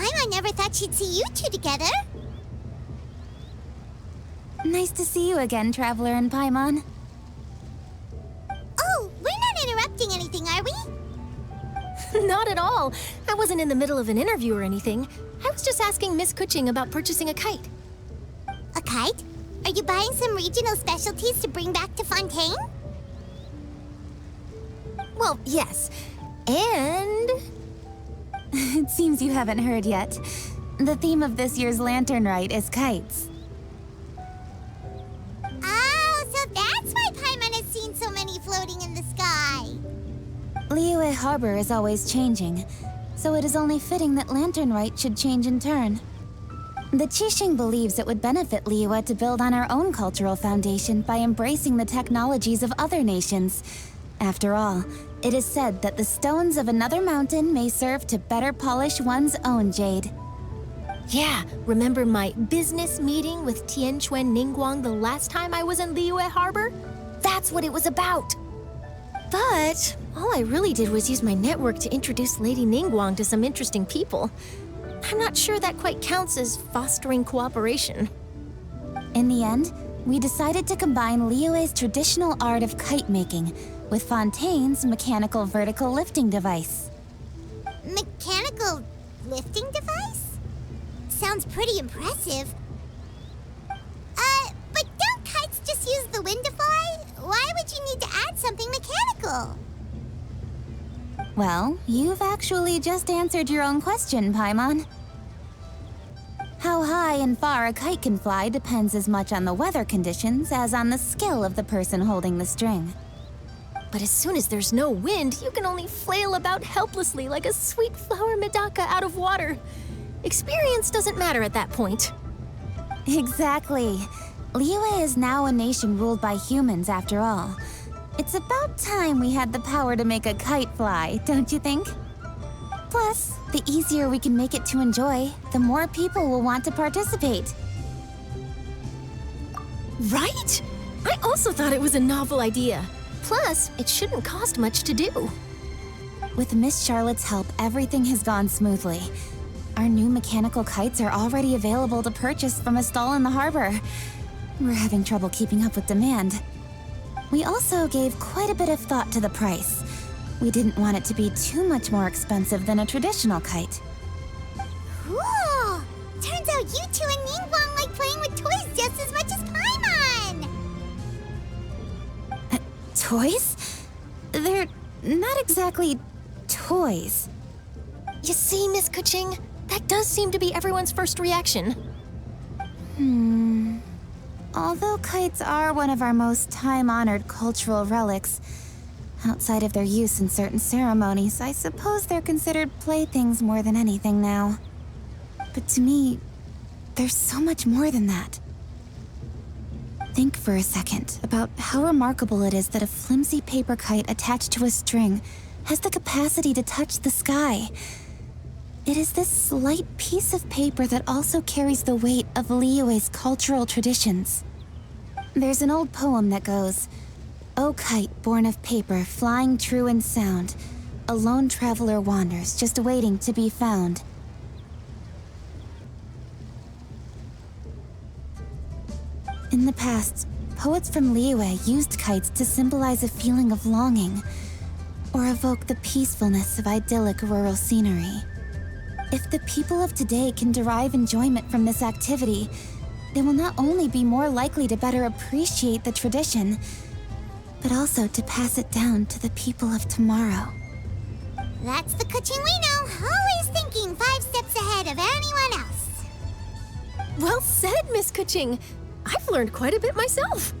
Paimon never thought she'd see you two together. Nice to see you again, Traveler and Paimon. Oh, we're not interrupting anything, are we? Not at all. I wasn't in the middle of an interview or anything. I was just asking Miss Kuching about purchasing a kite. A kite? Are you buying some regional specialties to bring back to Fontaine? Well, yes. And... It seems you haven't heard yet. The theme of this year's Lantern Rite is kites. Oh, so that's why Paimon has seen so many floating in the sky. Liyue Harbor is always changing, so it is only fitting that Lantern Rite should change in turn. The Qixing believes it would benefit Liyue to build on our own cultural foundation by embracing the technologies of other nations. After all, it is said that the stones of another mountain may serve to better polish one's own jade. yeah, remember my business meeting with Tianquan Ningguang the last time I was in Liyue Harbor? That's what it was about. But all I really did was use my network to introduce Lady Ningguang to some interesting people. I'm not sure that quite counts as fostering cooperation. In the end, we decided to combine Liyue's traditional art of kite making with Fontaine's mechanical vertical lifting device. Mechanical lifting device? Sounds pretty impressive. But don't kites just use the wind to fly? Why would you need to add something mechanical? Well, you've actually just answered your own question, Paimon. How high and far a kite can fly depends as much on the weather conditions as on the skill of the person holding the string. But as soon as there's no wind, you can only flail about helplessly like a sweet flower medaka out of water. Experience doesn't matter at that point. Exactly. Liyue is now a nation ruled by humans, after all. It's about time we had the power to make a kite fly, don't you think? Plus, the easier we can make it to enjoy, the more people will want to participate. Right? I also thought it was a novel idea. Plus, it shouldn't cost much to do. With Miss Charlotte's help, everything has gone smoothly. Our new mechanical kites are already available to purchase from a stall in the harbor. We're having trouble keeping up with demand. We also gave quite a bit of thought to the price. We didn't want it to be too much more expensive than a traditional kite. Cool! Turns out you two and Ningguang like playing with toys just as much as Paimon! Toys? They're not exactly toys. You see, Miss Kuching? That does seem to be everyone's first reaction. Although kites are one of our most time-honored cultural relics, outside of their use in certain ceremonies, I suppose they're considered playthings more than anything now. But to me, there's so much more than that. Think for a second about how remarkable it is that a flimsy paper kite attached to a string has the capacity to touch the sky. It is this slight piece of paper that also carries the weight of Liyue's cultural traditions. There's an old poem that goes, "O kite born of paper, flying true and sound, a lone traveler wanders, just waiting to be found." In the past, poets from Liyue used kites to symbolize a feeling of longing, or evoke the peacefulness of idyllic rural scenery. If the people of today can derive enjoyment from this activity, they will not only be more likely to better appreciate the tradition, but also to pass it down to the people of tomorrow. That's the Kuching we know, always thinking 5 steps ahead of anyone else. Well said, Miss Kuching. I've learned quite a bit myself.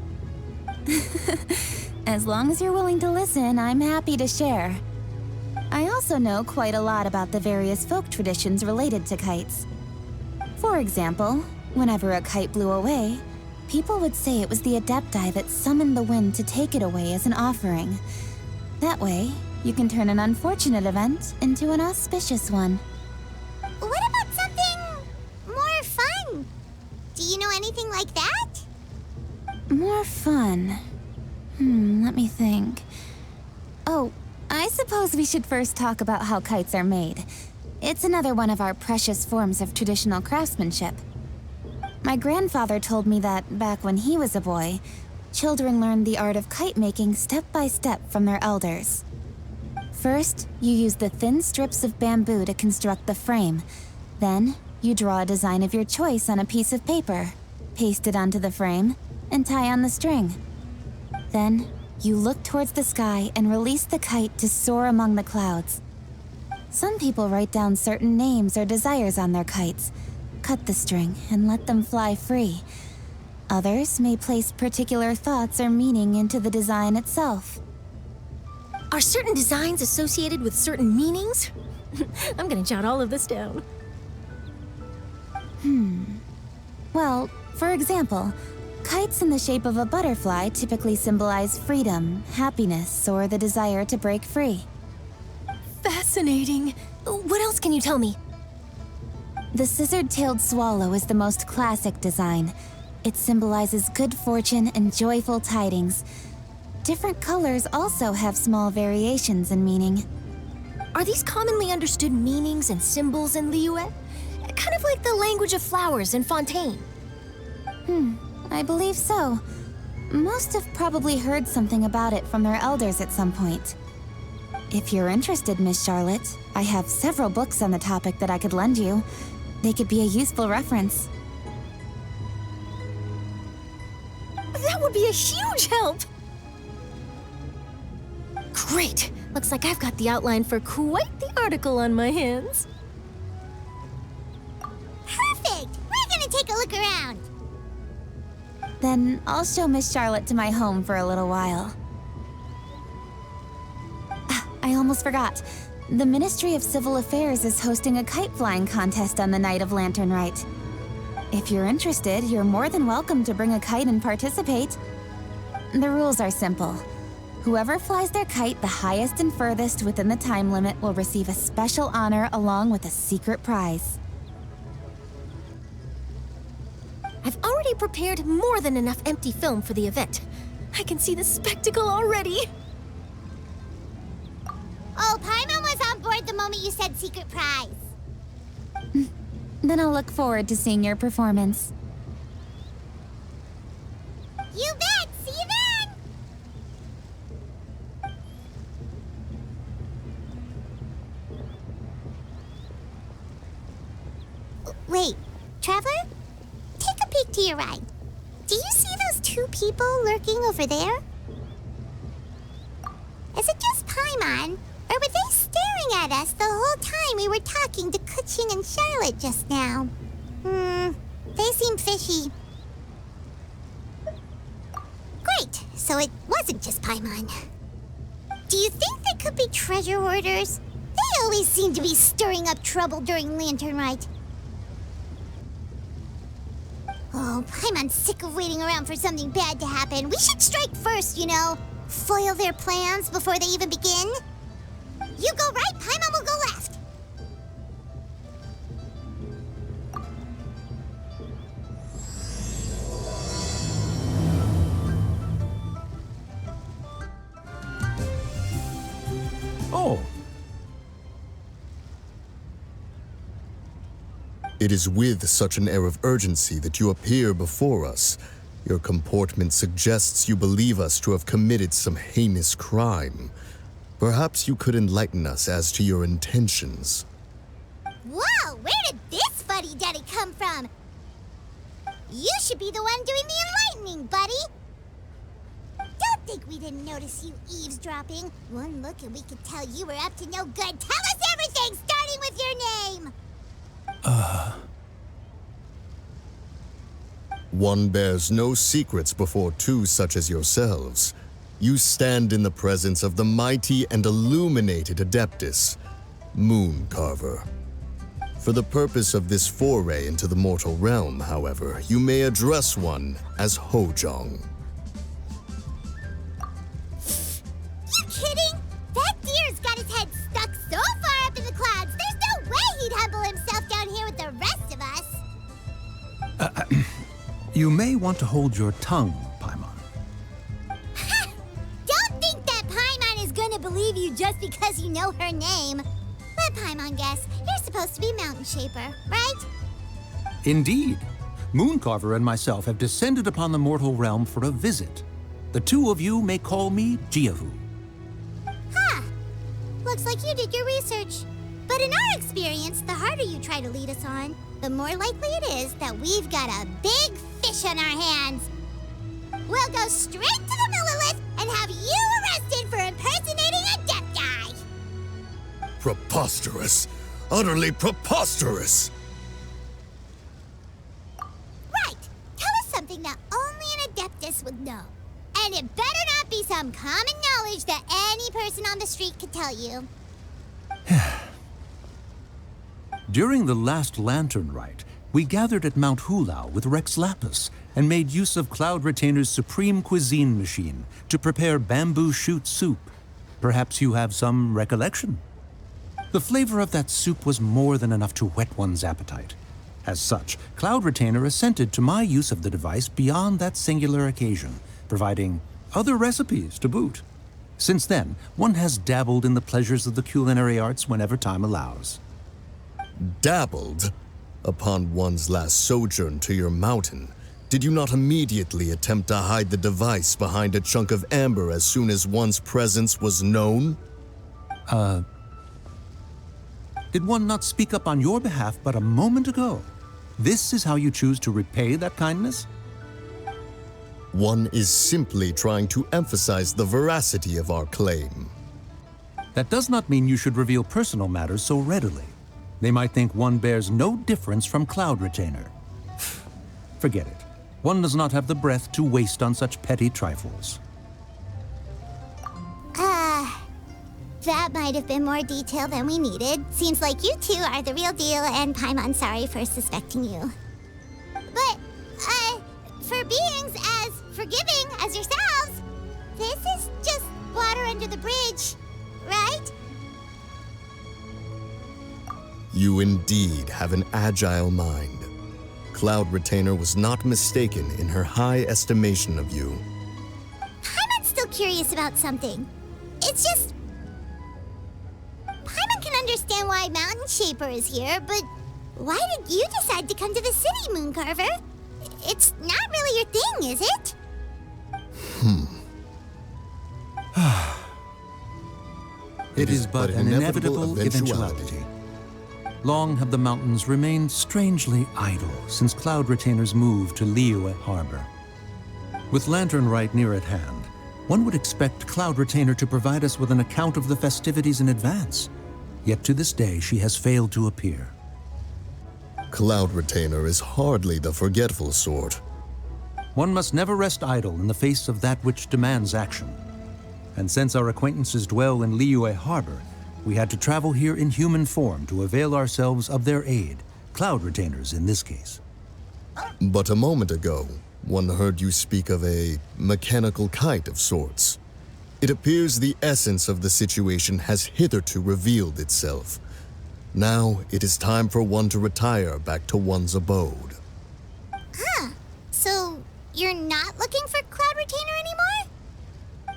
As long as you're willing to listen, I'm happy to share. I also know quite a lot about the various folk traditions related to kites. For example, whenever a kite blew away, people would say it was the Adepti that summoned the wind to take it away as an offering. That way, you can turn an unfortunate event into an auspicious one. What about something more fun? Do you know anything like that? More fun. Let me think. Oh, I suppose we should first talk about how kites are made. It's another one of our precious forms of traditional craftsmanship. My grandfather told me that back when he was a boy, children learned the art of kite making step by step from their elders. First, you use the thin strips of bamboo to construct the frame. Then, you draw a design of your choice on a piece of paper, paste it onto the frame, and tie on the string. Then, you look towards the sky and release the kite to soar among the clouds. Some people write down certain names or desires on their kites, cut the string, and let them fly free. Others may place particular thoughts or meaning into the design itself. Are certain designs associated with certain meanings? I'm gonna jot all of this down. Well, for example, kites in the shape of a butterfly typically symbolize freedom, happiness, or the desire to break free. Fascinating. What else can you tell me? The scissor-tailed swallow is the most classic design. It symbolizes good fortune and joyful tidings. Different colors also have small variations in meaning. Are these commonly understood meanings and symbols in Liyue? Kind of like the language of flowers in Fontaine. I believe so. Most have probably heard something about it from their elders at some point. If you're interested, Miss Charlotte, I have several books on the topic that I could lend you. They could be a useful reference. That would be a huge help! Great! Looks like I've got the outline for quite the article on my hands. Perfect! We're gonna take a look around. Then I'll show Miss Charlotte to my home for a little while. I almost forgot. The Ministry of Civil Affairs is hosting a kite flying contest on the night of Lantern Rite. If you're interested, you're more than welcome to bring a kite and participate. The rules are simple. Whoever flies their kite the highest and furthest within the time limit will receive a special honor along with a secret prize. I've already prepared more than enough empty film for the event. I can see the spectacle already. Oh, Paimon was on board the moment you said secret prize. Then I'll look forward to seeing your performance. You bet! See you then! Wait, Traveler? Take a peek to your right. Do you see those two people lurking over there? Is it just Paimon? Or were they staring at us the whole time we were talking to Kuching and Charlotte just now? They seem fishy. Great, so it wasn't just Paimon. Do you think they could be treasure hoarders? They always seem to be stirring up trouble during Lantern Rite. Oh, Paimon's sick of waiting around for something bad to happen. We should strike first, you know. Foil their plans before they even begin. You go right, Paimon will go left. Oh. It is with such an air of urgency that you appear before us. Your comportment suggests you believe us to have committed some heinous crime. Perhaps you could enlighten us as to your intentions. Whoa, where did this fuddy-duddy come from? You should be the one doing the enlightening, buddy. Don't think we didn't notice you eavesdropping. One look and we could tell you were up to no good. Tell us everything, starting with your name. One bears no secrets before two such as yourselves. You stand in the presence of the mighty and illuminated Adeptus, Moon Carver. For the purpose of this foray into the mortal realm, however, you may address one as Hojong. You kidding? That deer's got his head stuck so far up in the clouds, there's no way he'd humble himself down here with the rest of us. You may want to hold your tongue, Paimon. Don't think that Paimon is gonna believe you just because you know her name. Let Paimon Paimon guess, you're supposed to be Mountain Shaper, right? Indeed. Mooncarver and myself have descended upon the mortal realm for a visit. The two of you may call me Jiahu. Huh. Looks like you did your research. But in our experience, the harder you try to lead us on, the more likely it is that we've got a big fish on our hands. We'll go straight to the Millilith and have you arrested for impersonating a deaf guy. Preposterous. Utterly preposterous. Right. Tell us something that only an Adeptus would know. And it better not be some common knowledge that any person on the street could tell you. During the last Lantern Rite, we gathered at Mount Hulao with Rex Lapis and made use of Cloud Retainer's supreme cuisine machine to prepare bamboo shoot soup. Perhaps you have some recollection? The flavor of that soup was more than enough to whet one's appetite. As such, Cloud Retainer assented to my use of the device beyond that singular occasion, providing other recipes to boot. Since then, one has dabbled in the pleasures of the culinary arts whenever time allows. Dabbled? Upon one's last sojourn to your mountain, did you not immediately attempt to hide the device behind a chunk of amber as soon as one's presence was known? Did one not speak up on your behalf but a moment ago? This is how you choose to repay that kindness? One is simply trying to emphasize the veracity of our claim. That does not mean you should reveal personal matters so readily. They might think one bears no difference from Cloud Retainer. Forget it. One does not have the breath to waste on such petty trifles. That might have been more detail than we needed. Seems like you two are the real deal, and Paimon's sorry for suspecting you. But, for beings as forgiving as yourselves, this is just water under the bridge, right? You indeed have an agile mind. Cloud Retainer was not mistaken in her high estimation of you. Paimon's still curious about something. It's just... Paimon can understand why Mountain Shaper is here, but why did you decide to come to the city, Mooncarver? It's not really your thing, is it? It is but an inevitable eventuality. Long have the mountains remained strangely idle since Cloud Retainer's move to Liyue Harbor. With Lantern Rite near at hand, one would expect Cloud Retainer to provide us with an account of the festivities in advance. Yet to this day, she has failed to appear. Cloud Retainer is hardly the forgetful sort. One must never rest idle in the face of that which demands action. And since our acquaintances dwell in Liyue Harbor, we had to travel here in human form to avail ourselves of their aid, Cloud Retainers in this case. But a moment ago, one heard you speak of a mechanical kite of sorts. It appears the essence of the situation has hitherto revealed itself. Now it is time for one to retire back to one's abode. So, you're not looking for Cloud Retainer anymore?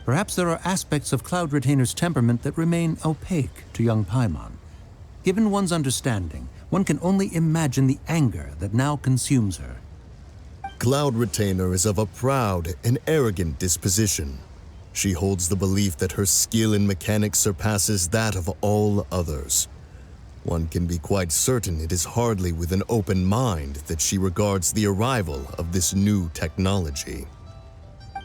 Perhaps there are aspects of Cloud Retainer's temperament that remain opaque to young Paimon. Given one's understanding, one can only imagine the anger that now consumes her. Cloud Retainer is of a proud and arrogant disposition. She holds the belief that her skill in mechanics surpasses that of all others. One can be quite certain it is hardly with an open mind that she regards the arrival of this new technology.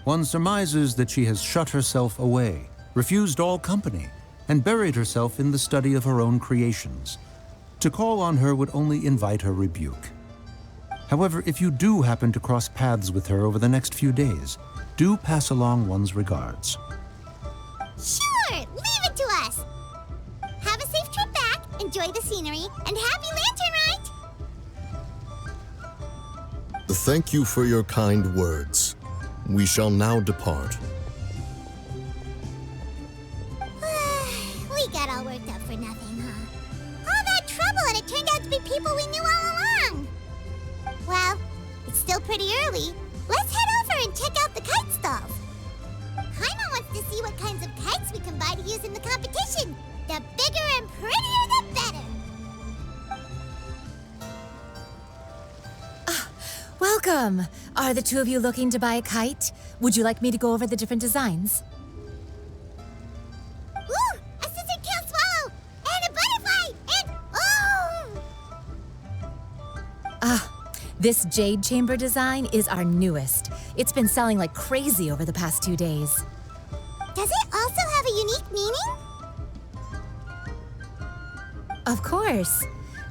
One surmises that she has shut herself away, refused all company, and buried herself in the study of her own creations. To call on her would only invite her rebuke. However, if you do happen to cross paths with her over the next few days, do pass along one's regards. Sure, leave it to us. Have a safe trip back, enjoy the scenery, and happy Lantern Rite! Thank you for your kind words. We shall now depart. We got all worked up for nothing, huh? All that trouble, and it turned out to be people we knew all along. Well, it's still pretty early. Let's head over and check out the kite stalls. Paimon wants to see what kinds of kites we can buy to use in the competition. The bigger and prettier, the better. Welcome! Are the two of you looking to buy a kite? Would you like me to go over the different designs? Ooh! A scissor kill swallow! And a butterfly! And oh! This jade chamber design is our newest. It's been selling like crazy over the past 2 days. Does it also have a unique meaning? Of course.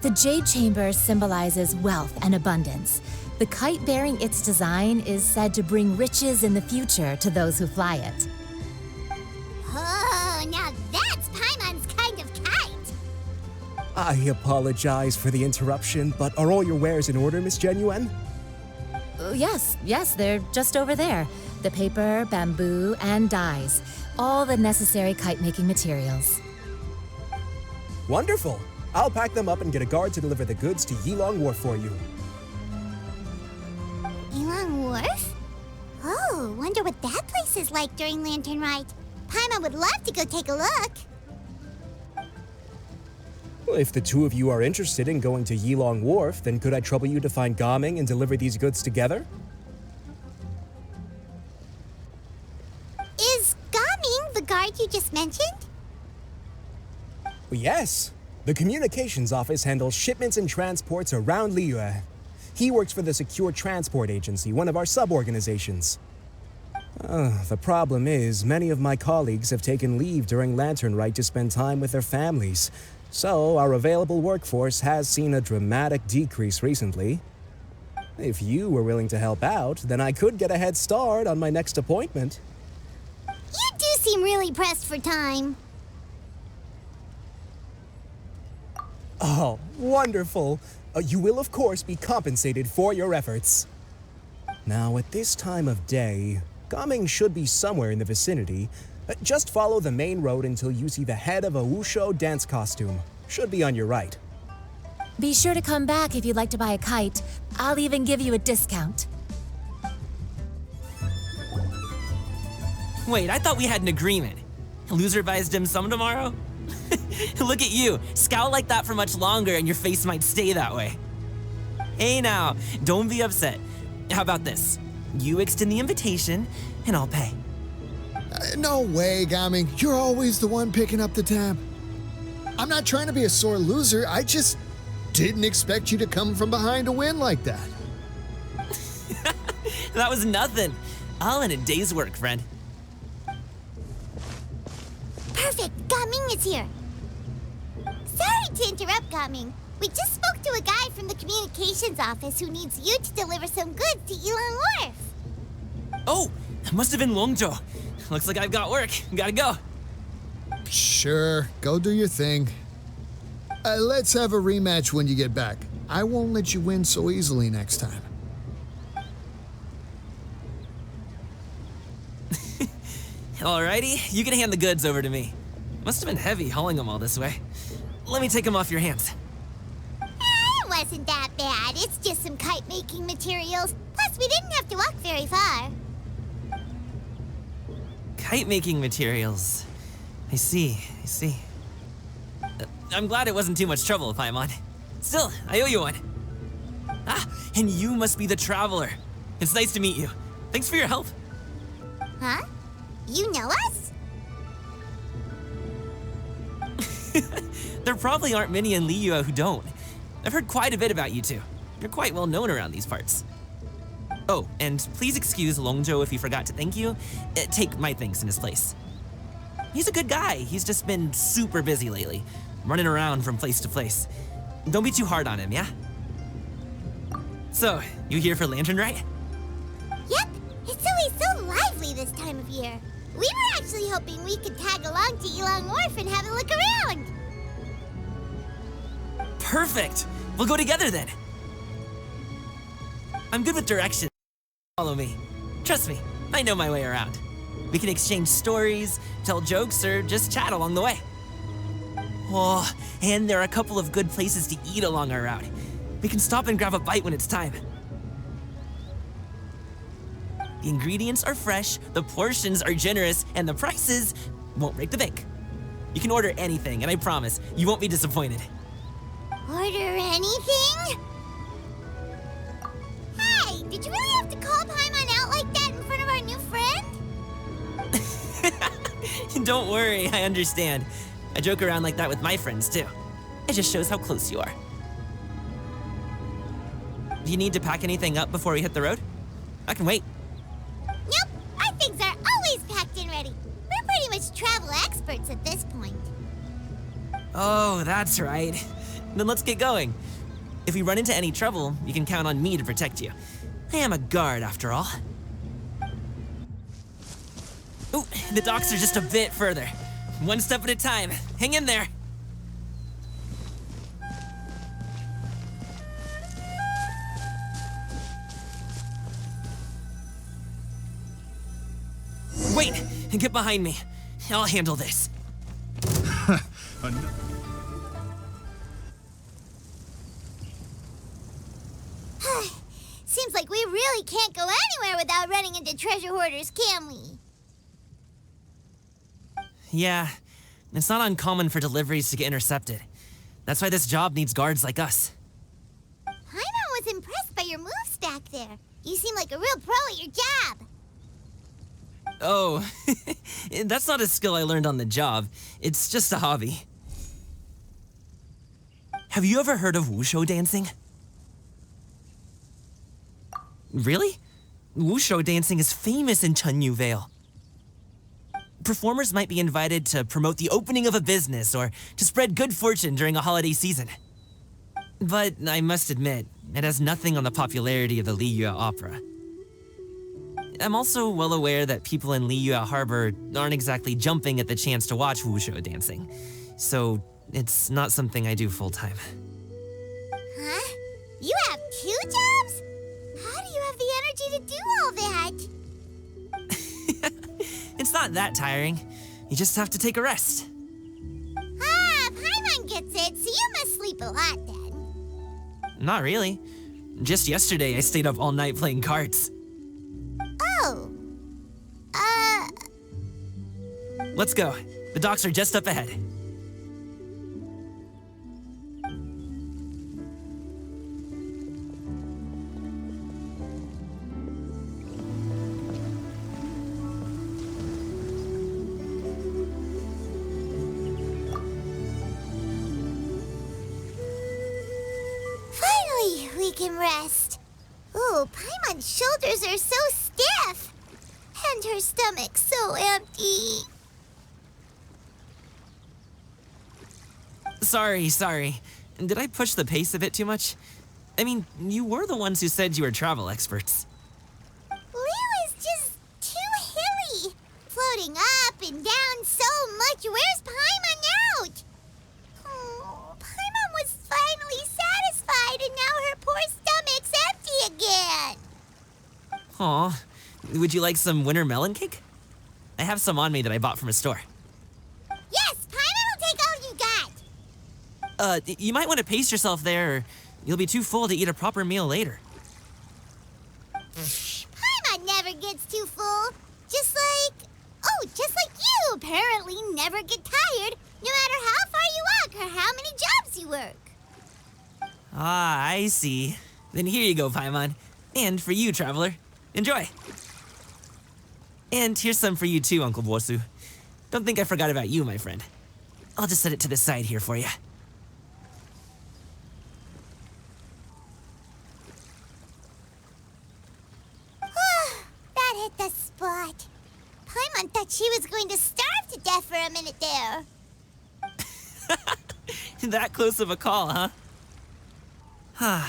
The jade chamber symbolizes wealth and abundance. The kite bearing its design is said to bring riches in the future to those who fly it. Oh, now that's Paimon's kind of kite! I apologize for the interruption, but are all your wares in order, Miss Genuine? Yes, they're just over there. The paper, bamboo, and dyes. All the necessary kite-making materials. Wonderful! I'll pack them up and get a guard to deliver the goods to Yilong Wharf for you. Yilong Wharf? Oh, wonder what that place is like during Lantern Rite. Paimon would love to go take a look. Well, if the two of you are interested in going to Yilong Wharf, then could I trouble you to find Gaming and deliver these goods together? Is Gaming the guard you just mentioned? Well, yes. The communications office handles shipments and transports around Liyue. He works for the Secure Transport Agency, one of our sub-organizations. The problem is, many of my colleagues have taken leave during Lantern Rite to spend time with their families. So, our available workforce has seen a dramatic decrease recently. If you were willing to help out, then I could get a head start on my next appointment. You do seem really pressed for time. Oh, wonderful! You will, of course, be compensated for your efforts. Now, at this time of day, Gaming should be somewhere in the vicinity. Just follow the main road until you see the head of a Wushu dance costume. Should be on your right. Be sure to come back if you'd like to buy a kite. I'll even give you a discount. Wait, I thought we had an agreement. Loser buys dim sum tomorrow? Look at you, scowl like that for much longer and your face might stay that way. Hey now, don't be upset. How about this? You extend the invitation and I'll pay. No way, Gaming. You're always the one picking up the tab. I'm not trying to be a sore loser. I just didn't expect you to come from behind to win like that. That was nothing. All in a day's work, friend. Perfect, Gaming is here. Sorry to interrupt, Gaming. We just spoke to a guy from the communications office who needs you to deliver some goods to Yilong Wharf. Oh, that must have been Longzhou. Looks like I've got work. Gotta go. Sure, go do your thing. Let's have a rematch when you get back. I won't let you win so easily next time. Alrighty, you can hand the goods over to me. Must have been heavy hauling them all this way. Let me take them off your hands. It wasn't that bad. It's just some kite-making materials. Plus, we didn't have to walk very far. Kite-making materials. I see. I'm glad it wasn't too much trouble, Paimon. Still, I owe you one. Ah, and you must be the traveler. It's nice to meet you. Thanks for your help. Huh? You know us? There probably aren't many in Liyue who don't. I've heard quite a bit about you two. You're quite well known around these parts. Oh, and please excuse Longzhou if he forgot to thank you. Take my thanks in his place. He's a good guy. He's just been super busy lately, running around from place to place. Don't be too hard on him, yeah? So, you here for Lantern Rite? Yep, it's always so lively this time of year. We were actually hoping we could tag along to Yilong Wharf and have a look around. Perfect! We'll go together then. I'm good with directions. Follow me. Trust me, I know my way around. We can exchange stories, tell jokes, or just chat along the way. Oh, and there are a couple of good places to eat along our route. We can stop and grab a bite when it's time. The ingredients are fresh, the portions are generous, and the prices won't break the bank. You can order anything, and I promise, you won't be disappointed. Order anything? Hey, Hey, did you really have to call Paimon out like that in front of our new friend? Don't worry, I understand. I joke around like that with my friends, too. It just shows how close you are. Do you need to pack anything up before we hit the road? I can wait. Nope, our things are always packed and ready. We're pretty much travel experts at this point. Oh, that's right. Then let's get going. If we run into any trouble, you can count on me to protect you. I am a guard, after all. Ooh, the docks are just a bit further. One step at a time. Hang in there. Wait, get behind me. I'll handle this. Seems like we really can't go anywhere without running into treasure hoarders, can we? Yeah, it's not uncommon for deliveries to get intercepted. That's why this job needs guards like us. Paimon was impressed by your moves back there. You seem like a real pro at your job. Oh, that's not a skill I learned on the job. It's just a hobby. Have you ever heard of wushu dancing? Really? Wushu dancing is famous in Chunyu Vale. Performers might be invited to promote the opening of a business or to spread good fortune during a holiday season. But I must admit, it has nothing on the popularity of the Liyue opera. I'm also well aware that people in Liyue Harbor aren't exactly jumping at the chance to watch wushu dancing, so it's not something I do full-time. Huh? You have 2 jobs? How do you have the energy to do all that? It's not that tiring. You just have to take a rest. Ah, Paimon gets it, so you must sleep a lot then. Not really. Just yesterday, I stayed up all night playing cards. Oh. Let's go. The docks are just up ahead. Finally, we can rest. Ooh, Paimon's shoulders are so stiff. And her stomach so empty. Sorry. Did I push the pace a bit too much? I mean, you were the ones who said you were travel experts. Liyue is just too hilly. Floating up and down so much. Where's Paimon out? Oh, Paimon was finally satisfied and now her poor stomach's empty again. Aw, would you like some winter melon cake? I have some on me that I bought from a store. Yes, Paimon will take all you got. You might want to pace yourself there, or you'll be too full to eat a proper meal later. Paimon never gets too full. Just like you apparently never get tired, no matter how far you walk or how many jobs you work. Ah, I see. Then here you go, Paimon. And for you, traveler. Enjoy. And here's some for you too, Uncle Bosu. Don't think I forgot about you, my friend. I'll just set it to the side here for you. That hit the spot. Paimon thought she was going to starve to death for a minute there. That close of a call, huh?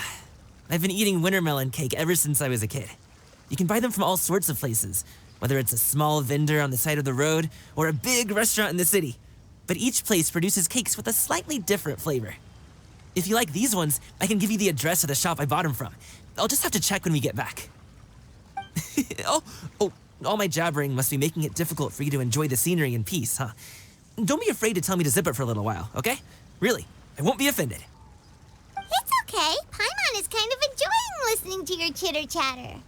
I've been eating winter melon cake ever since I was a kid. You can buy them from all sorts of places, whether it's a small vendor on the side of the road or a big restaurant in the city. But each place produces cakes with a slightly different flavor. If you like these ones, I can give you the address of the shop I bought them from. I'll just have to check when we get back. Oh, all my jabbering must be making it difficult for you to enjoy the scenery in peace, huh? Don't be afraid to tell me to zip it for a little while, okay? Really, I won't be offended. It's okay. Paimon is kind of enjoying listening to your chitter-chatter.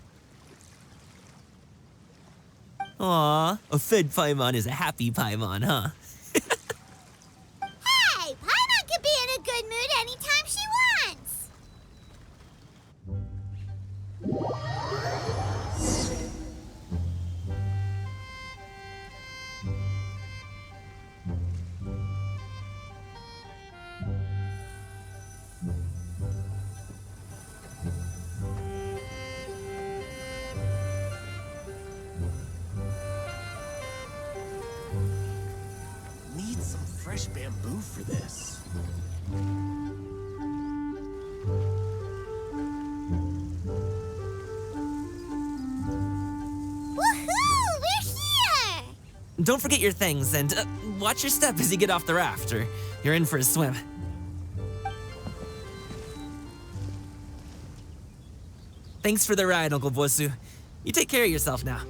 Aw, a fed Paimon is a happy Paimon, huh? Hey, Paimon can be in a good mood anytime she wants. fresh bamboo for this. Woohoo! We're here! Don't forget your things, and watch your step as you get off the raft, or you're in for a swim. Thanks for the ride, Uncle Bosu. You take care of yourself now.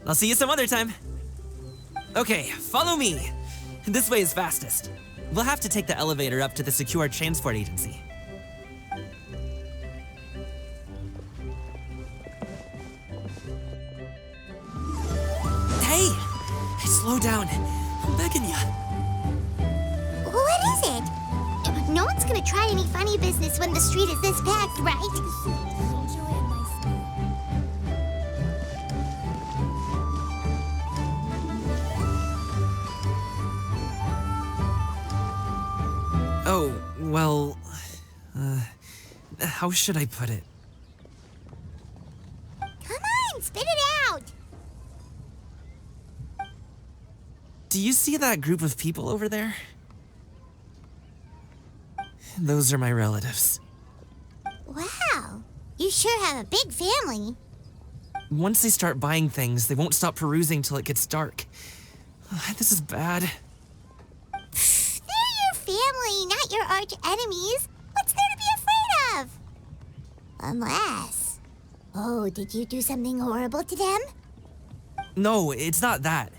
I'll see you some other time. Okay, follow me. This way is fastest. We'll have to take the elevator up to the secure transport agency. Hey! Slow down. I'm begging you. What is it? No one's gonna try any funny business when the street is this packed, right? Oh, well, how should I put it? Come on, spit it out! Do you see that group of people over there? Those are my relatives. Wow, you sure have a big family. Once they start buying things, they won't stop perusing till it gets dark. This is bad. They're your family, not your arch enemies. What's there to be afraid of? Unless... Oh, did you do something horrible to them? No, it's not that.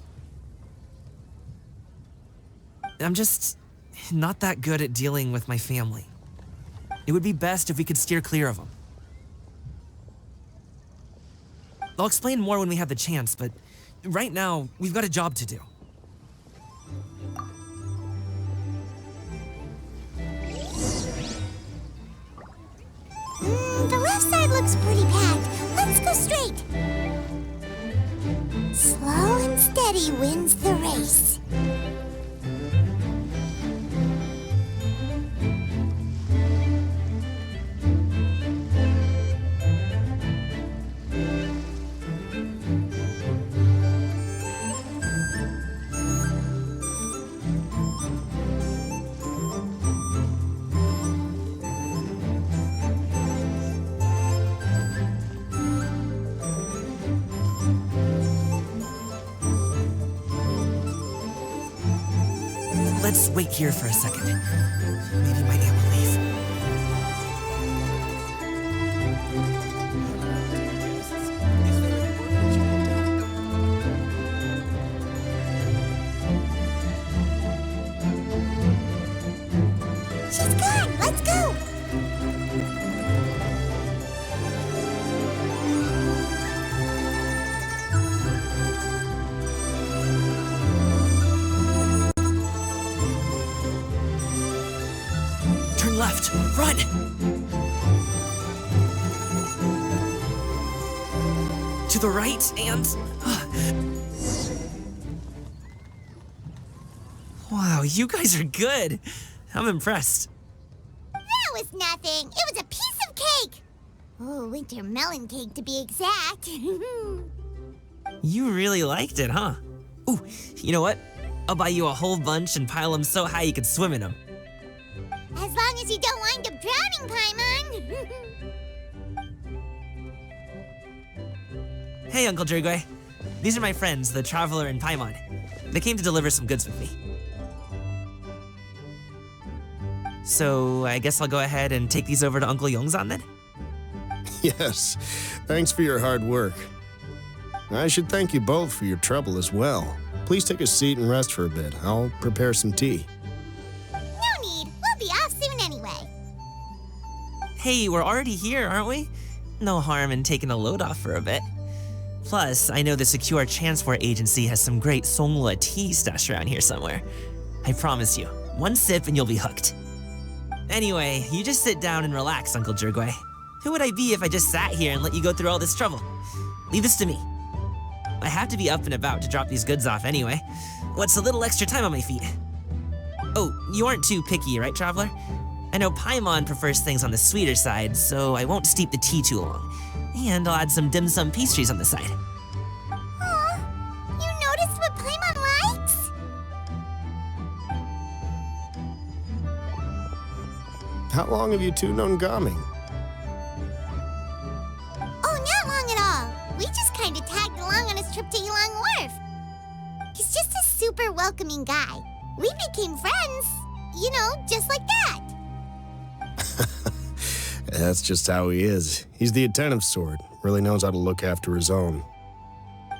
I'm just not that good at dealing with my family. It would be best if we could steer clear of them. I'll explain more when we have the chance, but right now, we've got a job to do. The left side looks pretty packed. Let's go straight. Slow and steady wins the race. Let's wait here for a second. Maybe my aunt will leave. She's gone. Let's go. Turn left. Run! To the right and... Wow, you guys are good. I'm impressed. That was nothing. It was a piece of cake. Oh, winter melon cake to be exact. You really liked it, huh? Ooh, you know what? I'll buy you a whole bunch and pile them so high you could swim in them. As long as you don't wind up drowning, Paimon. Hey, Uncle Drugway. These are my friends, the Traveler and Paimon. They came to deliver some goods with me. So, I guess I'll go ahead and take these over to Uncle Yongzan then? Yes, thanks for your hard work. I should thank you both for your trouble as well. Please take a seat and rest for a bit. I'll prepare some tea. No need. We'll be off soon anyway. Hey, we're already here, aren't we? No harm in taking a load off for a bit. Plus, I know the Secure Transport Agency has some great Songhua tea stashed around here somewhere. I promise you, one sip and you'll be hooked. Anyway, you just sit down and relax, Uncle Drugway. Who would I be if I just sat here and let you go through all this trouble? Leave this to me. I have to be up and about to drop these goods off anyway. What's a little extra time on my feet? Oh, you aren't too picky, right, Traveler? I know Paimon prefers things on the sweeter side, so I won't steep the tea too long. And I'll add some dim sum pastries on the side. Aw, you noticed what Paimon likes? How long have you two known Gaming? Oh, not long at all. We just kind of tagged along on his trip to Ylang Wharf. He's just a super welcoming guy. We became friends, just like that. That's just how he is. He's the attentive sort, really knows how to look after his own.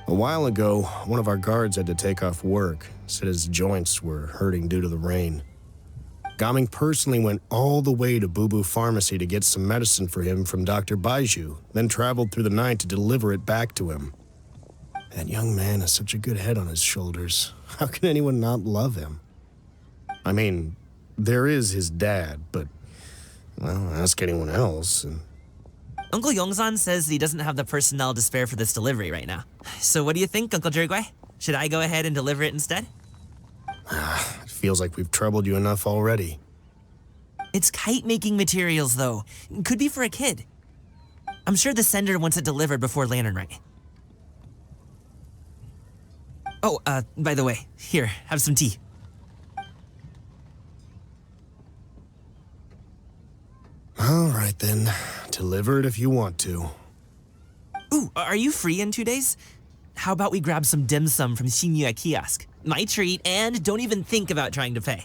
A while ago, one of our guards had to take off work, said his joints were hurting due to the rain. Gaming personally went all the way to Boo Boo Pharmacy to get some medicine for him from Dr. Baiju, then traveled through the night to deliver it back to him. That young man has such a good head on his shoulders. How can anyone not love him? I mean, there is his dad, but, well, ask anyone else. Uncle Yongsan says he doesn't have the personnel to spare for this delivery right now. So what do you think, Uncle Jirgui? Should I go ahead and deliver it instead? It feels like we've troubled you enough already. It's kite-making materials, though. Could be for a kid. I'm sure the sender wants it delivered before Lantern Rite. Oh, by the way, here, have some tea. All right, then. Deliver it if you want to. Ooh, are you free in 2 days? How about we grab some dim sum from Shinya Kiosk? My treat, and don't even think about trying to pay.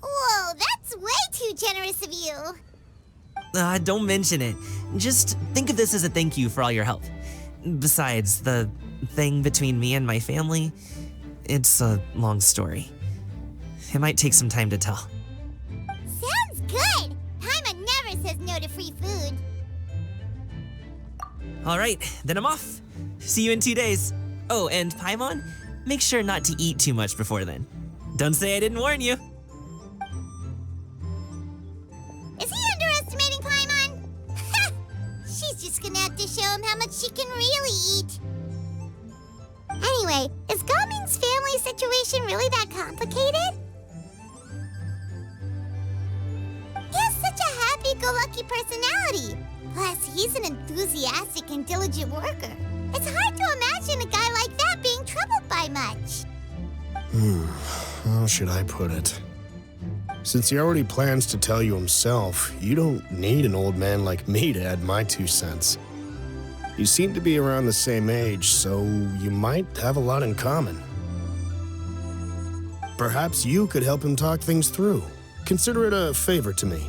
Whoa, that's way too generous of you. Don't mention it. Just think of this as a thank you for all your help. Besides, the thing between me and my family, it's a long story. It might take some time to tell. Sounds good. Paimon never says no to free food. All right, then I'm off. See you in 2 days. Oh, and Paimon, make sure not to eat too much before then. Don't say I didn't warn you. Is he underestimating Paimon? She's just gonna have to show him how much she can really eat. Anyway, is Gaming's family situation really that complicated? He has such a happy-go-lucky personality. Plus, he's an enthusiastic and diligent worker. It's hard to imagine a guy like that being troubled by much. How should I put it? Since he already plans to tell you himself, you don't need an old man like me to add my 2 cents. You seem to be around the same age, so you might have a lot in common. Perhaps you could help him talk things through. Consider it a favor to me.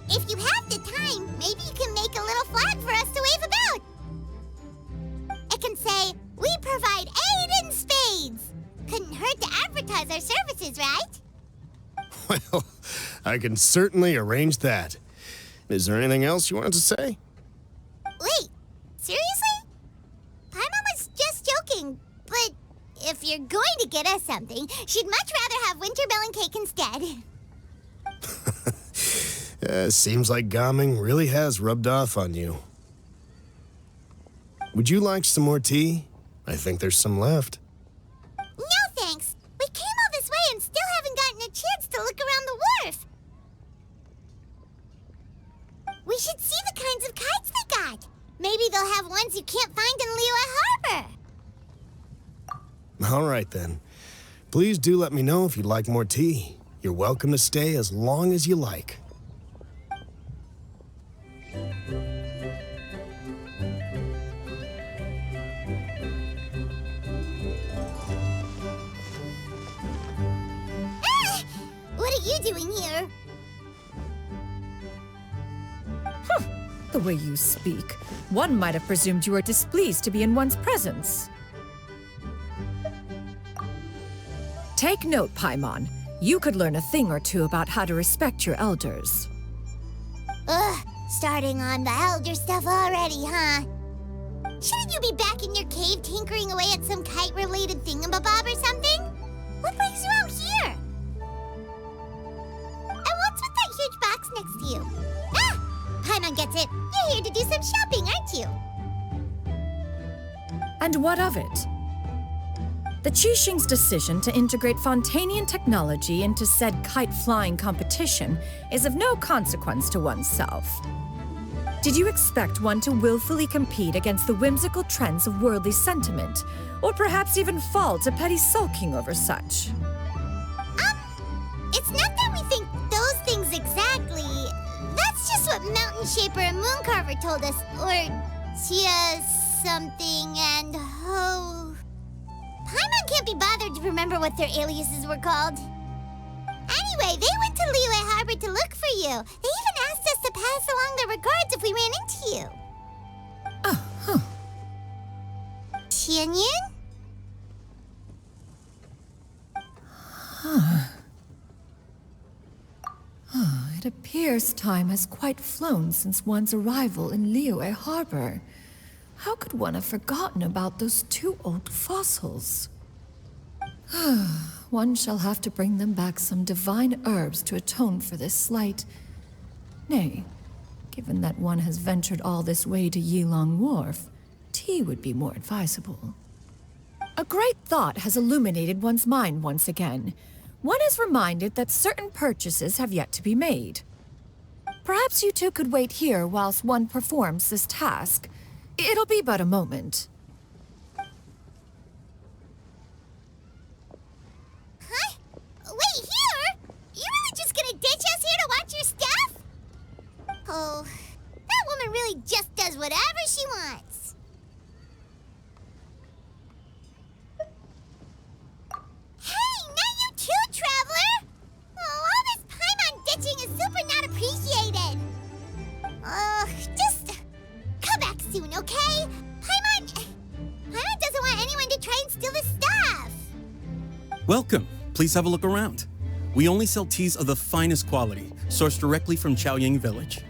If you have the time, maybe you can make a little flag for us to wave about. It can say, "We provide aid in spades." Couldn't hurt to advertise our services, right? Well, I can certainly arrange that. Is there anything else you wanted to say? Wait, seriously? Paimon was just joking, but if you're going to get us something, she'd much rather have winter melon cake instead. Seems like Gaming really has rubbed off on you. Would you like some more tea? I think there's some left. No thanks. We came all this way and still haven't gotten a chance to look around the wharf. We should see the kinds of kites they got. Maybe they'll have ones you can't find in Liyue Harbor. All right, then. Please do let me know if you'd like more tea. You're welcome to stay as long as you like. What are you doing here? The way you speak, one might have presumed you were displeased to be in one's presence. Take note, Paimon. You could learn a thing or two about how to respect your elders. Ugh, starting on the elder stuff already, huh? Shouldn't you be back in your cave tinkering away at some kite-related thingamabob or something? What brings you out here? And what's with that huge box next to you? Ah! Paimon gets it. You're here to do some shopping, aren't you? And what of it? The Qixing's decision to integrate Fontanian technology into said kite-flying competition is of no consequence to oneself. Did you expect one to willfully compete against the whimsical trends of worldly sentiment, or perhaps even fall to petty sulking over such? It's not that we think those Shaper and Mooncarver told us, or Tia something, and Paimon can't be bothered to remember what their aliases were called. Anyway, they went to Liyue Harbor to look for you. They even asked us to pass along their regards if we ran into you. Tianyun? It appears time has quite flown since one's arrival in Liyue Harbor. How could one have forgotten about those 2 old fossils? One shall have to bring them back some divine herbs to atone for this slight. Nay, given that one has ventured all this way to Yilong Wharf, tea would be more advisable. A great thought has illuminated one's mind once again. One is reminded that certain purchases have yet to be made. Perhaps you two could wait here whilst one performs this task. It'll be but a moment. Huh? Wait, here? You really just gonna ditch us here to watch your stuff? Oh, that woman really just does whatever she wants. Hey, not you too, Traveler! Oh, all this Paimon ditching is super not appreciated. Just come back soon, okay? Paimon doesn't want anyone to try and steal his stuff. Welcome. Please have a look around. We only sell teas of the finest quality, sourced directly from Chaoying Village.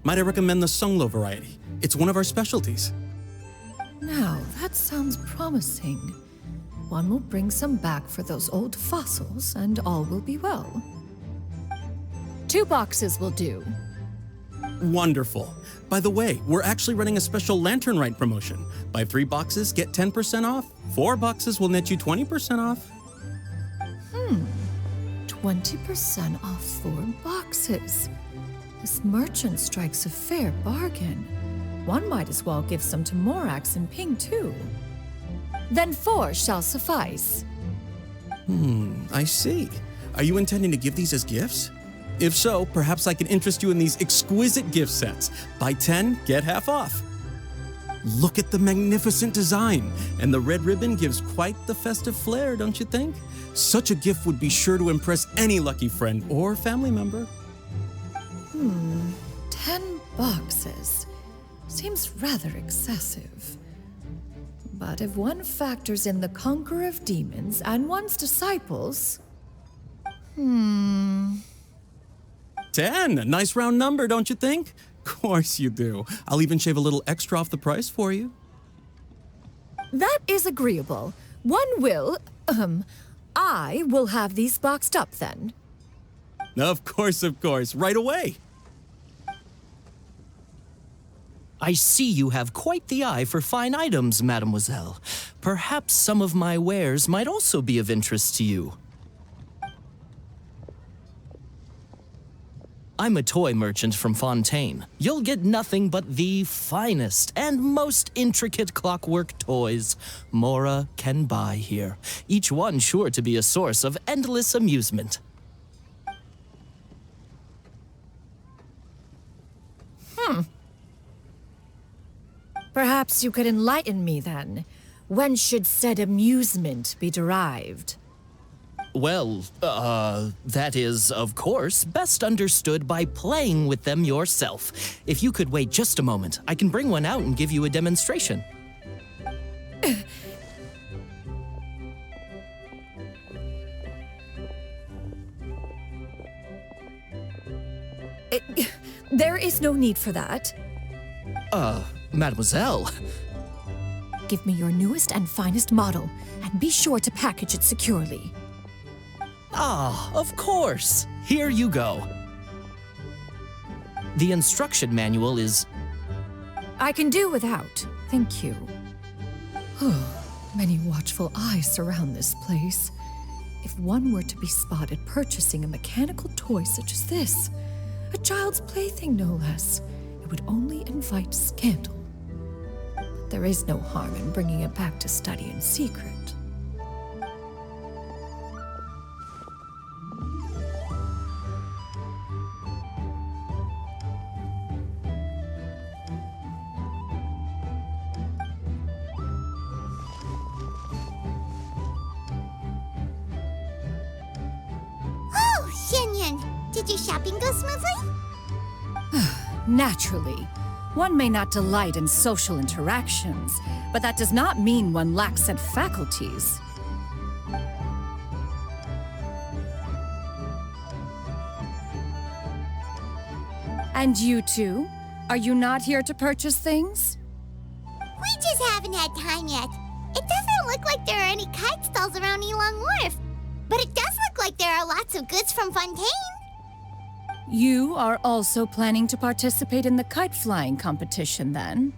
Might I recommend the Sunglo variety? It's one of our specialties. Now, that sounds promising. One will bring some back for those old fossils, and all will be well. 2 boxes will do. Wonderful. By the way, we're actually running a special Lantern Rite promotion. Buy 3 boxes, get 10% off. 4 boxes will net you 20% off. 20% off 4 boxes. This merchant strikes a fair bargain. One might as well give some to Morax and Ping, too. Then 4 shall suffice. I see. Are you intending to give these as gifts? If so, perhaps I can interest you in these exquisite gift sets. Buy 10, get half off. Look at the magnificent design, and the red ribbon gives quite the festive flair, don't you think? Such a gift would be sure to impress any lucky friend or family member. 10 boxes. Seems rather excessive. But if one factors in the Conqueror of Demons and one's disciples... 10, a nice round number, don't you think? Course you do. I'll even shave a little extra off the price for you. That is agreeable. One will, I will have these boxed up then. Of course, right away. I see you have quite the eye for fine items, mademoiselle. Perhaps some of my wares might also be of interest to you. I'm a toy merchant from Fontaine. You'll get nothing but the finest and most intricate clockwork toys Mora can buy here. Each one sure to be a source of endless amusement. Perhaps you could enlighten me then. When should said amusement be derived? Well, that is, of course, best understood by playing with them yourself. If you could wait just a moment, I can bring one out and give you a demonstration. There is no need for that. Mademoiselle. Give me your newest and finest model, and be sure to package it securely. Ah, of course. Here you go. The instruction manual is... I can do without, thank you. Many watchful eyes surround this place. If one were to be spotted purchasing a mechanical toy such as this, a child's plaything no less, it would only invite scandal. But there is no harm in bringing it back to study in secret. Did your shopping go smoothly? Naturally. One may not delight in social interactions, but that does not mean one lacks said faculties. And you two? Are you not here to purchase things? We just haven't had time yet. It doesn't look like there are any kite stalls around Elong Wharf, but it does look like there are lots of goods from Fontaine. You are also planning to participate in the kite flying competition, then?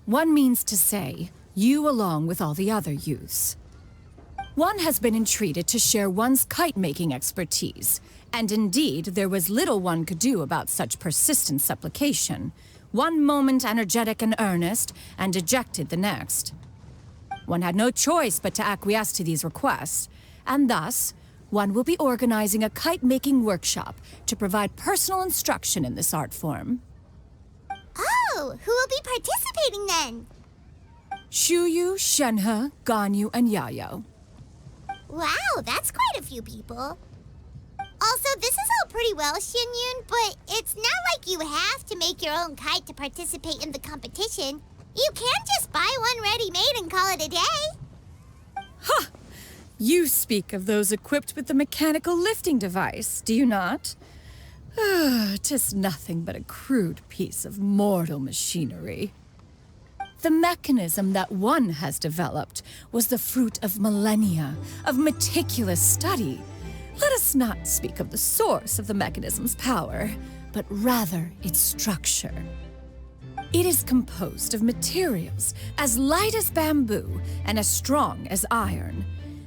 One means to say, you along with all the other youths. One has been entreated to share one's kite-making expertise, and indeed, there was little one could do about such persistent supplication. One moment energetic and earnest, and dejected the next. One had no choice but to acquiesce to these requests, and thus, one will be organizing a kite-making workshop to provide personal instruction in this art form. Oh, who will be participating then? Shuyu, Shenhe, Ganyu, and Yayo. Wow, that's quite a few people. Also, this is all pretty well, Xinyun, but it's not like you have to make your own kite to participate in the competition. You can just buy one ready-made and call it a day. Ha! You speak of those equipped with the mechanical lifting device, do you not? 'Tis nothing but a crude piece of mortal machinery. The mechanism that one has developed was the fruit of millennia of meticulous study. Let us not speak of the source of the mechanism's power, but rather its structure. It is composed of materials as light as bamboo and as strong as iron.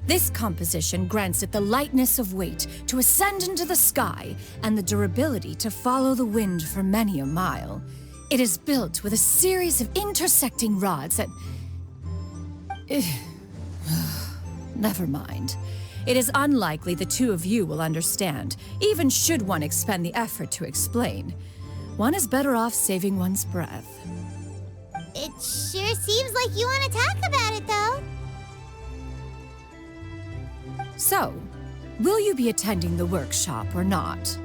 This composition grants it the lightness of weight to ascend into the sky and the durability to follow the wind for many a mile. It is built with a series of intersecting rods that... Never mind. It is unlikely the two of you will understand, even should one expend the effort to explain. One is better off saving one's breath. It sure seems like you want to talk about it, though. So, will you be attending the workshop or not?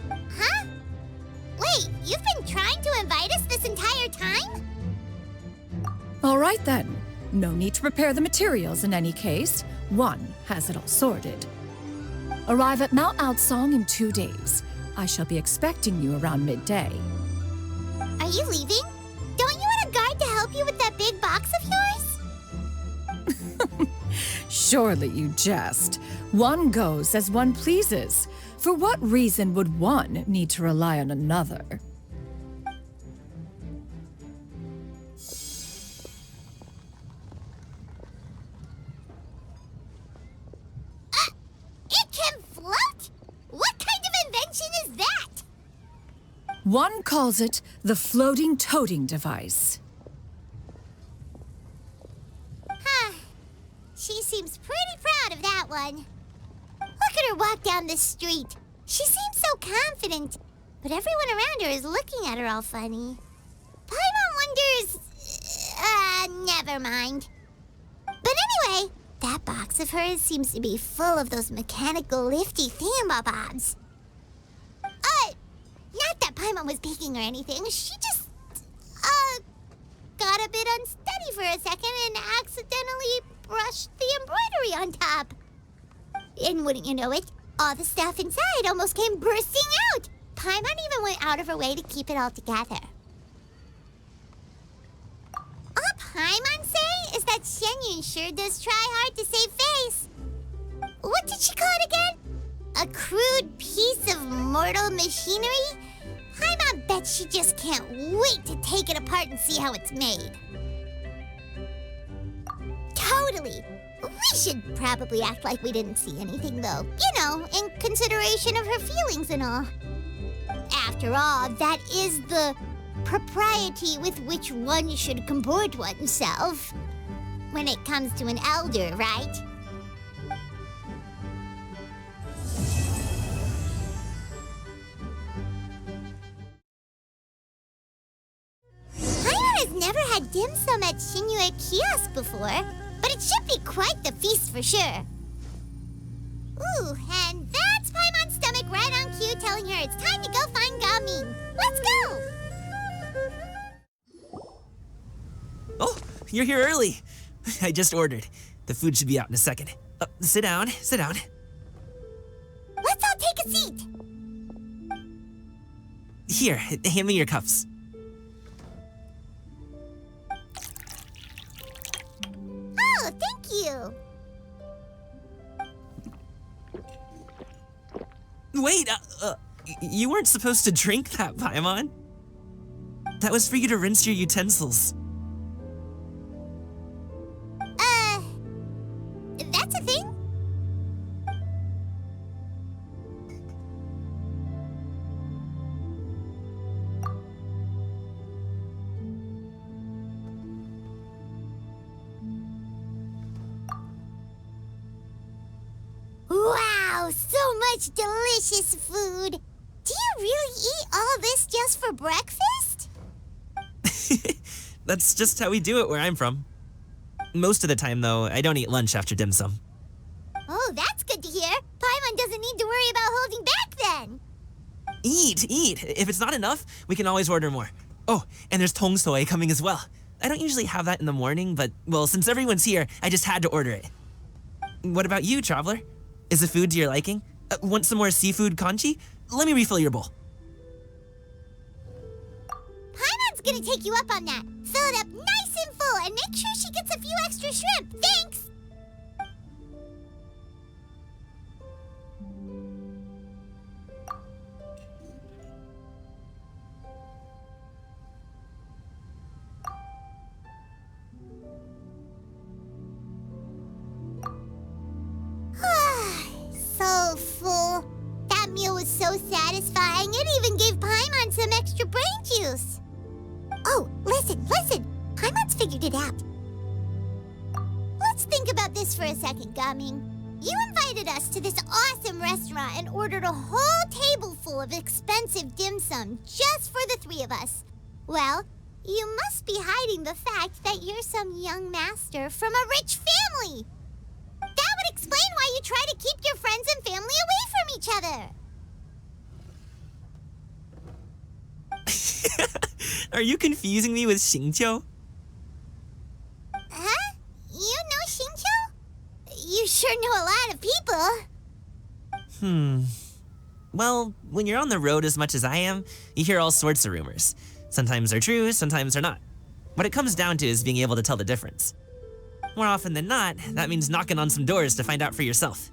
Huh? Wait, you've been trying to invite us this entire time? All right then. No need to prepare the materials in any case. One has it all sorted. Arrive at Mount Outsong in 2 days. I shall be expecting you around midday. Are you leaving? Don't you want a guard to help you with that big box of yours? Surely you jest. One goes as one pleases. For what reason would one need to rely on another? It can float? What kind of invention is that? One calls it the floating toting device. Huh. She seems pretty proud of that one. Look at her walk down the street. She seems so confident, but everyone around her is looking at her all funny. Paimon wonders... never mind. But anyway, that box of hers seems to be full of those mechanical lifty thingamabobs. Not that Paimon was peeking or anything. She just, got a bit unsteady for a second and accidentally brushed the embroidery on top. And wouldn't you know it, all the stuff inside almost came bursting out. Paimon even went out of her way to keep it all together. All Paimon say is that Xinyun sure does try hard to save face. What did she call it again? A crude piece of mortal machinery? Paimon bets she just can't wait to take it apart and see how it's made. Totally. We should probably act like we didn't see anything, though. You know, in consideration of her feelings and all. After all, that is the propriety with which one should comport oneself. When it comes to an elder, right? Paimon has never had dim sum at Shinue Kiosk before, but it should be quite the feast for sure. Ooh, and that's Paimon's stomach right on cue telling her it's time to go find Gaming. Let's go! Oh, you're here early. I just ordered. The food should be out in a second. Sit down, sit down. Let's all take a seat. Here, hand me your cups. Oh, thank you. Wait, you weren't supposed to drink that, Paimon. That was for you to rinse your utensils. That's a thing? Wow, so much delicious food. Do you really eat all this just for breakfast? That's just how we do it where I'm from. Most of the time, though, I don't eat lunch after dim sum. Oh, that's good to hear. Paimon doesn't need to worry about holding back then. Eat, eat. If it's not enough, we can always order more. Oh, and there's tong soy coming as well. I don't usually have that in the morning, but, well, since everyone's here, I just had to order it. What about you, traveler? Is the food to your liking? Want some more seafood congee? Let me refill your bowl. Paimon's gonna take you up on that. Fill it up nice and full and make sure she gets a few extra shrimp. Thanks! So full. That meal was so satisfying, it even gave Paimon some extra brain juice. Oh, listen. Paimon's figured it out. Let's think about this for a second, Gaming. You invited us to this awesome restaurant and ordered a whole table full of expensive dim sum just for the three of us. Well, you must be hiding the fact that you're some young master from a rich family. That would explain why you try to keep your friends and family away from each other. Are you confusing me with Xingqiu? Huh? You know Xingqiu? You sure know a lot of people. Well, when you're on the road as much as I am, you hear all sorts of rumors. Sometimes they're true, sometimes they're not. What it comes down to is being able to tell the difference. More often than not, that means knocking on some doors to find out for yourself.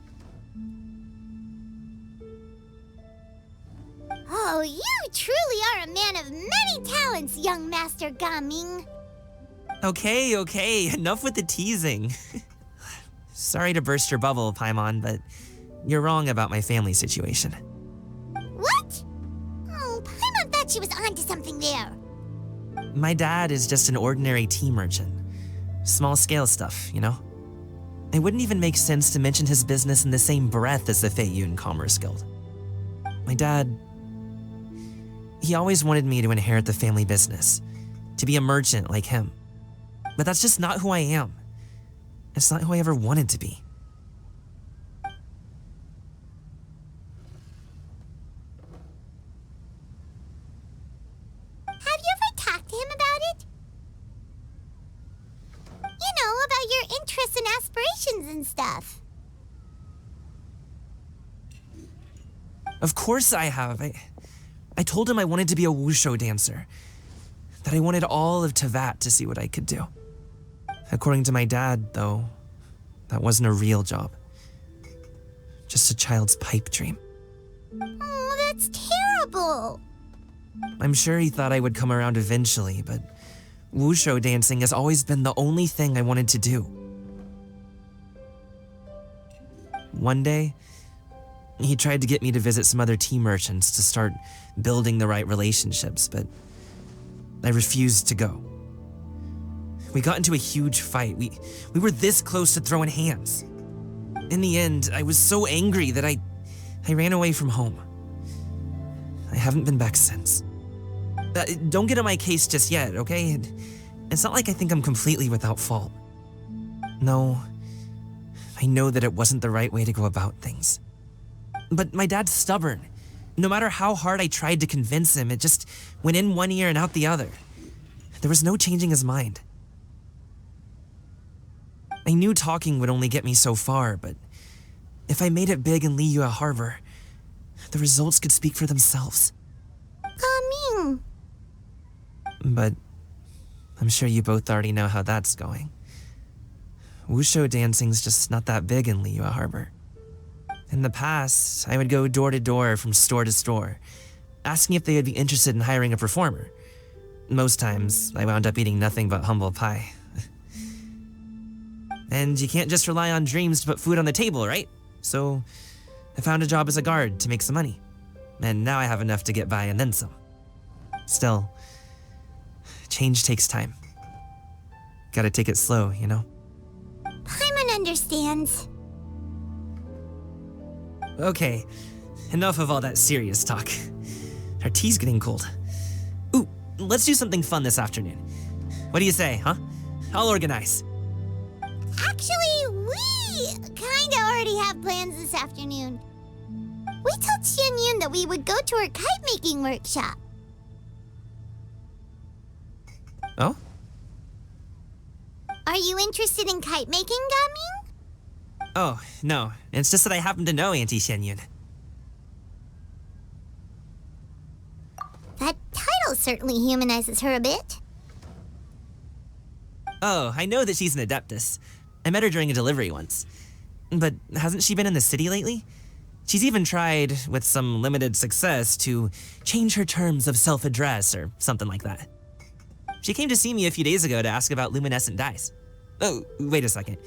Oh, you truly are a man of many talents, young Master Gaming. Okay, enough with the teasing. Sorry to burst your bubble, Paimon, but you're wrong about my family situation. What? Oh, Paimon thought she was onto something there. My dad is just an ordinary tea merchant. Small-scale stuff, you know? It wouldn't even make sense to mention his business in the same breath as the Feiyun Commerce Guild. My dad, he always wanted me to inherit the family business, to be a merchant like him. But that's just not who I am. It's not who I ever wanted to be. Have you ever talked to him about it? You know, about your interests and aspirations and stuff. Of course I have. I told him I wanted to be a wushu dancer. That I wanted all of Tevat to see what I could do. According to my dad, though, that wasn't a real job. Just a child's pipe dream. Oh, that's terrible. I'm sure he thought I would come around eventually, but wushu dancing has always been the only thing I wanted to do. One day, he tried to get me to visit some other tea merchants to start building the right relationships, but I refused to go. We got into a huge fight. We were this close to throwing hands. In the end, I was so angry that I ran away from home. I haven't been back since. Don't get on my case just yet, okay? It's not like I think I'm completely without fault. No, I know that it wasn't the right way to go about things. But my dad's stubborn. No matter how hard I tried to convince him, it just went in one ear and out the other. There was no changing his mind. I knew talking would only get me so far, but if I made it big in Liyue Harbor, the results could speak for themselves. Coming. But I'm sure you both already know how that's going. Wushu dancing's just not that big in Liyue Harbor. In the past, I would go door to door from store to store, asking if they would be interested in hiring a performer. Most times, I wound up eating nothing but humble pie. And you can't just rely on dreams to put food on the table, right? So I found a job as a guard to make some money. And now I have enough to get by and then some. Still, change takes time. Gotta take it slow, you know? Paimon understands. Okay, enough of all that serious talk. Our tea's getting cold. Ooh, let's do something fun this afternoon. What do you say, huh? I'll organize. Actually, we kinda already have plans this afternoon. We told Xianyun that we would go to her kite-making workshop. Oh? Are you interested in kite-making, Gaming? Oh, no. It's just that I happen to know Auntie Xianyun. That title certainly humanizes her a bit. Oh, I know that she's an adeptus. I met her during a delivery once. But hasn't she been in the city lately? She's even tried, with some limited success, to change her terms of self-address or something like that. She came to see me a few days ago to ask about luminescent dyes. Oh, wait a second.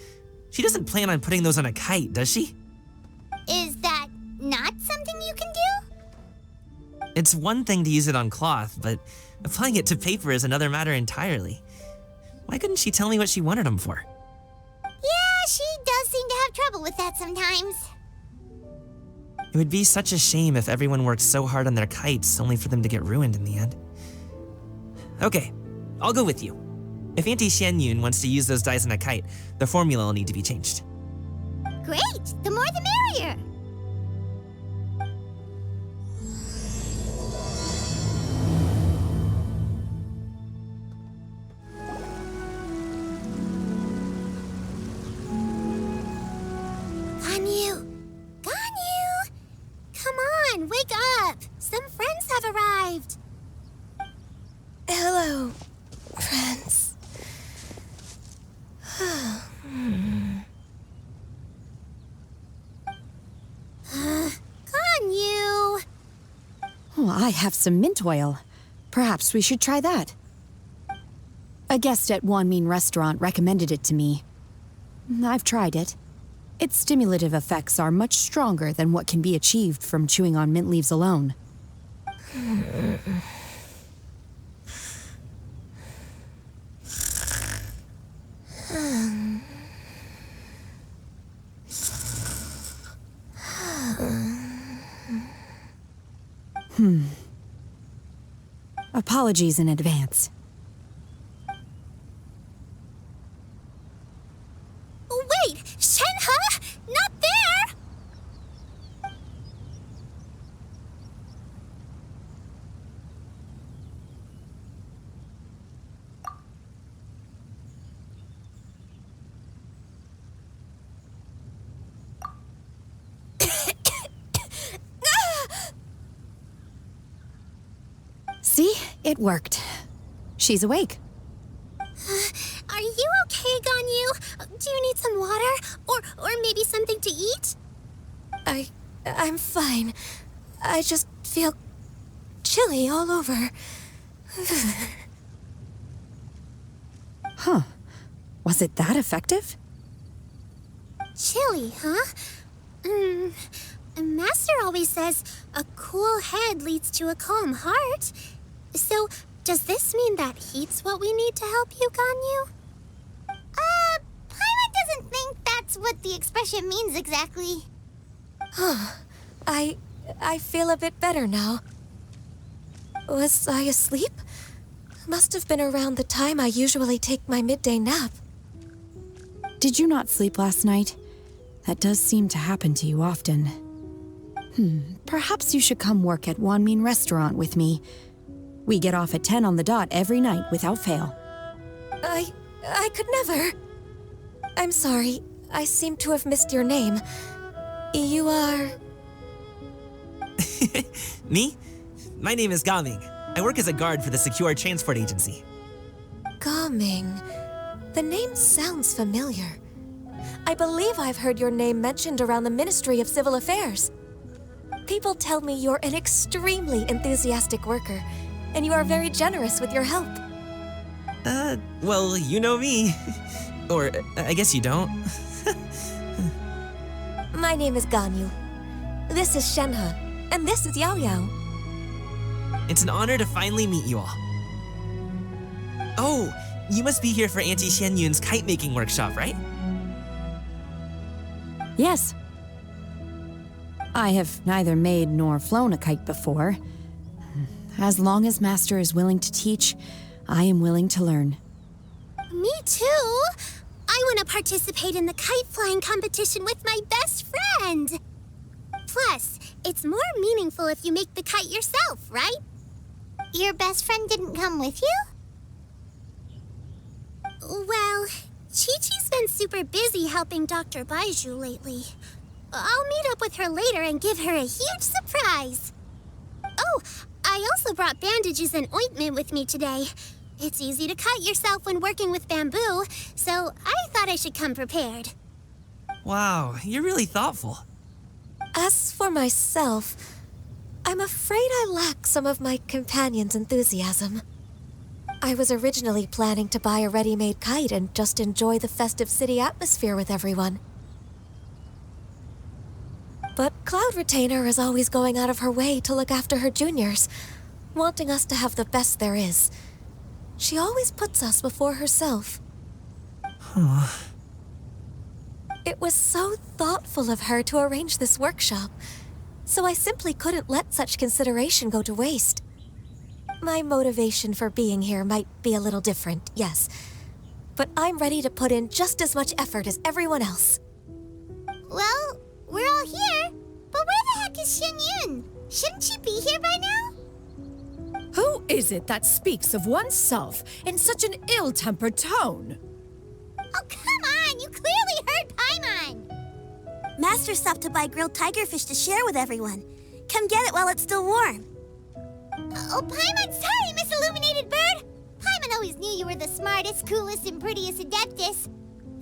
She doesn't plan on putting those on a kite, does she? Is that not something you can do? It's one thing to use it on cloth, but applying it to paper is another matter entirely. Why couldn't she tell me what she wanted them for? Yeah, she does seem to have trouble with that sometimes. It would be such a shame if everyone worked so hard on their kites only for them to get ruined in the end. Okay, I'll go with you. If Auntie Xianyun wants to use those dyes on a kite, the formula will need to be changed. Great! The more the merrier! Ganyu! Ganyu! Come on, wake up! Some friends have arrived! Hello, friends. Ganyu! Oh, I have some mint oil. Perhaps we should try that. A guest at Wanmin Restaurant recommended it to me. I've tried it. Its stimulative effects are much stronger than what can be achieved from chewing on mint leaves alone. Apologies in advance. Wait! Shenhe? Not there! See? It worked. She's awake. Are you okay, Ganyu? Do you need some water? Or maybe something to eat? I'm fine. I just feel chilly all over. Huh. Was it that effective? Chilly, huh? Master always says a cool head leads to a calm heart. So, does this mean that heat's what we need to help you, Ganyu? Paimon doesn't think that's what the expression means exactly. I feel a bit better now. Was I asleep? Must have been around the time I usually take my midday nap. Did you not sleep last night? That does seem to happen to you often. Perhaps you should come work at Wanmin Restaurant with me. We get off at 10 on the dot every night without fail. I could never. I'm sorry. I seem to have missed your name. You are... Me? My name is Gaming. I work as a guard for the Secure Transport Agency. Gaming. The name sounds familiar. I believe I've heard your name mentioned around the Ministry of Civil Affairs. People tell me you're an extremely enthusiastic worker, and you are very generous with your help. Well, you know me. Or, I guess you don't. My name is Ganyu. This is Shenhe, and this is Yao Yao. It's an honor to finally meet you all. Oh, you must be here for Auntie Xianyun's kite-making workshop, right? Yes. I have neither made nor flown a kite before. As long as Master is willing to teach, I am willing to learn. Me too. I want to participate in the kite flying competition with my best friend. Plus, it's more meaningful if you make the kite yourself, right? Your best friend didn't come with you? Well, Chi-Chi's been super busy helping Dr. Baiju lately. I'll meet up with her later and give her a huge surprise. Oh, I also brought bandages and ointment with me today. It's easy to cut yourself when working with bamboo, so I thought I should come prepared. Wow, you're really thoughtful. As for myself, I'm afraid I lack some of my companion's enthusiasm. I was originally planning to buy a ready-made kite and just enjoy the festive city atmosphere with everyone. But Cloud Retainer is always going out of her way to look after her juniors, wanting us to have the best there is. She always puts us before herself. It was so thoughtful of her to arrange this workshop, so I simply couldn't let such consideration go to waste. My motivation for being here might be a little different, yes, but I'm ready to put in just as much effort as everyone else. Well, we're all here, but where the heck is Xianyun? Shouldn't she be here by now? Who is it that speaks of oneself in such an ill-tempered tone? Oh, come on! You clearly heard Paimon! Master stopped to buy grilled tigerfish to share with everyone. Come get it while it's still warm. Oh, Paimon, sorry, Miss Illuminated Bird! Paimon always knew you were the smartest, coolest, and prettiest Adeptus.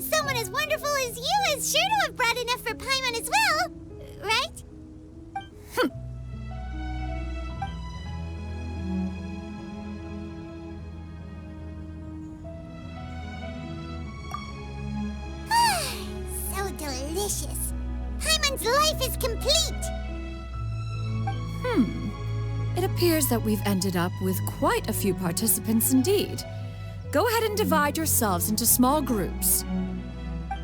Someone as wonderful as you is sure to have brought enough for Paimon as well, right? So delicious. Paimon's life is complete. It appears that we've ended up with quite a few participants indeed. Go ahead and divide yourselves into small groups.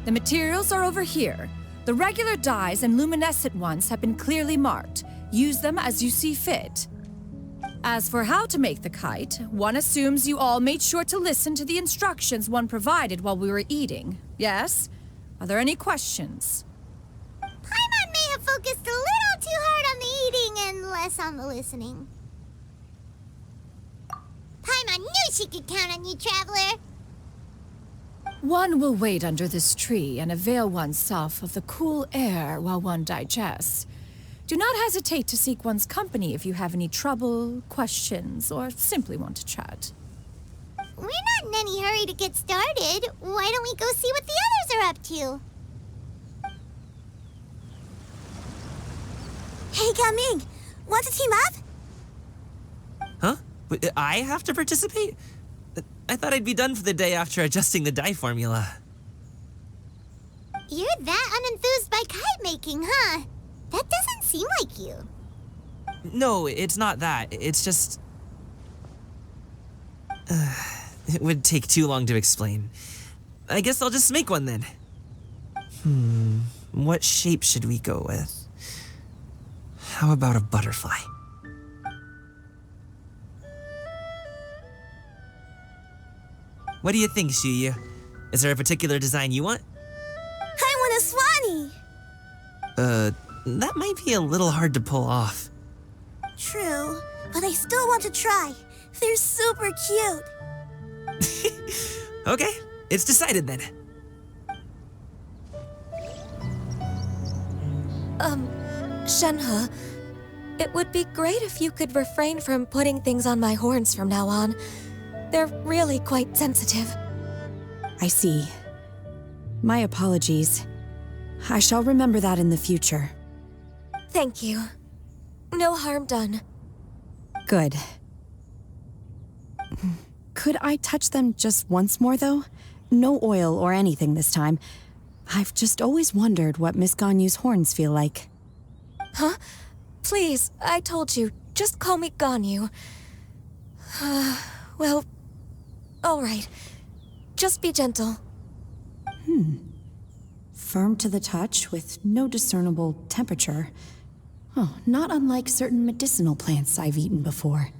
The materials are over here. The regular dyes and luminescent ones have been clearly marked. Use them as you see fit. As for how to make the kite, one assumes you all made sure to listen to the instructions one provided while we were eating. Yes? Are there any questions? Paimon may have focused a little too hard on the eating and less on the listening. Paimon knew she could count on you, Traveler. One will wait under this tree and avail oneself of the cool air while one digests. Do not hesitate to seek one's company if you have any trouble, questions, or simply want to chat. We're not in any hurry to get started. Why don't we go see what the others are up to? Hey, Gaming! Want to team up? Huh? Wait, I have to participate? I thought I'd be done for the day after adjusting the dye formula. You're that unenthused by kite making, huh? That doesn't seem like you. No, it's not that. It's just... it would take too long to explain. I guess I'll just make one then. What shape should we go with? How about a butterfly? What do you think, Shuyu? Is there a particular design you want? I want a swanee! That might be a little hard to pull off. True, but I still want to try. They're super cute. Okay, it's decided then. Shenhe, it would be great if you could refrain from putting things on my horns from now on. They're really quite sensitive. I see. My apologies. I shall remember that in the future. Thank you. No harm done. Good. Could I touch them just once more, though? No oil or anything this time. I've just always wondered what Miss Ganyu's horns feel like. Huh? Please, I told you. Just call me Ganyu. Well, all right. Just be gentle. Firm to the touch with no discernible temperature. Oh, not unlike certain medicinal plants I've eaten before.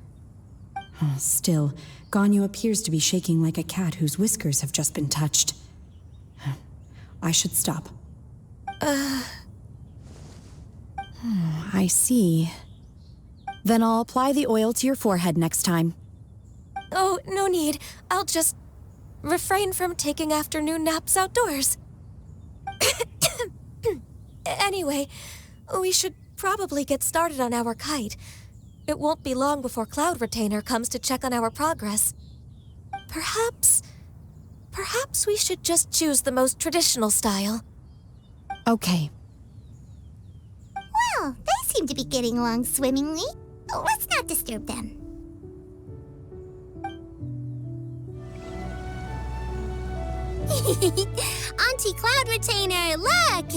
Still, Ganyu appears to be shaking like a cat whose whiskers have just been touched. I should stop. I see. Then I'll apply the oil to your forehead next time. Oh, no need. I'll just refrain from taking afternoon naps outdoors. Anyway, we should probably get started on our kite. It won't be long before Cloud Retainer comes to check on our progress. Perhaps we should just choose the most traditional style. Okay. Well, they seem to be getting along swimmingly. Let's not disturb them. Auntie Cloud Retainer, look!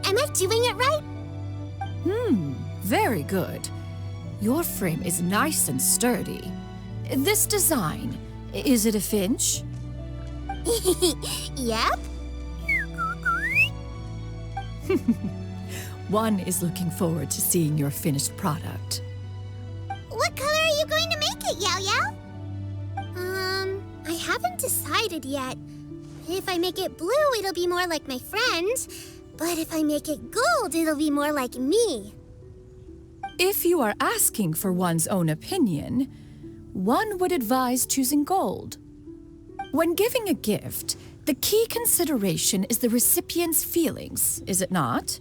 Am I doing it right? Very good. Your frame is nice and sturdy. This design, is it a finch? Yep. One is looking forward to seeing your finished product. What color are you going to make it, Yao Yao? I haven't decided yet. If I make it blue, it'll be more like my friend. But if I make it gold, it'll be more like me. If you are asking for one's own opinion, one would advise choosing gold. When giving a gift, the key consideration is the recipient's feelings, is it not?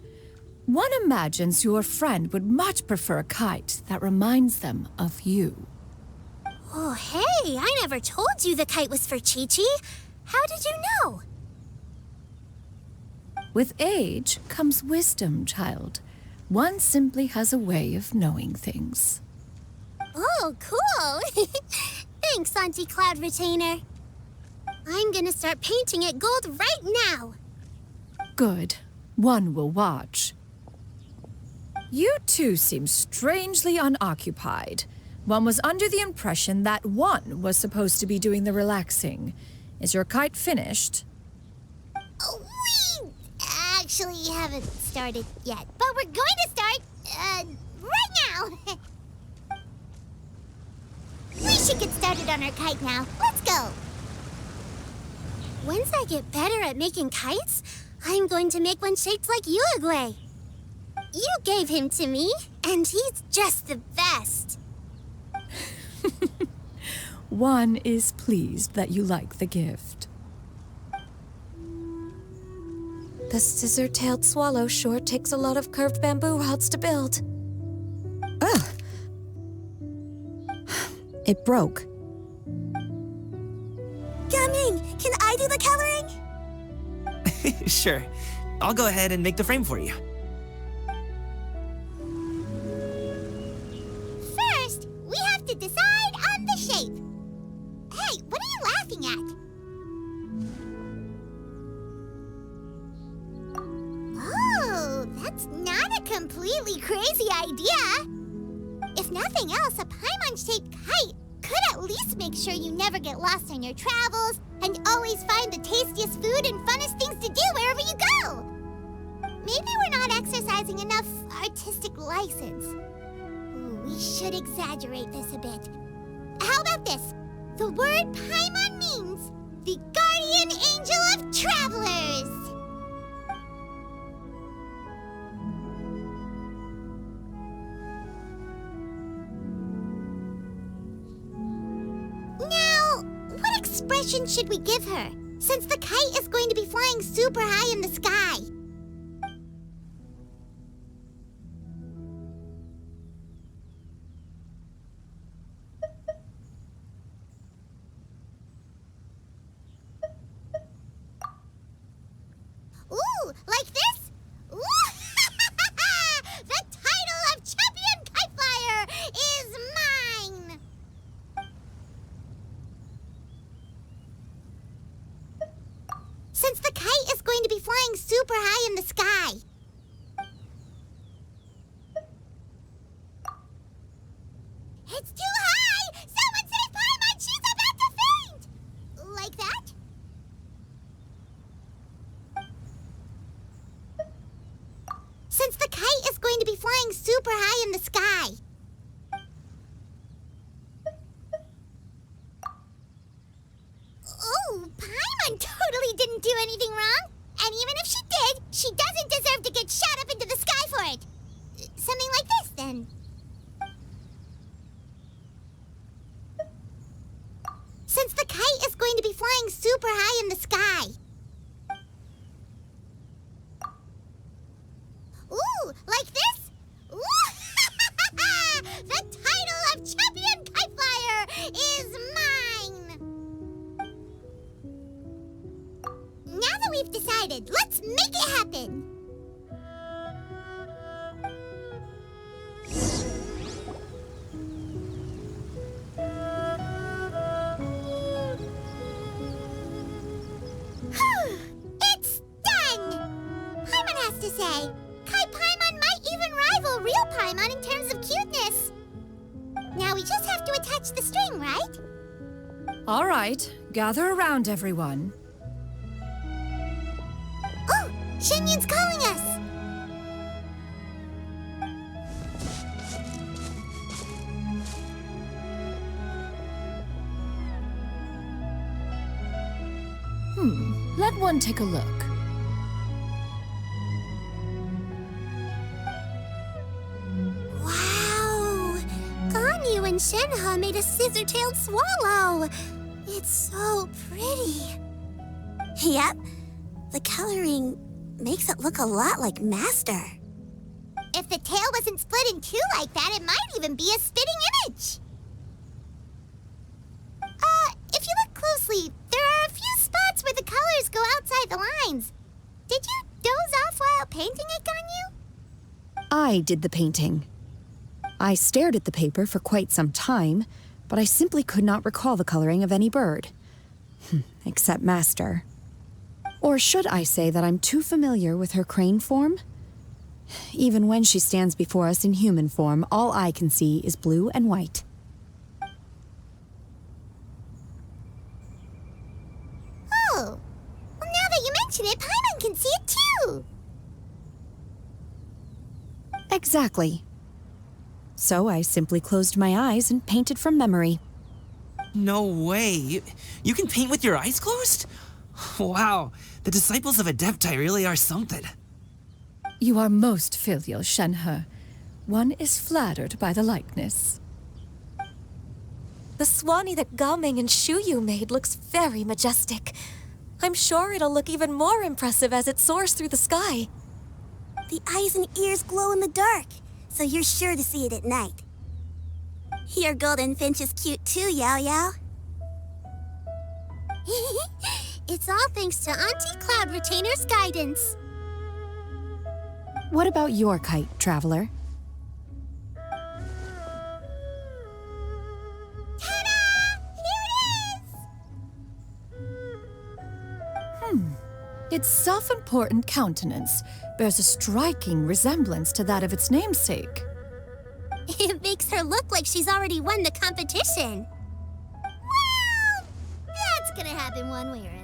One imagines your friend would much prefer a kite that reminds them of you. Oh, hey, I never told you the kite was for Chi-Chi. How did you know? With age comes wisdom, child. One simply has a way of knowing things. Oh, cool. Thanks, Auntie Cloud Retainer. I'm gonna start painting it gold right now. Good. One will watch. You two seem strangely unoccupied. One was under the impression that one was supposed to be doing the relaxing. Is your kite finished? We actually haven't started yet, but we're going to start, right now. We should get started on our kite now. Let's go. Once I get better at making kites, I'm going to make one shaped like Uruguay. You gave him to me, and he's just the best. One is pleased that you like the gift. The scissor-tailed swallow sure takes a lot of curved bamboo rods to build. Ugh! It broke. Gaming, can I do the coloring? Sure. I'll go ahead and make the frame for you. First, we have to decide on the shape. Hey, what are you laughing at? Oh, that's not a completely crazy idea. If nothing else, a Paimon-shaped kite could at least make sure you never get lost on your travels and always find the tastiest food and funnest things to do wherever you go. Maybe we're not exercising enough artistic license. Ooh, we should exaggerate this a bit. How about this? The word Paimon means the guardian angel of travelers. expression should we give her, since the kite is going to be flying super high in the sky? Ooh, like this? Ooh! The title of Champion Kite Flyer is mine! Since the kite is going to be flying super high in the sky. It's too high! Someone save Paimon! She's about to faint! Like that? Since the kite is going to be flying super high in the sky. Oh, Paimon totally didn't do anything wrong. And even if she did, she doesn't deserve to get shot up into the sky for it. Something like this, then. Since the kite is going to be flying super high in the sky. Ooh, like this? Ooh! The title of Champion Kite Flyer is mine! Now that we've decided, let's make it happen! It's done! Paimon has to say, Kite Paimon might even rival real Paimon in terms of cuteness. Now we just have to attach the string, right? All right, gather around, everyone. Oh, Shenyun's calling us! Let one take a look. Wow! Ganyu and Shenhe made a scissor-tailed swallow! It's so pretty. Yep. The coloring makes it look a lot like Master. If the tail wasn't split in two like that, it might even be a spitting image. If you look closely, there are a few spots where the colors go outside the lines. Did you doze off while painting it, Ganyu? I did the painting. I stared at the paper for quite some time, but I simply could not recall the coloring of any bird. Except Master. Or should I say that I'm too familiar with her crane form? Even when she stands before us in human form, all I can see is blue and white. Oh, well, now that you mention it, Paimon can see it too. Exactly. So I simply closed my eyes and painted from memory. No way. You can paint with your eyes closed? Wow, the disciples of Adepti really are something. You are most filial, Shenhe. One is flattered by the likeness. The Swanee that Gaming and Shuyu made looks very majestic. I'm sure it'll look even more impressive as it soars through the sky. The eyes and ears glow in the dark, so you're sure to see it at night. Your golden finch is cute too, Yao Yao. It's all thanks to Auntie Cloud Retainer's guidance. What about your kite, Traveler? Ta-da! Here it is! Its self-important countenance bears a striking resemblance to that of its namesake. It makes her look like she's already won the competition. Well, that's gonna happen one way or another.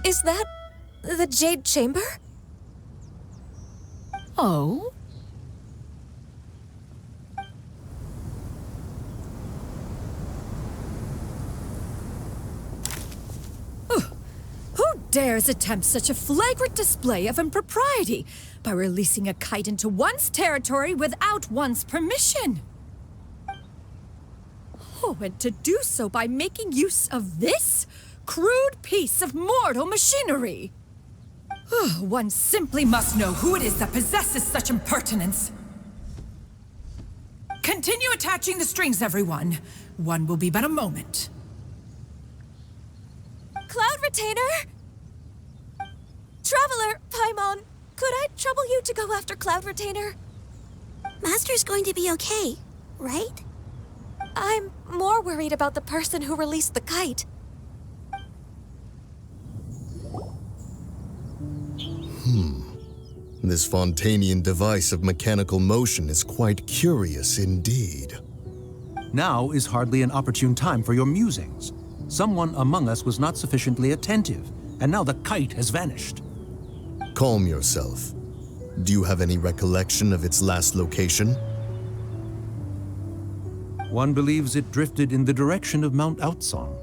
Is that the Jade Chamber? Oh? Who dares attempt such a flagrant display of impropriety by releasing a kite into one's territory without one's permission? Oh, and to do so by making use of this crude piece of mortal machinery. One simply must know who it is that possesses such impertinence. Continue attaching the strings, everyone. One will be but a moment. Cloud Retainer! Traveler, Paimon, could I trouble you to go after Cloud Retainer? Master's going to be okay, right? I'm more worried about the person who released the kite. This Fontanian device of mechanical motion is quite curious indeed. Now is hardly an opportune time for your musings. Someone among us was not sufficiently attentive, and now the kite has vanished. Calm yourself. Do you have any recollection of its last location? One believes it drifted in the direction of Mount Outsong.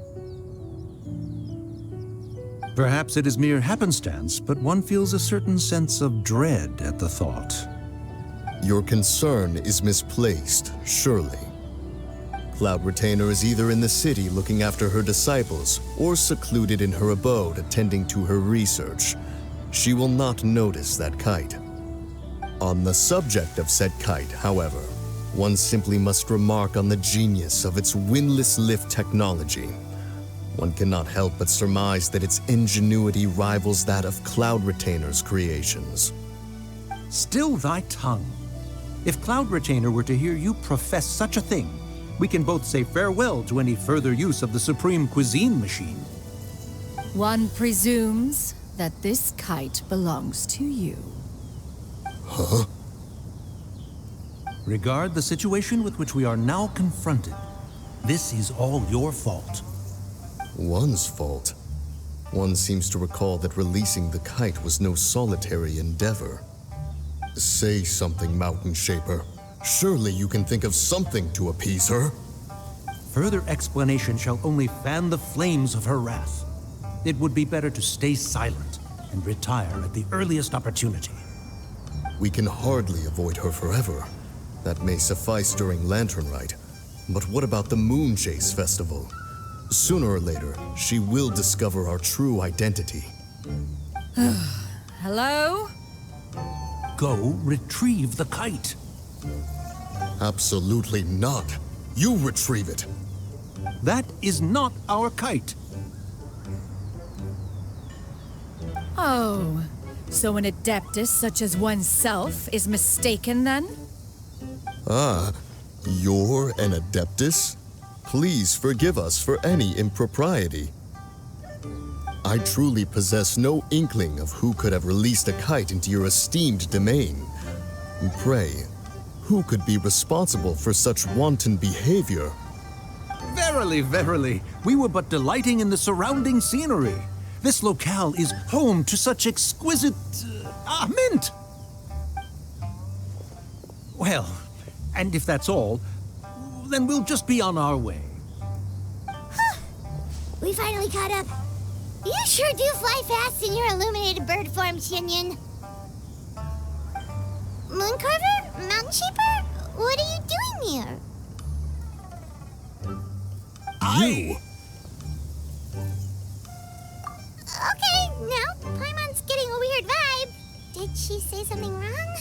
Perhaps it is mere happenstance, but one feels a certain sense of dread at the thought. Your concern is misplaced, surely. Cloud Retainer is either in the city looking after her disciples, or secluded in her abode attending to her research. She will not notice that kite. On the subject of said kite, however, one simply must remark on the genius of its windless lift technology. One cannot help but surmise that its ingenuity rivals that of Cloud Retainer's creations. Still thy tongue. If Cloud Retainer were to hear you profess such a thing, we can both say farewell to any further use of the supreme cuisine machine. One presumes that this kite belongs to you. Huh? Regard the situation with which we are now confronted. This is all your fault. One's fault? One seems to recall that releasing the kite was no solitary endeavor. Say something, Mountain Shaper. Surely you can think of something to appease her. Further explanation shall only fan the flames of her wrath. It would be better to stay silent and retire at the earliest opportunity. We can hardly avoid her forever. That may suffice during Lantern Rite. But what about the Moon Chase Festival? Sooner or later, she will discover our true identity. Hello? Go retrieve the kite. Absolutely not. You retrieve it. That is not our kite. Oh, so an adeptus such as oneself is mistaken then? Ah, you're an adeptus? Please forgive us for any impropriety. I truly possess no inkling of who could have released a kite into your esteemed domain. Pray, who could be responsible for such wanton behavior? Verily, verily, we were but delighting in the surrounding scenery. This locale is home to such exquisite... mint! Well, and if that's all, then we'll just be on our way. We finally caught up. You sure do fly fast in your illuminated bird form, Xinyan. Mooncarver? Mountain Shaper? What are you doing here? You! Okay, now Paimon's getting a weird vibe. Did she say something wrong?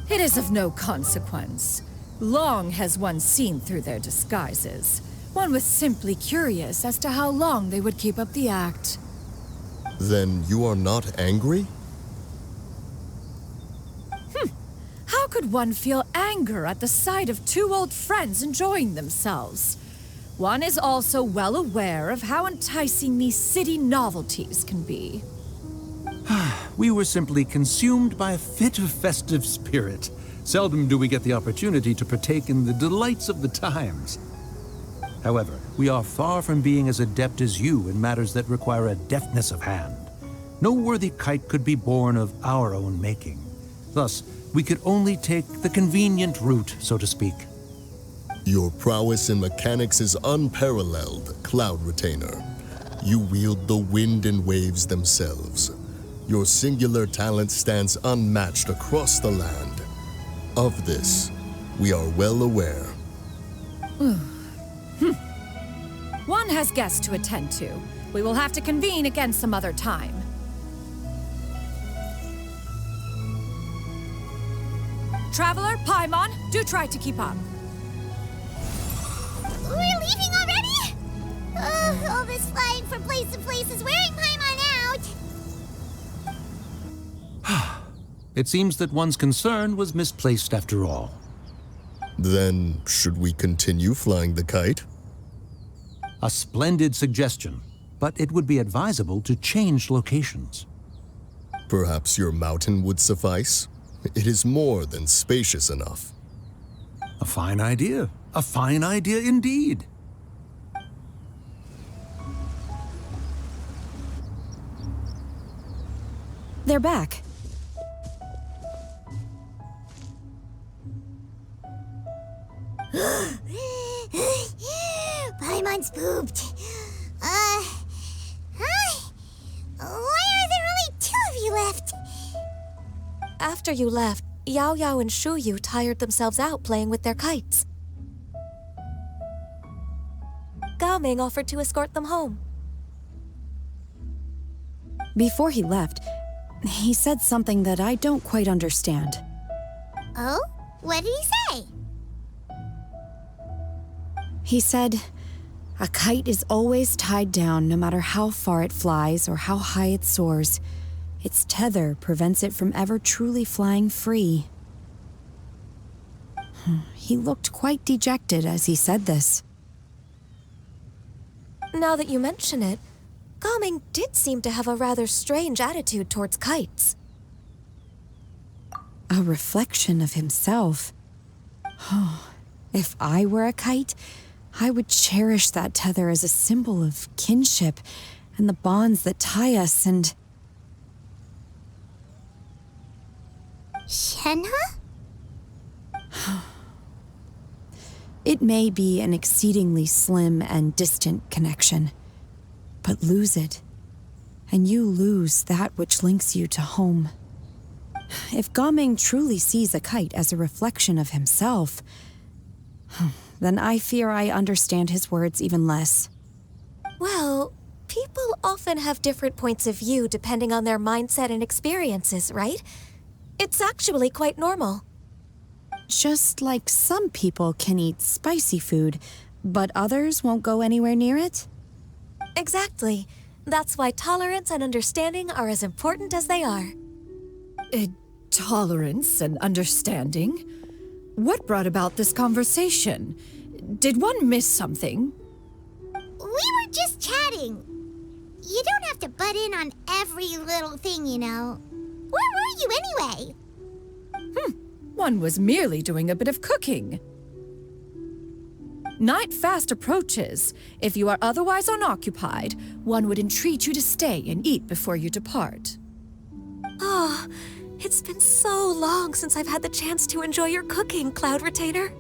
It is of no consequence. Long has one seen through their disguises. One was simply curious as to how long they would keep up the act. Then you are not angry? How could one feel anger at the sight of two old friends enjoying themselves? One is also well aware of how enticing these city novelties can be. We were simply consumed by a fit of festive spirit. Seldom do we get the opportunity to partake in the delights of the times. However, we are far from being as adept as you in matters that require a deftness of hand. No worthy kite could be born of our own making. Thus, we could only take the convenient route, so to speak. Your prowess in mechanics is unparalleled, Cloud Retainer. You wield the wind and waves themselves. Your singular talent stands unmatched across the land. Of this, we are well aware. Paimon has guests to attend to. We will have to convene again some other time. Traveler, Paimon, do try to keep up. We're leaving already? All this flying from place to place is wearing Paimon out. It seems that one's concern was misplaced after all. Then, should we continue flying the kite? A splendid suggestion, but it would be advisable to change locations. Perhaps your mountain would suffice? It is more than spacious enough. A fine idea. A fine idea indeed. They're back. Paimon's pooped. Hi. Why are there only 2 of you left? After you left, Yao Yao and Shu Yu tired themselves out playing with their kites. Gao Ming offered to escort them home. Before he left, he said something that I don't quite understand. Oh? What did he say? He said, a kite is always tied down no matter how far it flies or how high it soars. Its tether prevents it from ever truly flying free. He looked quite dejected as he said this. Now that you mention it, Gao Ming did seem to have a rather strange attitude towards kites. A reflection of himself. If I were a kite, I would cherish that tether as a symbol of kinship and the bonds that tie us and... Shenhe? It may be an exceedingly slim and distant connection, but lose it, and you lose that which links you to home. If Gao Ming truly sees a kite as a reflection of himself, then I fear I understand his words even less. Well, people often have different points of view depending on their mindset and experiences, right? It's actually quite normal. Just like some people can eat spicy food, but others won't go anywhere near it? Exactly. That's why tolerance and understanding are as important as they are. Tolerance and understanding? What brought about this conversation? Did one miss something? We were just chatting. You don't have to butt in on every little thing, you know. Where were you anyway? One was merely doing a bit of cooking. Night fast approaches. If you are otherwise unoccupied, one would entreat you to stay and eat before you depart. Oh, it's been so long since I've had the chance to enjoy your cooking, Cloud Retainer.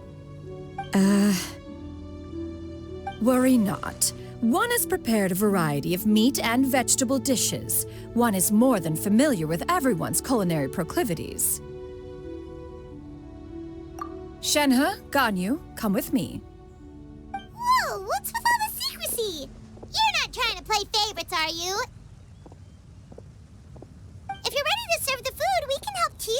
Worry not. One has prepared a variety of meat and vegetable dishes. One is more than familiar with everyone's culinary proclivities. Shenhe, Ganyu, come with me. Whoa, what's with all the secrecy? You're not trying to play favorites, are you? If you're ready to serve the food, we can help too.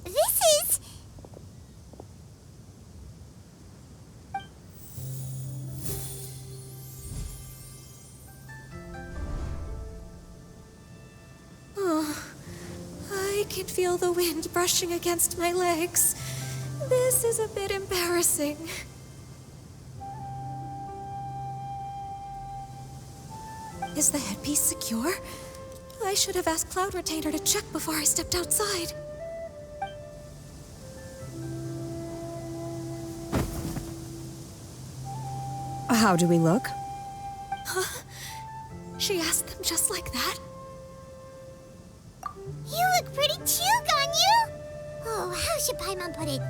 This is... Oh, I can feel the wind brushing against my legs. This is a bit embarrassing. Is the headpiece secure? I should have asked Cloud Retainer to check before I stepped outside. How do we look? Huh? She asked them just like that? You look pretty too, Ganyu! Oh, how should Paimon put it?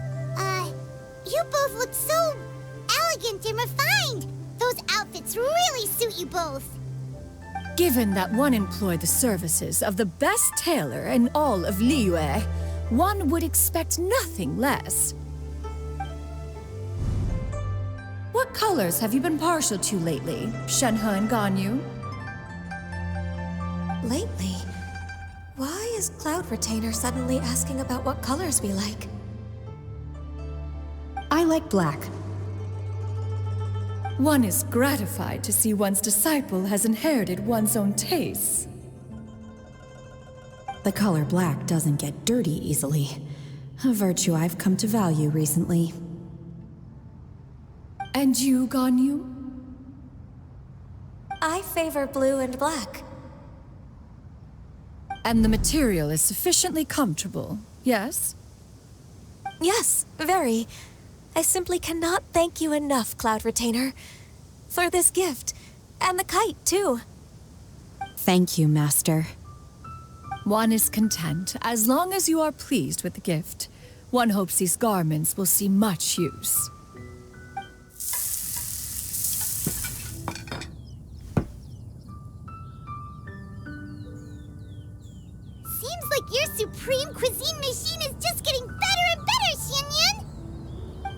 You both look so elegant and refined. Those outfits really suit you both. Given that one employed the services of the best tailor in all of Liyue, one would expect nothing less. What colors have you been partial to lately, Shenhe and Ganyu? Lately? Why is Cloud Retainer suddenly asking about what colors we like? I like black. One is gratified to see one's disciple has inherited one's own tastes. The color black doesn't get dirty easily, a virtue I've come to value recently. And you, Ganyu? I favor blue and black. And the material is sufficiently comfortable, yes? Yes, very. I simply cannot thank you enough, Cloud Retainer, for this gift, and the kite, too. Thank you, Master. One is content as long as you are pleased with the gift. One hopes these garments will see much use. Seems like your supreme cuisine machine is just getting better and better, Xinyun!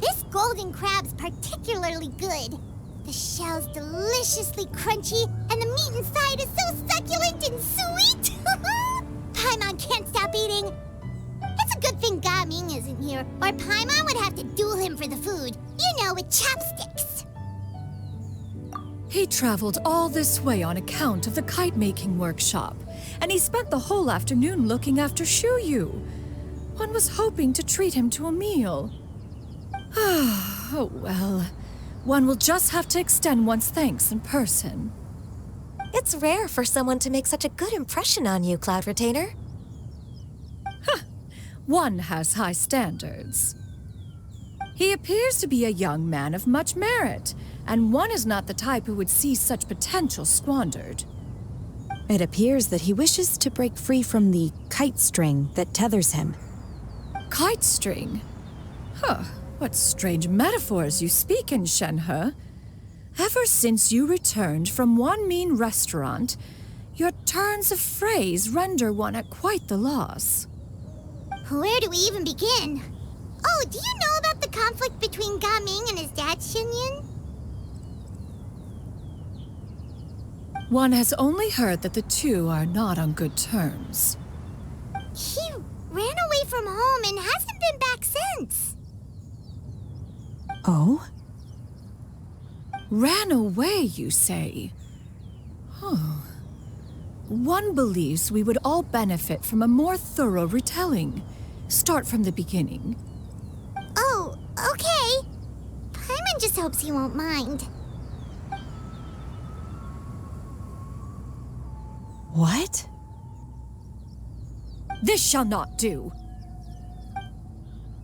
This golden crab's particularly good. The shell's deliciously crunchy, and the meat inside is so succulent and sweet! Paimon can't stop eating. It's a good thing Gaming isn't here, or Paimon would have to duel him for the food. You know, with chopsticks. He traveled all this way on account of the kite-making workshop, and he spent the whole afternoon looking after Shuyu. One was hoping to treat him to a meal. Oh well. One will just have to extend one's thanks in person. It's rare for someone to make such a good impression on you, Cloud Retainer. One has high standards. He appears to be a young man of much merit, and one is not the type who would see such potential squandered. It appears that he wishes to break free from the kite string that tethers him. Kite string? Huh, what strange metaphors you speak in, Shenhe. Ever since you returned from one mean restaurant, your turns of phrase render one at quite the loss. Where do we even begin? Oh, do you know about the conflict between Gaming and his dad, Xinyun? One has only heard that the two are not on good terms. He ran away from home and hasn't been back since. Oh? Ran away, you say? Oh. One believes we would all benefit from a more thorough retelling. Start from the beginning. Oh, okay. Paimon just hopes he won't mind. What? This shall not do.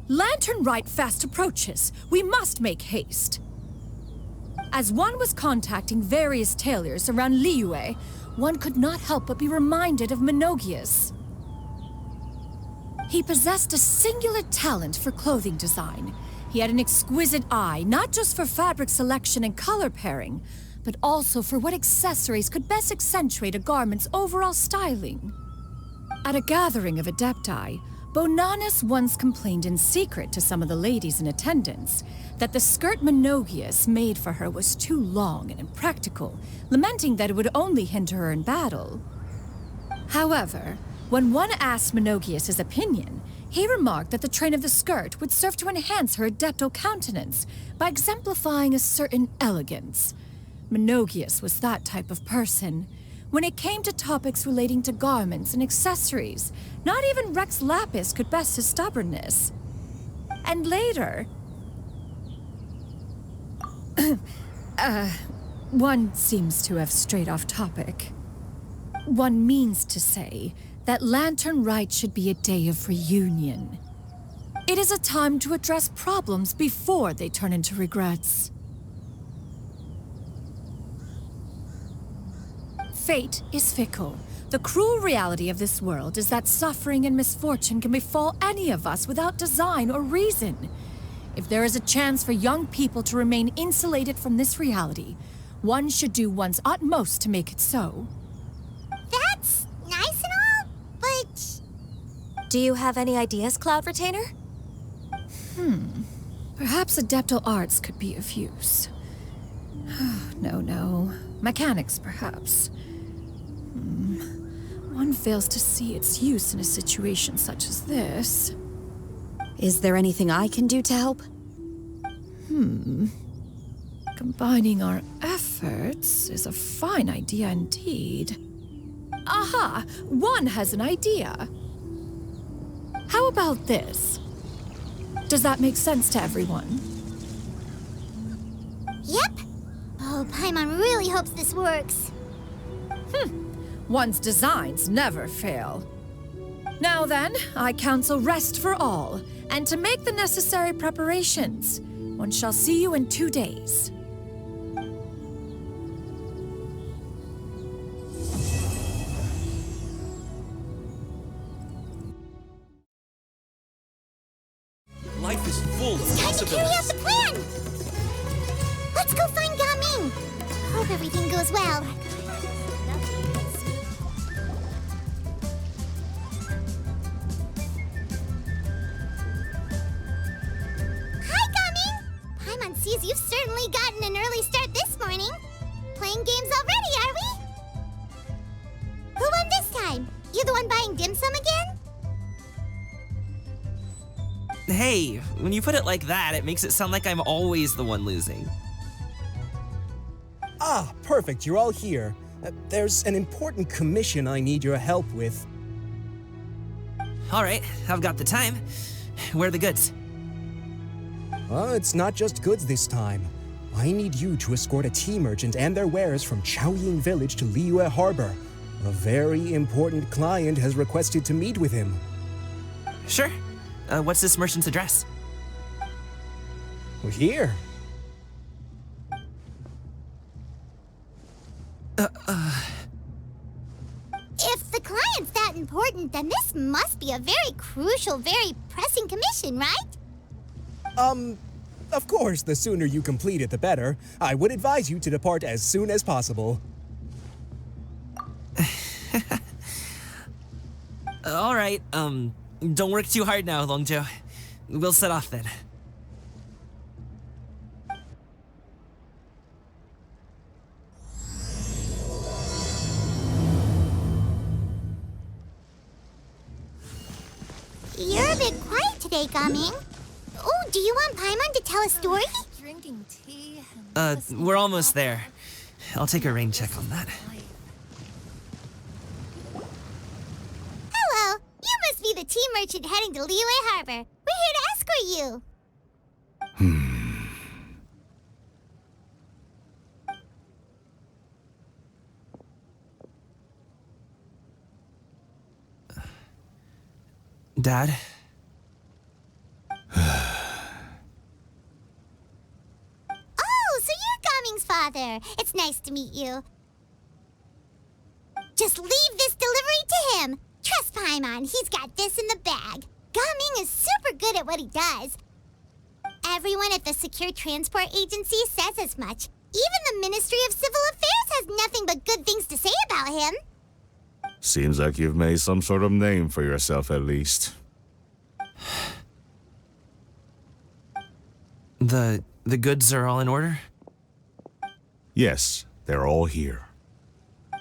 Lantern Rite fast approaches. We must make haste. As one was contacting various tailors around Liyue, one could not help but be reminded of Menogias. He possessed a singular talent for clothing design. He had an exquisite eye, not just for fabric selection and color pairing, but also for what accessories could best accentuate a garment's overall styling. At a gathering of Adepti, Bonanis once complained in secret to some of the ladies in attendance that the skirt Menogias made for her was too long and impractical, lamenting that it would only hinder her in battle. However, when one asked Menogias his opinion, he remarked that the train of the skirt would serve to enhance her adeptal countenance by exemplifying a certain elegance. Menogias was that type of person. When it came to topics relating to garments and accessories, not even Rex Lapis could best his stubbornness. And later... one seems to have strayed off topic. One means to say that Lantern Rite should be a day of reunion. It is a time to address problems before they turn into regrets. Fate is fickle. The cruel reality of this world is that suffering and misfortune can befall any of us without design or reason. If there is a chance for young people to remain insulated from this reality, one should do one's utmost to make it so. Do you have any ideas, Cloud Retainer? Perhaps adeptal arts could be of use. No. Mechanics, perhaps. One fails to see its use in a situation such as this. Is there anything I can do to help? Combining our efforts is a fine idea indeed. Aha! One has an idea. How about this? Does that make sense to everyone? Yep. Oh, Paimon really hopes this works. One's designs never fail. Now then, I counsel rest for all, and to make the necessary preparations. One shall see you in 2 days. Life is full of Time to carry out possibilities. the plan! Let's go find Gaming! Hope everything goes well. Hi, Gaming! Paimon sees you've certainly gotten an early start this morning. Playing games already, are we? Who won this time? You the one buying dim sum again? Hey, when you put it like that, it makes it sound like I'm always the one losing. Ah, perfect, you're all here. There's an important commission I need your help with. All right, I've got the time. Where are the goods? It's not just goods this time. I need you to escort a tea merchant and their wares from Chaoying Village to Liyue Harbor. A very important client has requested to meet with him. Sure. What's this merchant's address? Well, here. If the client's that important, then this must be a very crucial, very pressing commission, right? Of course, the sooner you complete it, the better. I would advise you to depart as soon as possible. All right, don't work too hard now, Longjo. We'll set off then. You're a bit quiet today, Gaming. Oh, do you want Paimon to tell a story? Drinking tea. We're almost there. I'll take a rain check on that. Hello, you must be the tea merchant heading to Liyue Harbor. We're here to escort you. Dad? Oh, so you're Gaming's father. It's nice to meet you. Just leave this delivery to him. Trust Paimon, he's got this in the bag. Gaming is super good at what he does. Everyone at the Secure Transport Agency says as much. Even the Ministry of Civil Affairs has nothing but good things to say about him. Seems like you've made some sort of name for yourself, at least. The goods are all in order? Yes, they're all here.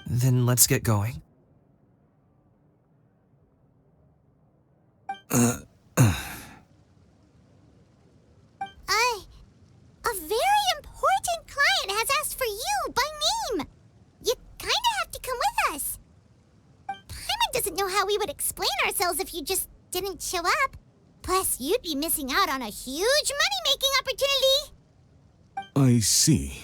Then let's get going. A very important client has asked for you by name. You kinda have to come with us. Paimon doesn't know how we would explain ourselves if you just didn't show up. Plus, you'd be missing out on a huge money-making opportunity. I see.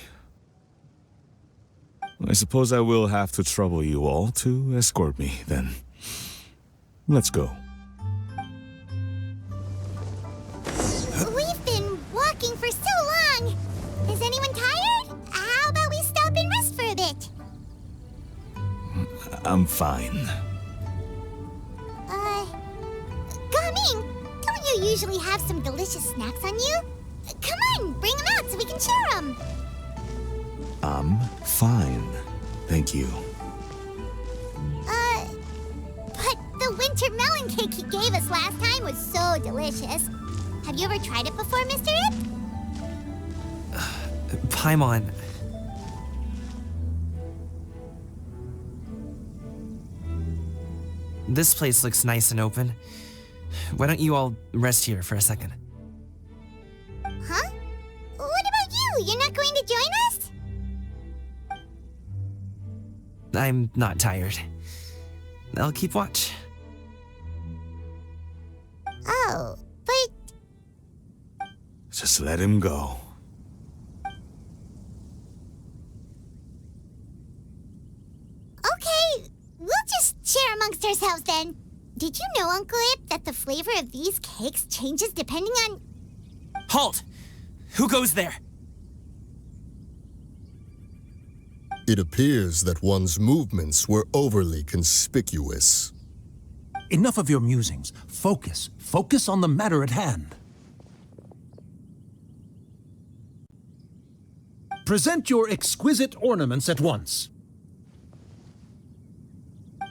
I suppose I will have to trouble you all to escort me, then. Let's go. We've been walking for so long. Is anyone tired? How about we stop and rest for a bit? I'm fine. Gaming, don't you usually have some delicious snacks on you? Come on, bring them out so we can share them. I'm fine. Thank you. But the winter melon cake he gave us last time was so delicious. Have you ever tried it before, Mr. Ip? Paimon. This place looks nice and open. Why don't you all rest here for a second? Huh? What about you? You're not going to join us? I'm not tired. I'll keep watch. Oh, but... Just let him go. Okay, we'll just share amongst ourselves then. Did you know, Uncle Ip, that the flavor of these cakes changes depending on... Halt! Who goes there? It appears that one's movements were overly conspicuous. Enough of your musings. Focus. Focus on the matter at hand. Present your exquisite ornaments at once.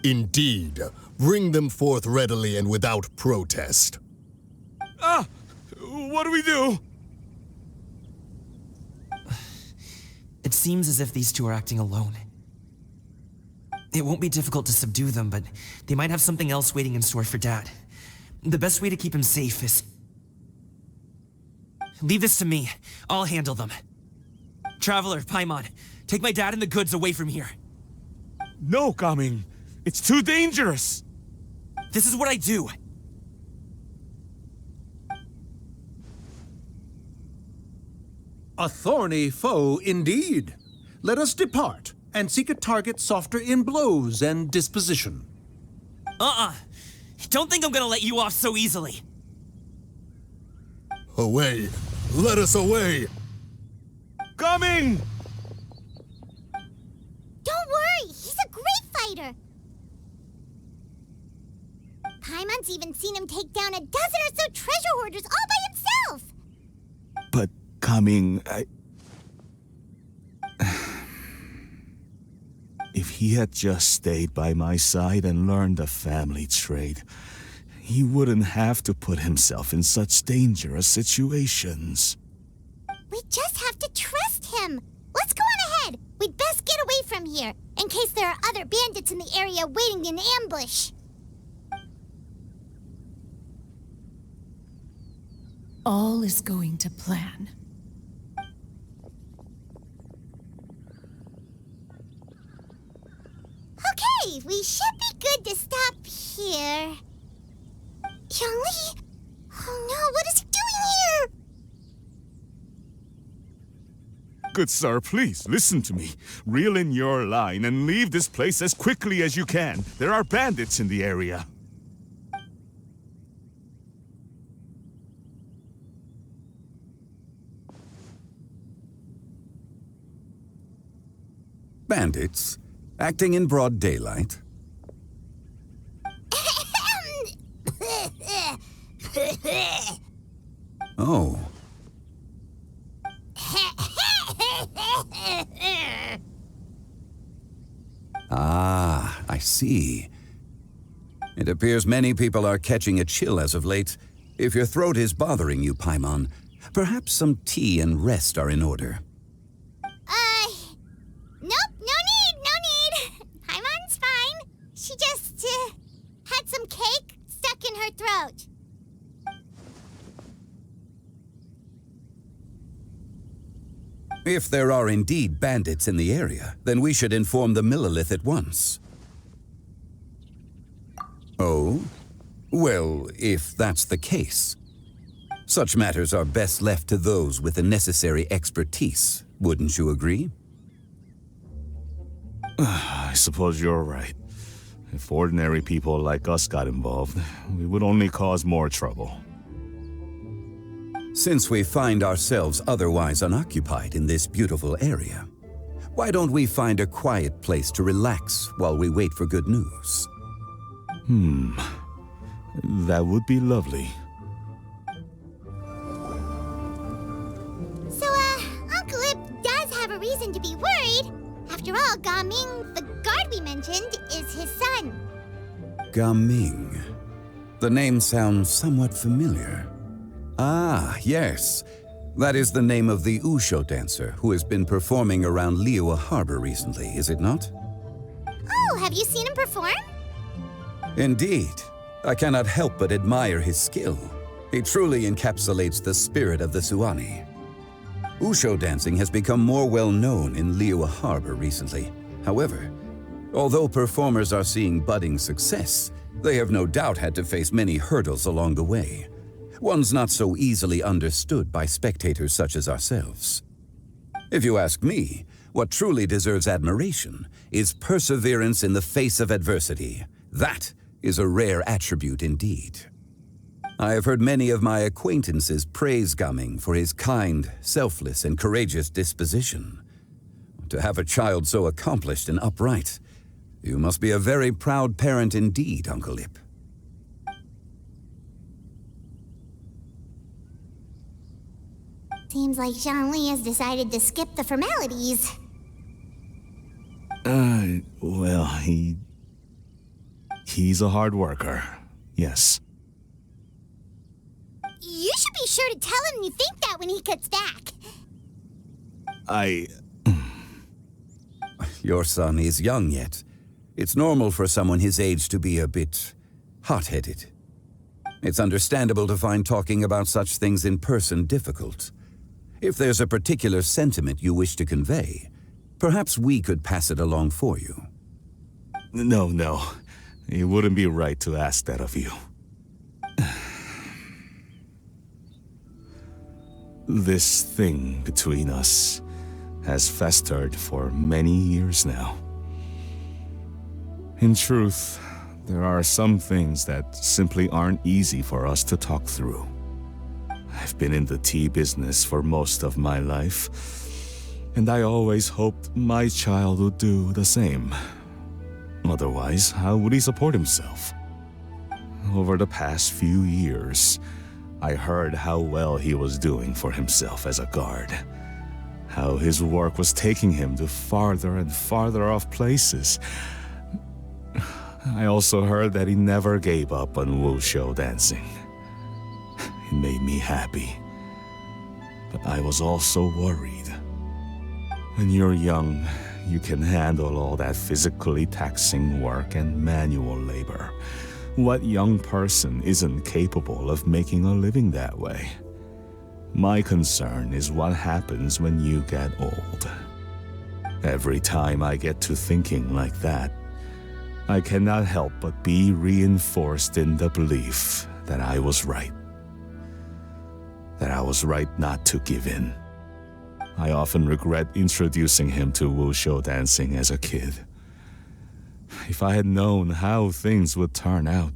Indeed. Bring them forth readily and without protest. Ah! What do we do? It seems as if these two are acting alone. It won't be difficult to subdue them, but they might have something else waiting in store for Dad. The best way to keep him safe is... Leave this to me. I'll handle them. Traveler, Paimon, take my dad and the goods away from here. No, Gaming. It's too dangerous. This is what I do. A thorny foe indeed. Let us depart and seek a target softer in blows and disposition. Don't think I'm gonna let you off so easily. Away! Let us away! Coming! Don't worry, he's a great fighter. Paimon's even seen him take down a dozen or so treasure hoarders all by himself. But Coming, If he had just stayed by my side and learned the family trade, he wouldn't have to put himself in such dangerous situations. We just have to trust him. Let's go on ahead. We'd best get away from here, in case there are other bandits in the area waiting in ambush. All is going to plan. Okay, we should be good to stop here. Youngli? Oh no, what is he doing here? Good sir, please, listen to me. Reel in your line and leave this place as quickly as you can. There are bandits in the area. Bandits? Acting in broad daylight? Oh. Ah, I see. It appears many people are catching a chill as of late. If your throat is bothering you, Paimon, perhaps some tea and rest are in order. Nope, no need. Paimon's fine. She just, had some cake stuck in her throat. If there are indeed bandits in the area, then we should inform the Millilith at once. Oh? Well, if that's the case. Such matters are best left to those with the necessary expertise, wouldn't you agree? I suppose you're right. If ordinary people like us got involved, we would only cause more trouble. Since we find ourselves otherwise unoccupied in this beautiful area, why don't we find a quiet place to relax while we wait for good news? That would be lovely. So, Uncle Ip does have a reason to be worried. After all, Gaming, the guard we mentioned, is his son. Gaming. The name sounds somewhat familiar. Ah, yes. That is the name of the Usho dancer who has been performing around Liyue Harbor recently, is it not? Oh, have you seen him perform? Indeed. I cannot help but admire his skill. He truly encapsulates the spirit of the Suani. Usho dancing has become more well-known in Liyue Harbor recently. However, although performers are seeing budding success, they have no doubt had to face many hurdles along the way. Ones not so easily understood by spectators such as ourselves. If you ask me, what truly deserves admiration is perseverance in the face of adversity. That is a rare attribute indeed. I have heard many of my acquaintances praise Gaming for his kind, selfless, and courageous disposition. To have a child so accomplished and upright, you must be a very proud parent indeed, Uncle Ip. Seems like Zhongli has decided to skip the formalities. Well, he's a hard worker, yes. You should be sure to tell him you think that when he gets back. Your son is young yet. It's normal for someone his age to be a bit hot-headed. It's understandable to find talking about such things in person difficult. If there's a particular sentiment you wish to convey, perhaps we could pass it along for you. No. It wouldn't be right to ask that of you. This thing between us has festered for many years now. In truth, there are some things that simply aren't easy for us to talk through. I've been in the tea business for most of my life, and I always hoped my child would do the same. Otherwise, how would he support himself? Over the past few years, I heard how well he was doing for himself as a guard. How his work was taking him to farther and farther off places. I also heard that he never gave up on wushou dancing. It made me happy. But I was also worried. When you're young, you can handle all that physically taxing work and manual labor. What young person isn't capable of making a living that way? My concern is what happens when you get old. Every time I get to thinking like that, I cannot help but be reinforced in the belief that I was right. That I was right not to give in. I often regret introducing him to wushou dancing as a kid. If I had known how things would turn out,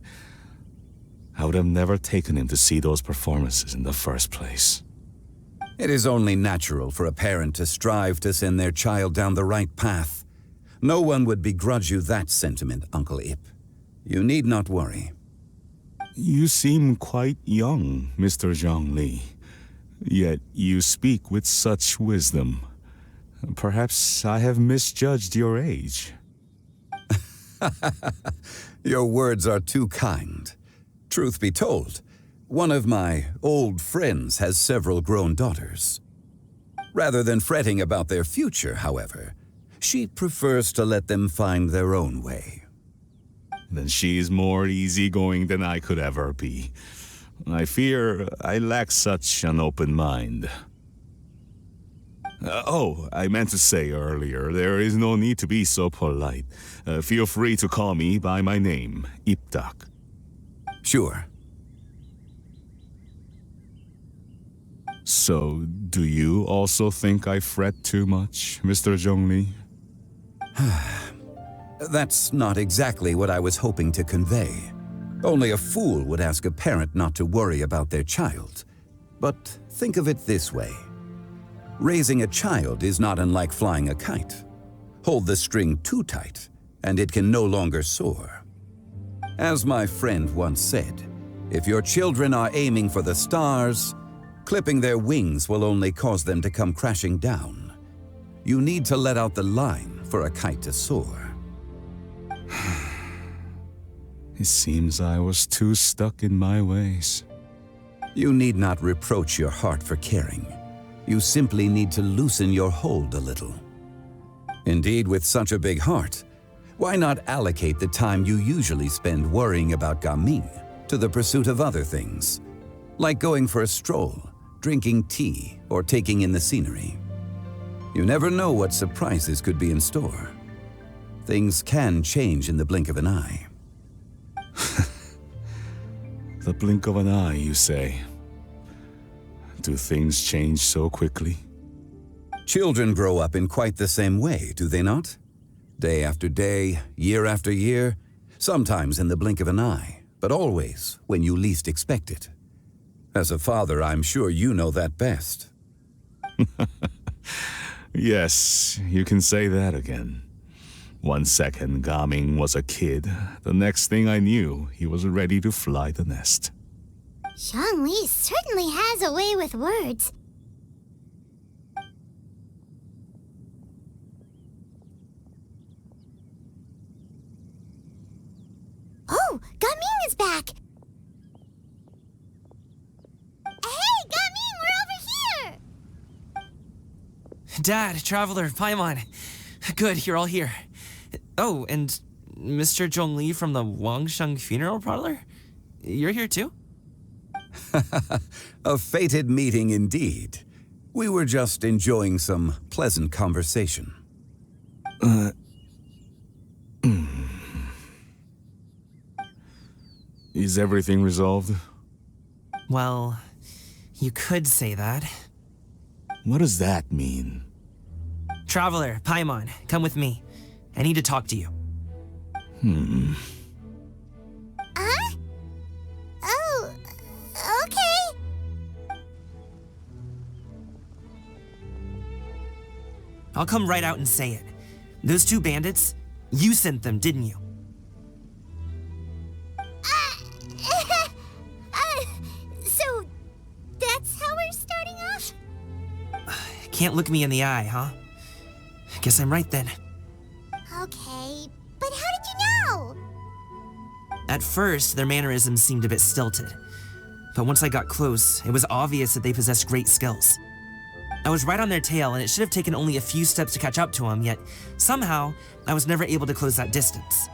I would have never taken him to see those performances in the first place. It is only natural for a parent to strive to send their child down the right path. No one would begrudge you that sentiment, Uncle Ip. You need not worry. You seem quite young, Mr. Zhongli. Yet you speak with such wisdom. Perhaps I have misjudged your age. Your words are too kind. Truth be told, one of my old friends has several grown daughters. Rather than fretting about their future, however, she prefers to let them find their own way. Then she is more easygoing than I could ever be. I fear I lack such an open mind. I meant to say earlier, there is no need to be so polite. Feel free to call me by my name, Ipdak. Sure. So, do you also think I fret too much, Mr. Zhongli? That's not exactly what I was hoping to convey. Only a fool would ask a parent not to worry about their child. But think of it this way. Raising a child is not unlike flying a kite. Hold the string too tight, and it can no longer soar. As my friend once said, if your children are aiming for the stars, clipping their wings will only cause them to come crashing down. You need to let out the line for a kite to soar. It seems I was too stuck in my ways. You need not reproach your heart for caring. You simply need to loosen your hold a little. Indeed, with such a big heart, why not allocate the time you usually spend worrying about Gaming to the pursuit of other things, like going for a stroll, drinking tea, or taking in the scenery? You never know what surprises could be in store. Things can change in the blink of an eye. The blink of an eye, you say? Do things change so quickly? Children grow up in quite the same way, do they not? Day after day, year after year, sometimes in the blink of an eye, but always when you least expect it. As a father, I'm sure you know that best. Yes, you can say that again. 1 second, Gaming was a kid. The next thing I knew, he was ready to fly the nest. Zhongli certainly has a way with words. Oh, Gaming is back! Hey, Gaming, we're over here! Dad, Traveler, Paimon. Good, you're all here. Oh, and Mr. Zhongli from the Wangsheng Funeral Parlor? You're here too? A fated meeting indeed. We were just enjoying some pleasant conversation. Is everything resolved? Well, you could say that. What does that mean? Traveler, Paimon, come with me. I need to talk to you. Huh? Oh, okay. I'll come right out and say it. Those two bandits, you sent them, didn't you? So, that's how we're starting off? Can't look me in the eye, huh? Guess I'm right then. Okay, but how did you know? At first, their mannerisms seemed a bit stilted. But once I got close, it was obvious that they possessed great skills. I was right on their tail, and it should have taken only a few steps to catch up to them, yet somehow, I was never able to close that distance.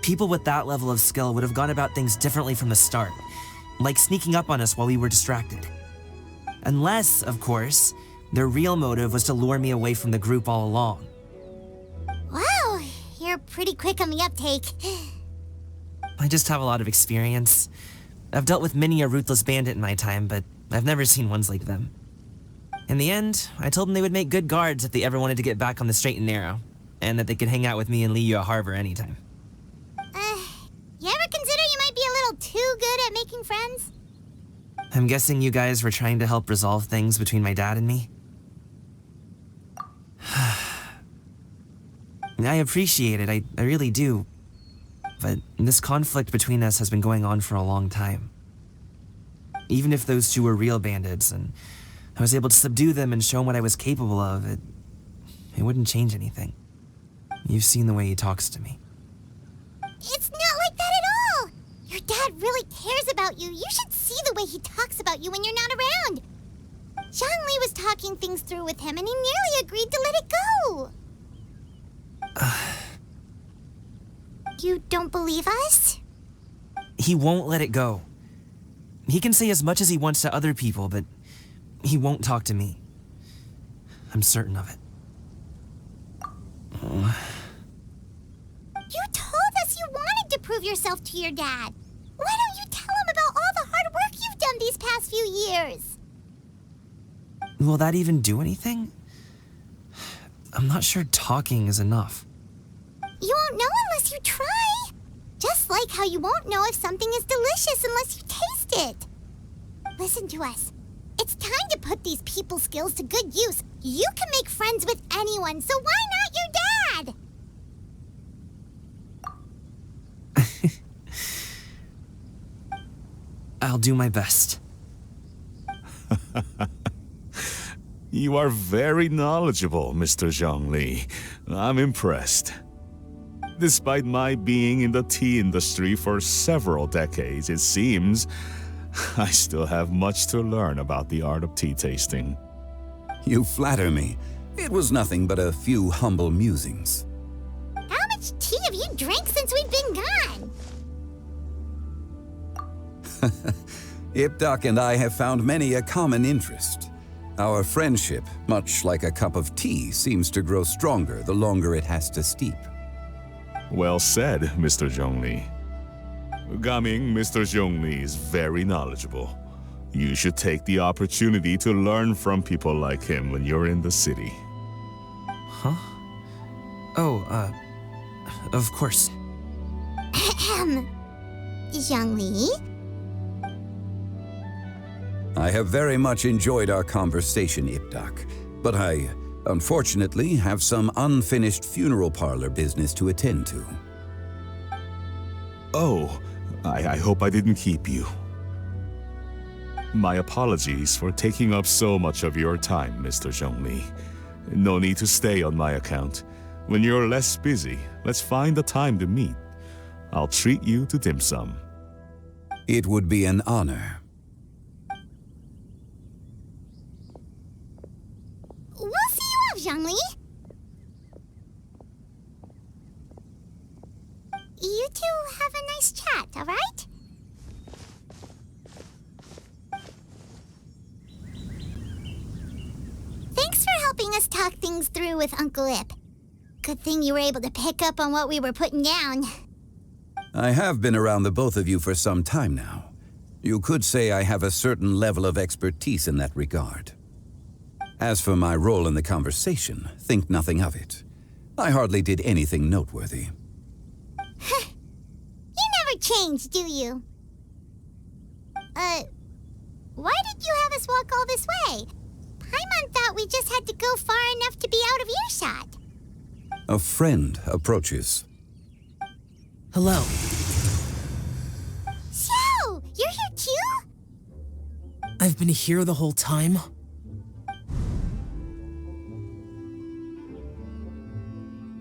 People with that level of skill would have gone about things differently from the start, like sneaking up on us while we were distracted. Unless, of course, their real motive was to lure me away from the group all along. Wow, you're pretty quick on the uptake. I just have a lot of experience. I've dealt with many a ruthless bandit in my time, but I've never seen ones like them. In the end, I told them they would make good guards if they ever wanted to get back on the straight and narrow, and that they could hang out with me in Liyue Harbor anytime. You ever consider you might be a little too good at making friends? I'm guessing you guys were trying to help resolve things between my dad and me? I appreciate it, I really do. But this conflict between us has been going on for a long time. Even if those two were real bandits, and I was able to subdue them and show them what I was capable of, it wouldn't change anything. You've seen the way he talks to me. It's not like that at all! Your dad really cares about you. You should see the way he talks about you when you're not around. Zhongli was talking things through with him, and he nearly agreed to let it go. You don't believe us? He won't let it go. He can say as much as he wants to other people, but he won't talk to me. I'm certain of it. You told us you wanted to prove yourself to your dad. Why don't you tell him about all the hard work you've done these past few years? Will that even do anything? I'm not sure talking is enough. You won't know unless you try. Just like how you won't know if something is delicious unless you taste it. Listen to us. It's time to put these people skills to good use. You can make friends with anyone, so why not your dad? I'll do my best. You are very knowledgeable, Mr. Zhongli. I'm impressed. Despite my being in the tea industry for several decades, it seems I still have much to learn about the art of tea tasting. You flatter me. It was nothing but a few humble musings. How much tea have you drank since we've been gone? Ipdak and I have found many a common interest. Our friendship, much like a cup of tea, seems to grow stronger the longer it has to steep. Well said, Mr. Zhongli. Gaming, Mr. Zhongli is very knowledgeable. You should take the opportunity to learn from people like him when you're in the city. Huh? Oh, of course. Zhongli? I have very much enjoyed our conversation, Ipdak, but I, unfortunately, have some unfinished funeral parlor business to attend to. Oh, I hope I didn't keep you. My apologies for taking up so much of your time, Mr. Zhongli. No need to stay on my account. When you're less busy, let's find a time to meet. I'll treat you to dim sum. It would be an honor. We'll see you off, Zhongli. You two have a nice chat, all right? Thanks for helping us talk things through with Uncle Ip. Good thing you were able to pick up on what we were putting down. I have been around the both of you for some time now. You could say I have a certain level of expertise in that regard. As for my role in the conversation, think nothing of it. I hardly did anything noteworthy. You never change, do you? Why did you have us walk all this way? Paimon thought we just had to go far enough to be out of earshot. A friend approaches. Hello. So, you're here too? I've been here the whole time.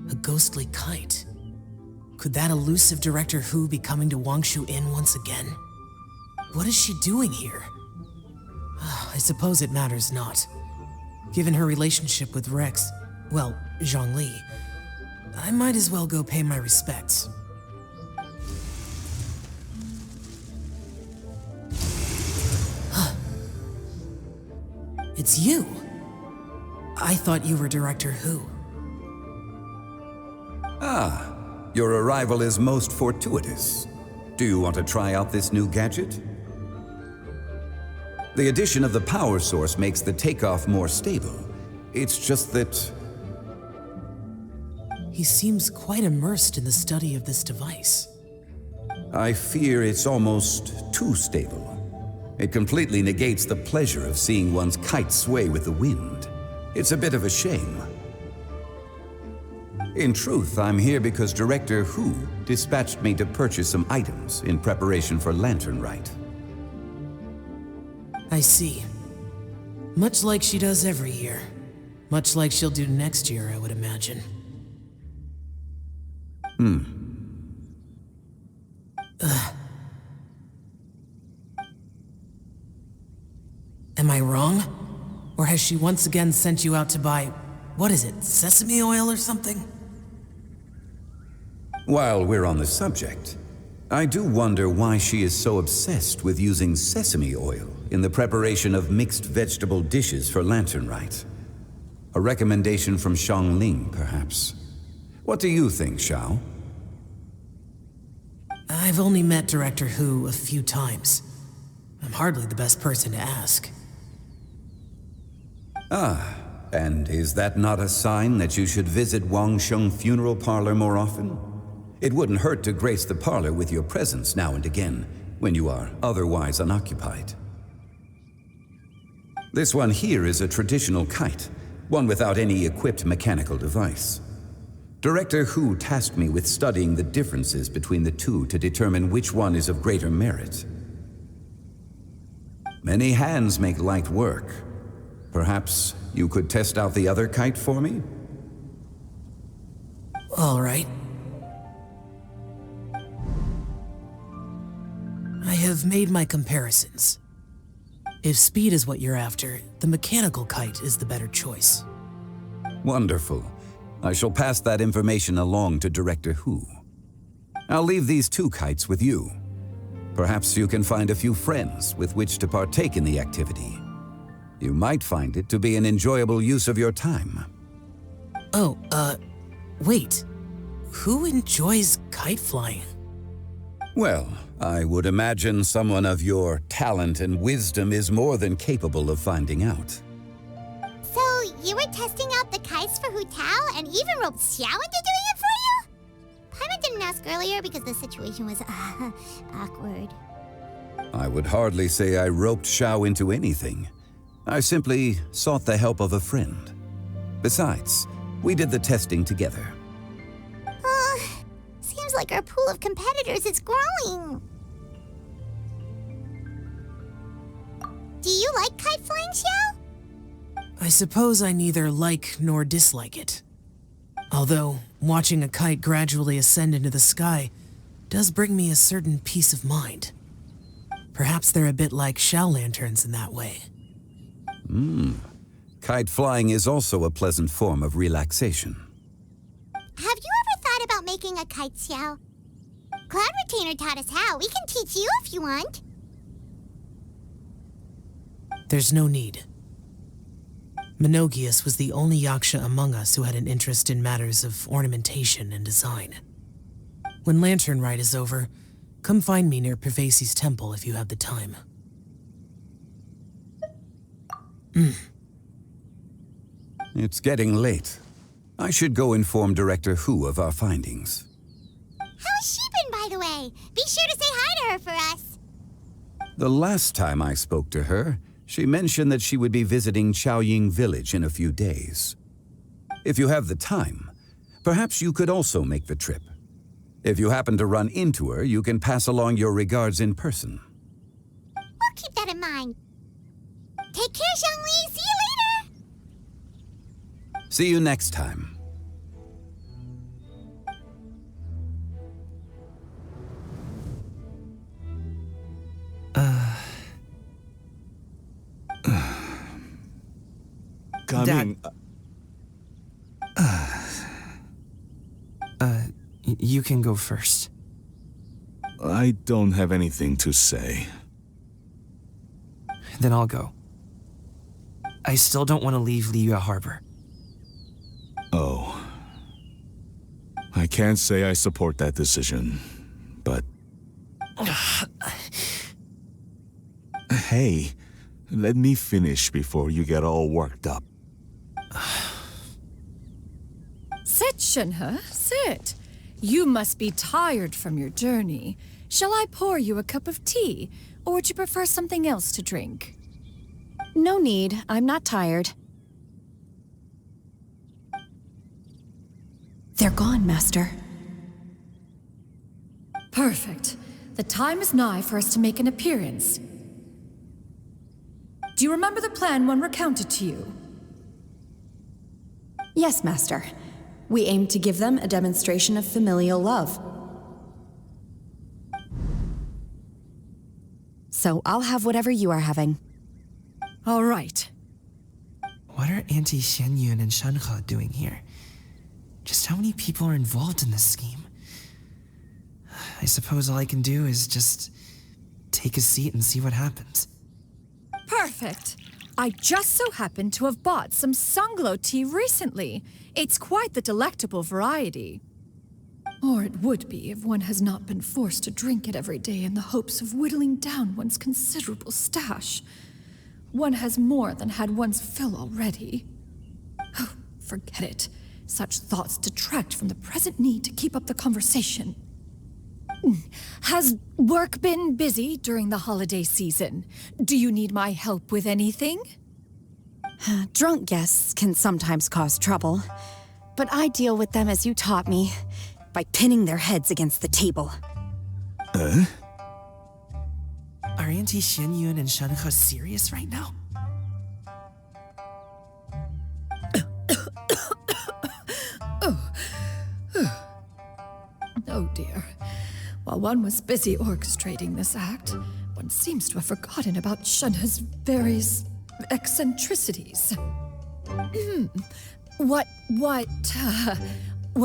A ghostly kite. Could that elusive Director Hu be coming to Wangshu Inn once again? What is she doing here? I suppose it matters not. Given her relationship with Rex, well, Zhongli, I might as well go pay my respects. It's you! I thought you were Director Hu. Ah, your arrival is most fortuitous. Do you want to try out this new gadget? The addition of the power source makes the takeoff more stable. It's just that... He seems quite immersed in the study of this device. I fear it's almost too stable. It completely negates the pleasure of seeing one's kite sway with the wind. It's a bit of a shame. In truth, I'm here because Director Hu dispatched me to purchase some items in preparation for Lantern Rite. I see. Much like she does every year. Much like she'll do next year, I would imagine. Am I wrong? Or has she once again sent you out to buy, what is it, sesame oil or something? While we're on the subject, I do wonder why she is so obsessed with using sesame oil in the preparation of mixed vegetable dishes for Lantern Rite. A recommendation from Xiangling, perhaps. What do you think, Xiao? I've only met Director Hu a few times. I'm hardly the best person to ask. Ah, and is that not a sign that you should visit Wangsheng Funeral Parlor more often? It wouldn't hurt to grace the parlor with your presence now and again, when you are otherwise unoccupied. This one here is a traditional kite, one without any equipped mechanical device. Director Hu tasked me with studying the differences between the two to determine which one is of greater merit. Many hands make light work. Perhaps you could test out the other kite for me? All right. have made my comparisons. If speed is what you're after, the mechanical kite is the better choice. Wonderful. I shall pass that information along to Director Hu. I'll leave these 2 kites with you. Perhaps you can find a few friends with which to partake in the activity. You might find it to be an enjoyable use of your time. Oh, wait. Who enjoys kite flying? Well, I would imagine someone of your talent and wisdom is more than capable of finding out. So, you were testing out the kites for Hu Tao and even roped Xiao into doing it for you? Paimon didn't ask earlier because the situation was awkward. I would hardly say I roped Xiao into anything. I simply sought the help of a friend. Besides, we did the testing together. Seems like our pool of competitors is growing. Do you like kite flying, Xiao? I suppose I neither like nor dislike it. Although, watching a kite gradually ascend into the sky does bring me a certain peace of mind. Perhaps they're a bit like Xiao lanterns in that way. Kite flying is also a pleasant form of relaxation. Have you ever thought about making a kite, Xiao? Cloud Retainer taught us how. We can teach you if you want. There's no need. Menogias was the only Yaksha among us who had an interest in matters of ornamentation and design. When Lantern Rite is over, come find me near Pervasi's temple if you have the time. It's getting late. I should go inform Director Hu of our findings. How's she been, by the way? Be sure to say hi to her for us. The last time I spoke to her, she mentioned that she would be visiting Chaoying Village in a few days. If you have the time, perhaps you could also make the trip. If you happen to run into her, you can pass along your regards in person. We'll keep that in mind. Take care, Zhongli. See you later. See you next time. Coming. You can go first. I don't have anything to say. Then I'll go. I still don't want to leave Liyue Harbor. Oh. I can't say I support that decision, but... Hey, let me finish before you get all worked up. Sit, Shenhe, sit. You must be tired from your journey. Shall I pour you a cup of tea, or would you prefer something else to drink? No need. I'm not tired. They're gone, Master. Perfect. The time is nigh for us to make an appearance. Do you remember the plan one recounted to you? Yes, Master. We aim to give them a demonstration of familial love. So I'll have whatever you are having. All right. What are Auntie Xianyun and Shenhe doing here? Just how many people are involved in this scheme? I suppose all I can do is just take a seat and see what happens. Perfect. I just so happen to have bought some Sunglow tea recently. It's quite the delectable variety. Or it would be if one has not been forced to drink it every day in the hopes of whittling down one's considerable stash. One has more than had one's fill already. Oh, forget it. Such thoughts detract from the present need to keep up the conversation. Has work been busy during the holiday season? Do you need my help with anything? Drunk guests can sometimes cause trouble, but I deal with them as you taught me, by pinning their heads against the table. Are Auntie Xianyun and Shenhe serious right now? Oh dear. While one was busy orchestrating this act, Everyone seems to have forgotten about Shenhe's various eccentricities. What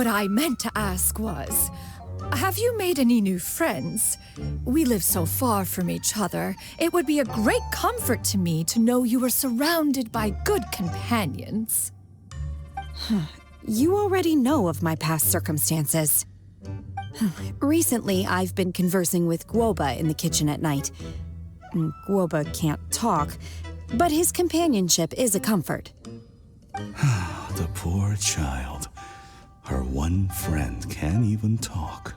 I meant to ask was, have you made any new friends? We live so far from each other. It would be a great comfort to me to know you are surrounded by good companions. You already know of my past circumstances. Recently, I've been conversing with Guoba in the kitchen at night. Guoba can't talk, but his companionship is a comfort. The poor child. Her one friend can't even talk.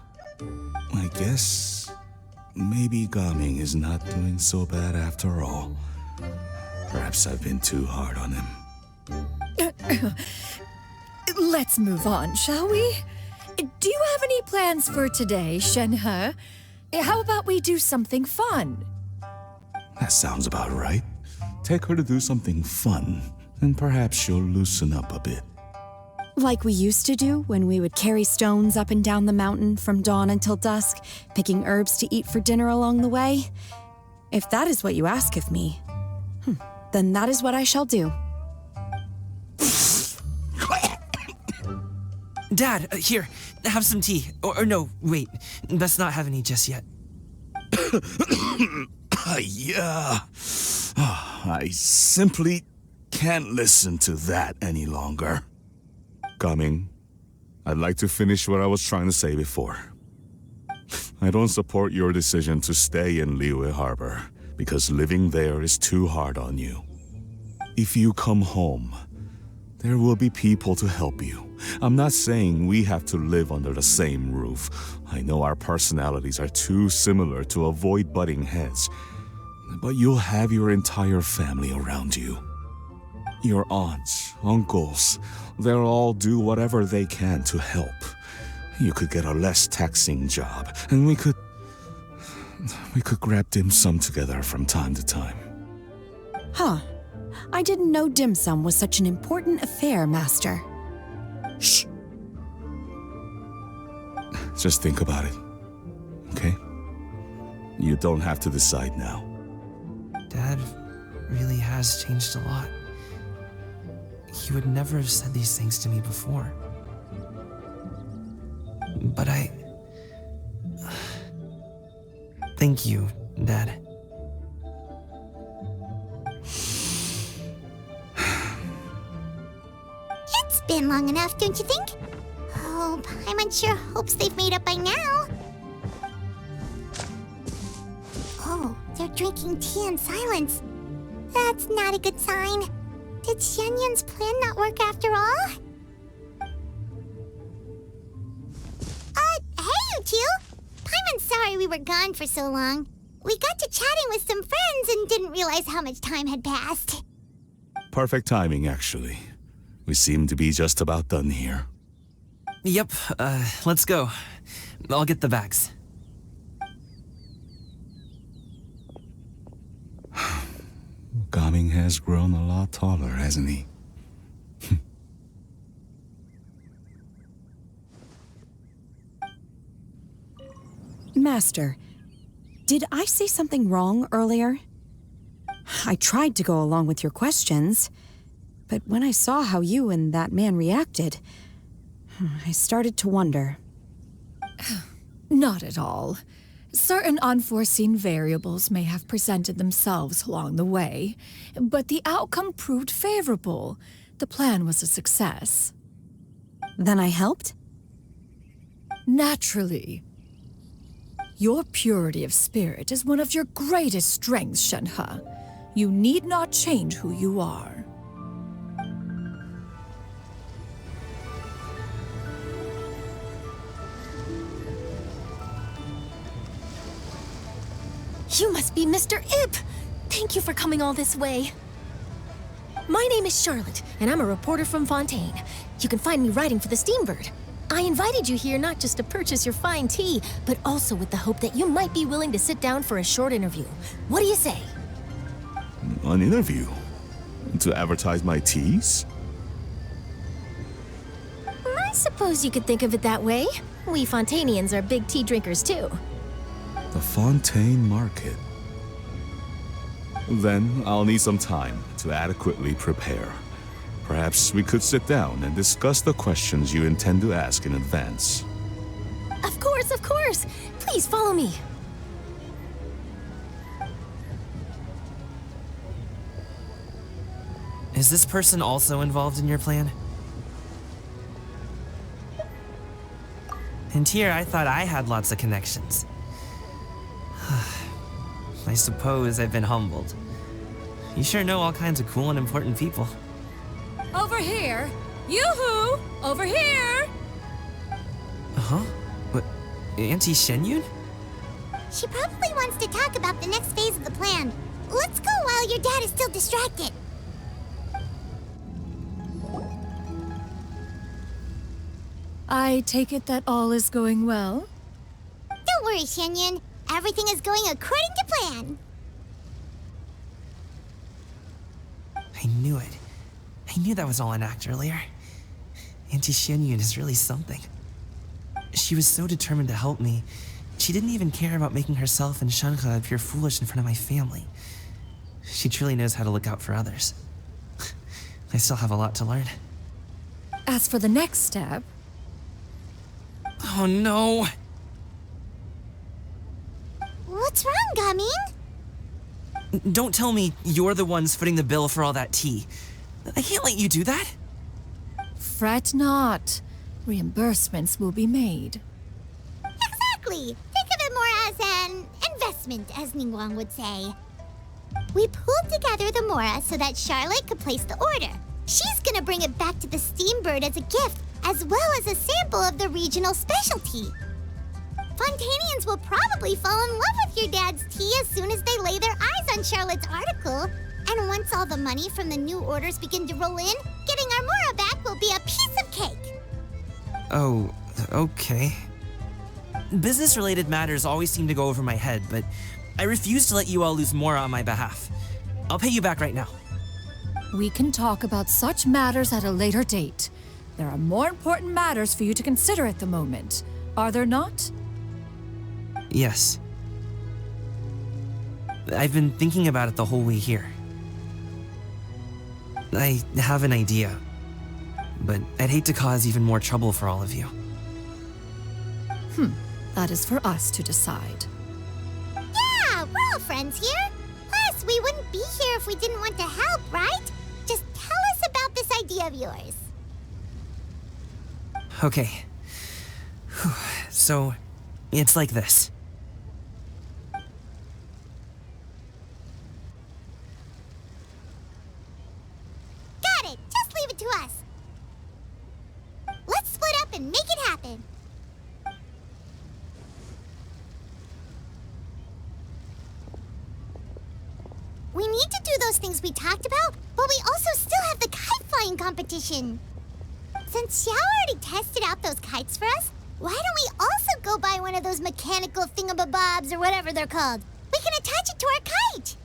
I guess maybe Gaming is not doing so bad after all. Perhaps I've been too hard on him. Let's move on, shall we? Do you have any plans for today, Shenhe? How about we do something fun? That sounds about right. Take her to do something fun, and perhaps she'll loosen up a bit. Like we used to do when we would carry stones up and down the mountain from dawn until dusk, picking herbs to eat for dinner along the way? If that is what you ask of me, then that is what I shall do. Dad, here, have some tea. Or no, wait, let's not have any just yet. Yeah. I simply can't listen to that any longer. Coming, I'd like to finish what I was trying to say before. I don't support your decision to stay in Liyue Harbor, because living there is too hard on you. If you come home, there will be people to help you. I'm not saying we have to live under the same roof. I know our personalities are too similar to avoid butting heads. But you'll have your entire family around you. Your aunts, uncles, they'll all do whatever they can to help. You could get a less taxing job, and we could grab dim sum together from time to time. I didn't know dim sum was such an important affair, Master. Shh. Just think about it, okay? You don't have to decide now. Dad really has changed a lot. He would never have said these things to me before. But thank you, Dad. It's been long enough, don't you think? Oh, Paimon sure hopes they've made up by now. Oh, they're drinking tea in silence. That's not a good sign. Did Xianyun's plan not work after all? Hey, you two! Paimon's sorry we were gone for so long. We got to chatting with some friends and didn't realize how much time had passed. Perfect timing, actually. We seem to be just about done here. Yep, let's go. I'll get the bags. Gaming has grown a lot taller, hasn't he? Master, did I say something wrong earlier? I tried to go along with your questions, but when I saw how you and that man reacted, I started to wonder. Not at all. Certain unforeseen variables may have presented themselves along the way, but the outcome proved favorable. The plan was a success. Then I helped? Naturally. Your purity of spirit is one of your greatest strengths, Shenhe. You need not change who you are. You must be Mr. Ip! Thank you for coming all this way. My name is Charlotte, and I'm a reporter from Fontaine. You can find me writing for the Steambird. I invited you here not just to purchase your fine tea, but also with the hope that you might be willing to sit down for a short interview. What do you say? An interview? To advertise my teas? I suppose you could think of it that way. We Fontainians are big tea drinkers, too. The Fontaine Market. Then I'll need some time to adequately prepare. Perhaps we could sit down and discuss the questions you intend to ask in advance. Of course, of course! Please follow me. Is this person also involved in your plan? And here I thought I had lots of connections. I suppose I've been humbled. You sure know all kinds of cool and important people. Over here! Yoo-hoo! Over here! Uh-huh? What? Auntie Shenyun? She probably wants to talk about the next phase of the plan. Let's go while your dad is still distracted. I take it that all is going well? Don't worry, Shenyun. Everything is going according to plan. I knew it. I knew that was all an act earlier. Auntie Shenyun is really something. She was so determined to help me. She didn't even care about making herself and Shanka appear foolish in front of my family. She truly knows how to look out for others. I still have a lot to learn. As for the next step... Oh no! What's wrong, Gaming? Don't tell me you're the ones footing the bill for all that tea. I can't let you do that. Fret not. Reimbursements will be made. Exactly. Think of it more as an investment, as Ningguang would say. We pulled together the Mora so that Charlotte could place the order. She's gonna bring it back to the Steambird as a gift, as well as a sample of the regional specialty. Fontanians will probably fall in love with your dad's tea as soon as they lay their eyes on Charlotte's article. And once all the money from the new orders begin to roll in, getting our Mora back will be a piece of cake. Oh, okay. Business-related matters always seem to go over my head, but I refuse to let you all lose more on my behalf. I'll pay you back right now. We can talk about such matters at a later date. There are more important matters for you to consider at the moment, are there not? Yes. I've been thinking about it the whole way here. I have an idea, but I'd hate to cause even more trouble for all of you. That is for us to decide. Yeah, we're all friends here. Plus, we wouldn't be here if we didn't want to help, right? Just tell us about this idea of yours. Okay. So, it's like this. Got it. Just leave it to us. Let's split up and make it happen. We need to do those things we talked about, but we also still have the kite flying competition. Since Xiao already tested out those kites for us, why don't we also go buy one of those mechanical thingamabobs or whatever they're called? We can attach it to our kite.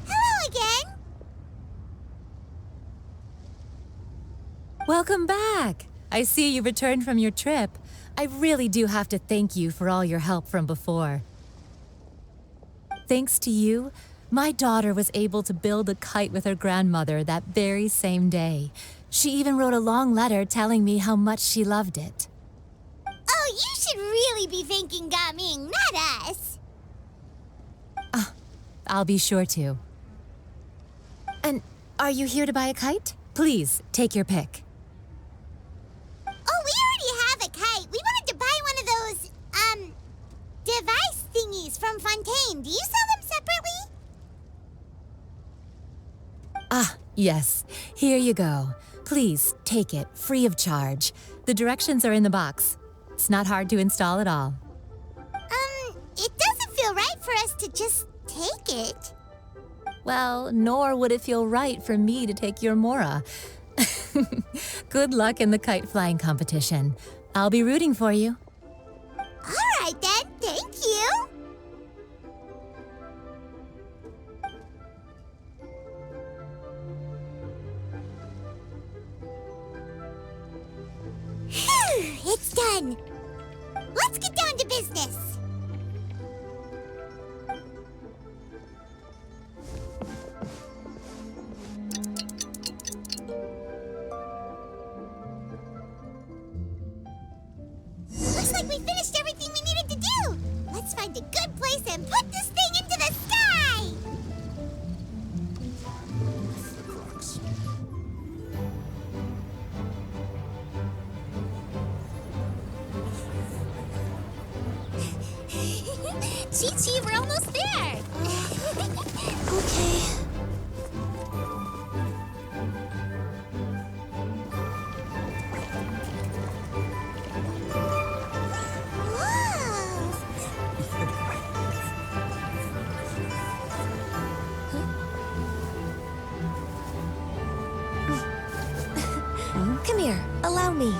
Hello again. Welcome back. I see you returned from your trip. I really do have to thank you for all your help from before. Thanks to you, my daughter was able to build a kite with her grandmother that very same day. She even wrote a long letter telling me how much she loved it. Oh, you should really be thanking Gaming, not us. I'll be sure to. And are you here to buy a kite? Please, take your pick. Oh, we already have a kite. We wanted to buy one of those, device thingies from Fontaine. Do you sell them separately? Yes. Here you go. Please, take it, free of charge. The directions are in the box. It's not hard to install at all. It doesn't feel right for us to just take it. Well, nor would it feel right for me to take your Mora. Good luck in the kite flying competition. I'll be rooting for you. All right then, thank you. Phew, it's done. Let's get down to business. Looks like we finished everything we needed to do. Let's find a good place and put this thing into the sky! Chi-Chi, we're almost there! Okay. Come here, allow me.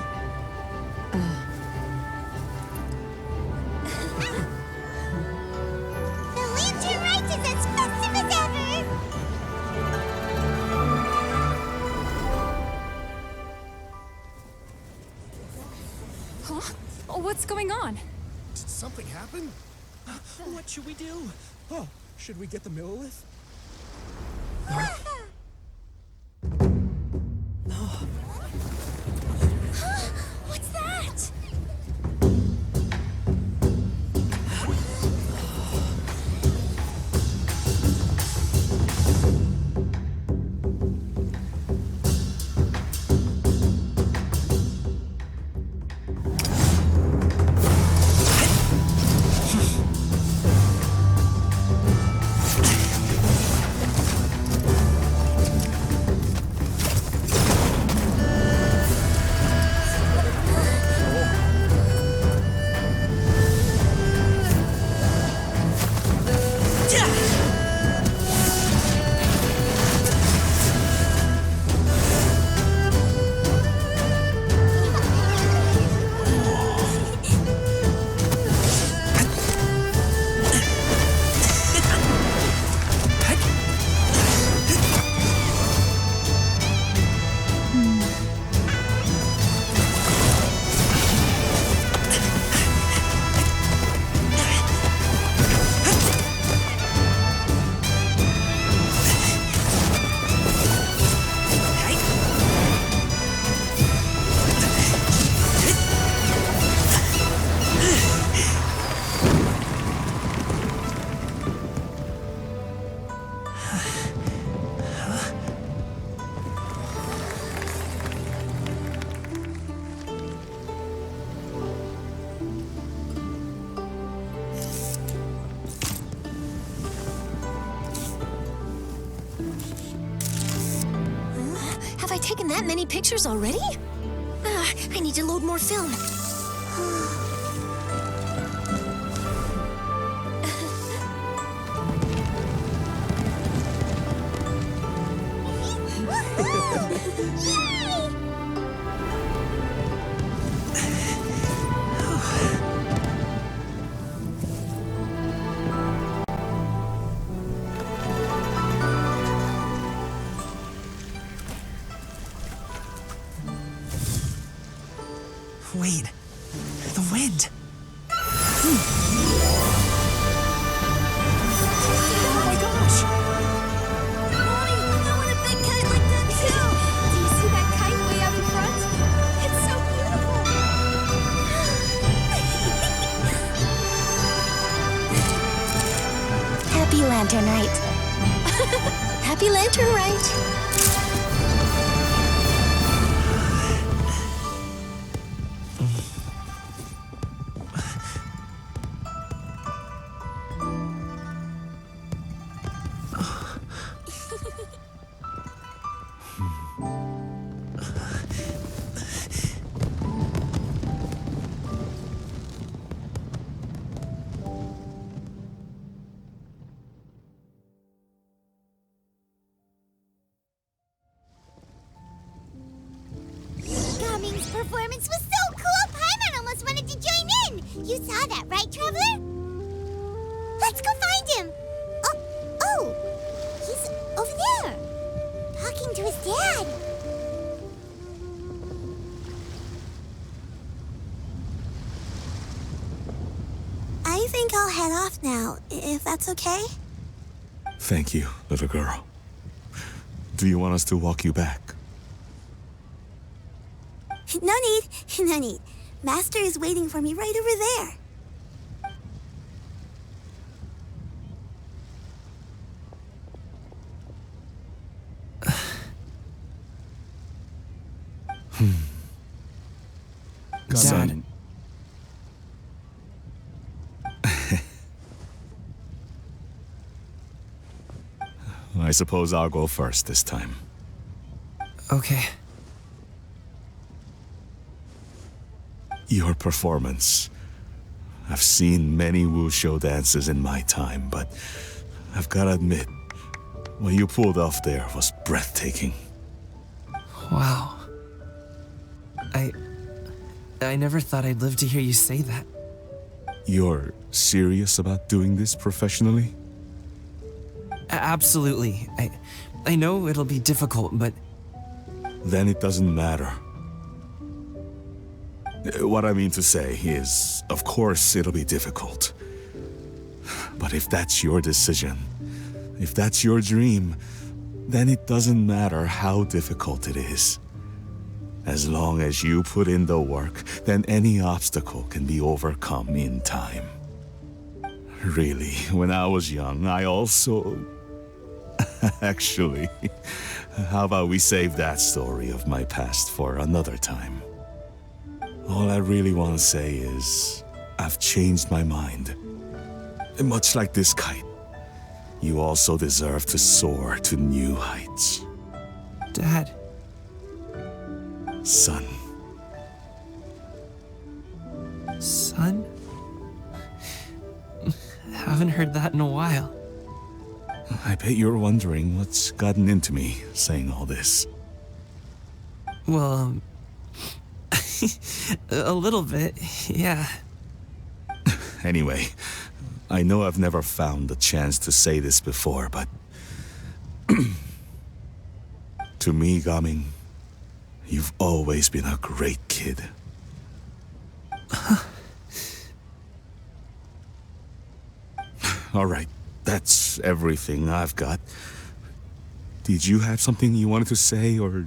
The lantern rite is as festive as ever! Huh? Oh, what's going on? Did something happen? What should we do? Oh, should we get the Millilith? What's that? Have I taken that many pictures already? I need to load more film. Wait, the wind. Oh my gosh! Mommy, I want a big kite like that too! Do you see that kite way out in front? It's so beautiful! Happy Lantern Rite. Happy Lantern Rite! Gaming's performance was so cool, Paimon almost wanted to join in! You saw that, right, Traveler? Let's go find him! Oh! He's over there! Talking to his dad! I think I'll head off now, if that's okay? Thank you, little girl. Do you want us to walk you back? No need. Master is waiting for me right over there. Son. I suppose I'll go first this time. Okay. Your performance. I've seen many wushou dances in my time, but I've gotta admit, what you pulled off there was breathtaking. Wow. I never thought I'd live to hear you say that. You're serious about doing this professionally? Absolutely. I know it'll be difficult, but... Then it doesn't matter. What I mean to say is, of course it'll be difficult. But if that's your decision, if that's your dream, then it doesn't matter how difficult it is. As long as you put in the work, then any obstacle can be overcome in time. Really, when I was young, I also... Actually, how about we save that story of my past for another time? All I really want to say is, I've changed my mind. Much like this kite, you also deserve to soar to new heights. Dad. Son. Son? Haven't heard that in a while. I bet you're wondering what's gotten into me saying all this. Well, a little bit, yeah. Anyway, I know I've never found the chance to say this before, but... to me, Gaming, you've always been a great kid. All right, that's everything I've got. Did you have something you wanted to say, or...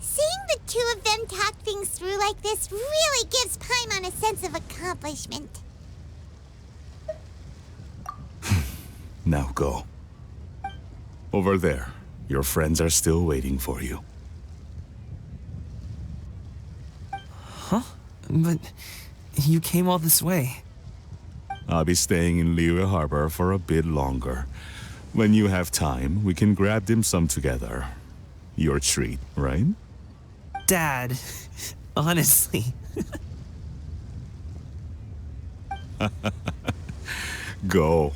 Seeing the two of them talk things through like this really gives Paimon a sense of accomplishment. Now go. Over there. Your friends are still waiting for you. Huh? But you came all this way. I'll be staying in Liyue Harbor for a bit longer. When you have time, we can grab dim sum together. Your treat, right? Dad, honestly. Go.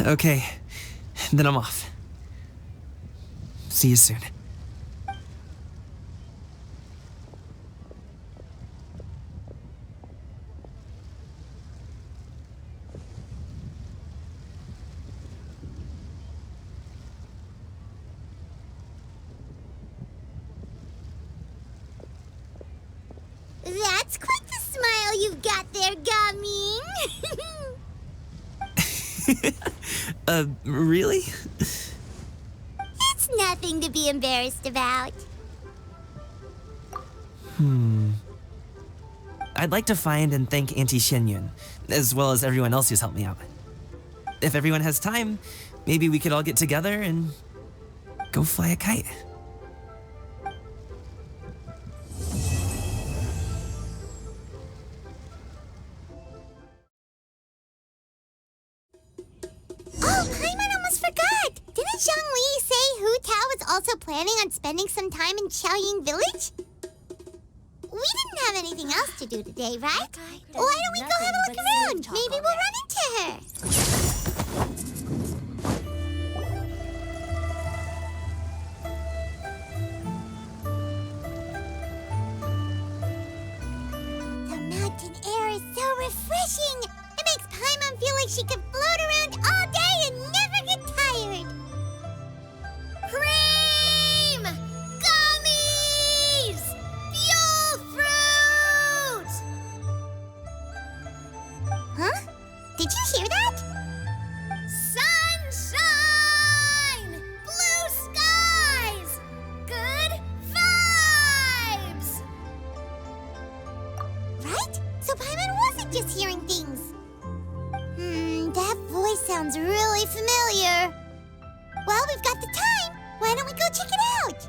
Okay, then I'm off. See you soon. That's quite the smile you've got there, Gaming. Really? It's nothing to be embarrassed about. I'd like to find and thank Auntie Xianyun, as well as everyone else who's helped me out. If everyone has time, maybe we could all get together and go fly a kite. Oh, Paimon almost forgot! Didn't Zhongli say Hu Tao was also planning on spending some time in Qiaoying Village? We didn't have anything else to do today, right? Why don't we go have a look around? Maybe we'll run into her. The mountain air is so refreshing. It makes Paimon feel like she could float around all day and never get tired. Cream! Gummies! Fuel fruit! like just hearing things. That voice sounds really familiar. Well, we've got the time. Why don't we go check it out?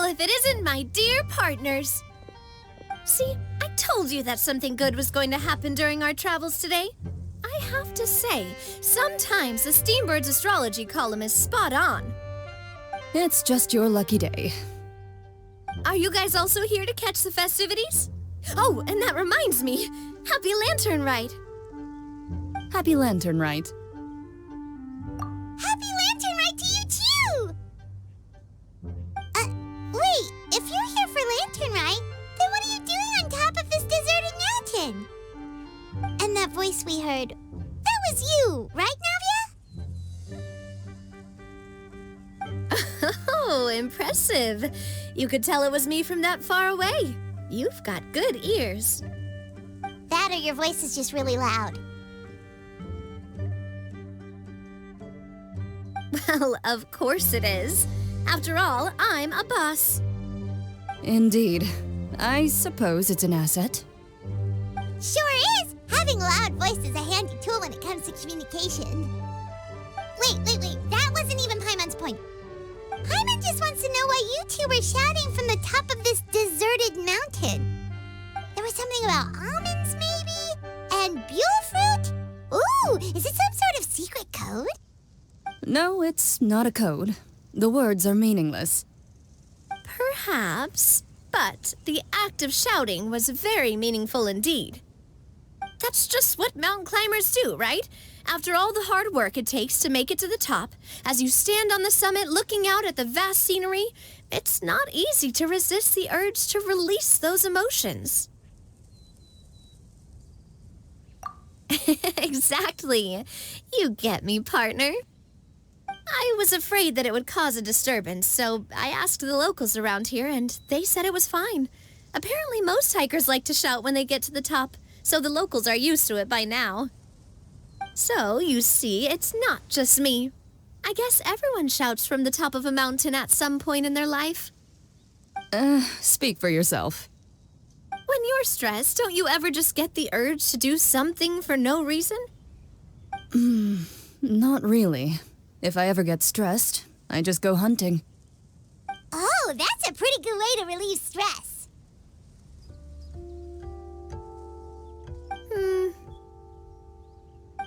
If it isn't my dear partners. See, I told you that something good was going to happen during our travels today. I have to say, sometimes the Steambird's astrology column is spot on. It's just your lucky day. Are you guys also here to catch the festivities? Oh, and that reminds me. Happy Lantern Rite. Happy Lantern Rite. Happy Lantern Rite to you too! Wait, if you're here for Lantern Rite, then what are you doing on top of this deserted mountain? And that voice we heard, that was you, right, Navia? Oh, impressive. You could tell it was me from that far away. You've got good ears. That or your voice is just really loud. Well, of course it is. After all, I'm a boss. Indeed. I suppose it's an asset. Sure is! Having a loud voice is a handy tool when it comes to communication. Wait. That wasn't even Paimon's point. Paimon just wants to know why you two were shouting from the top of this deserted mountain. There was something about almonds, maybe? And buell fruit? Ooh, is it some sort of secret code? No, it's not a code. The words are meaningless. Perhaps, but the act of shouting was very meaningful indeed. That's just what mountain climbers do, right? After all the hard work it takes to make it to the top, as you stand on the summit looking out at the vast scenery, it's not easy to resist the urge to release those emotions. Exactly. You get me, partner. I was afraid that it would cause a disturbance, so I asked the locals around here, and they said it was fine. Apparently most hikers like to shout when they get to the top, so the locals are used to it by now. So, you see, it's not just me. I guess everyone shouts from the top of a mountain at some point in their life. Speak for yourself. When you're stressed, don't you ever just get the urge to do something for no reason? Not really. If I ever get stressed, I just go hunting. Oh, that's a pretty good way to relieve stress.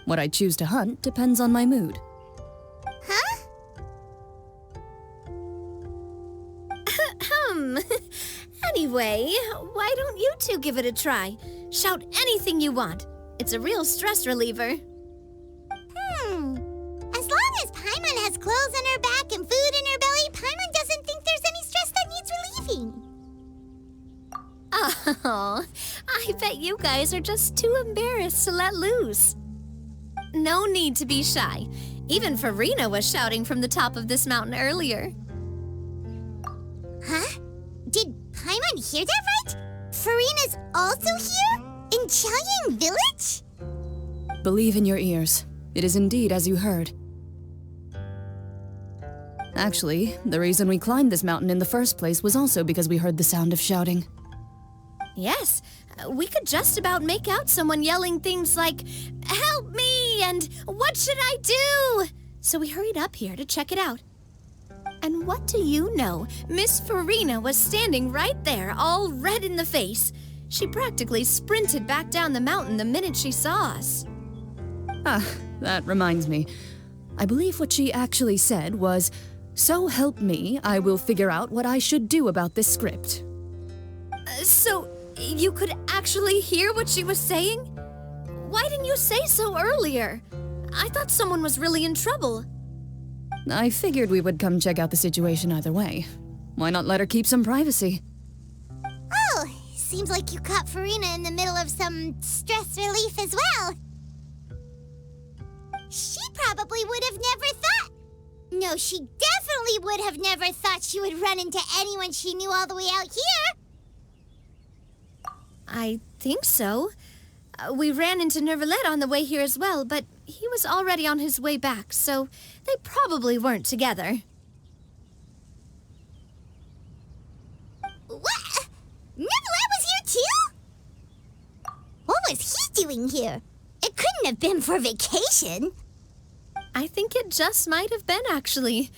What I choose to hunt depends on my mood. Huh? Anyway, why don't you two give it a try? Shout anything you want. It's a real stress reliever. As long as Paimon has clothes on her back and food in her belly, Paimon doesn't think there's any stress that needs relieving. Oh, I bet you guys are just too embarrassed to let loose. No need to be shy. Even Farina was shouting from the top of this mountain earlier. Huh? Did Paimon hear that right? Farina's also here? In Chaoyang Village? Believe in your ears. It is indeed as you heard. Actually, the reason we climbed this mountain in the first place was also because we heard the sound of shouting. Yes, we could just about make out someone yelling things like, "Help me!" and "What should I do?" So we hurried up here to check it out. And what do you know? Miss Farina was standing right there, all red in the face. She practically sprinted back down the mountain the minute she saw us. That reminds me. I believe what she actually said was, "So help me, I will figure out what I should do about this script." So, you could actually hear what she was saying? Why didn't you say so earlier? I thought someone was really in trouble. I figured we would come check out the situation either way. Why not let her keep some privacy? Oh, so seems like you caught Farina in the middle of some stress relief as well. She probably would have never thought. No, she definitely would have never thought she would run into anyone she knew all the way out here. I think so. We ran into Nervalet on the way here as well, but he was already on his way back, so they probably weren't together. What? Nervalet was here too? What was he doing here? It couldn't have been for vacation. I think it just might have been, actually.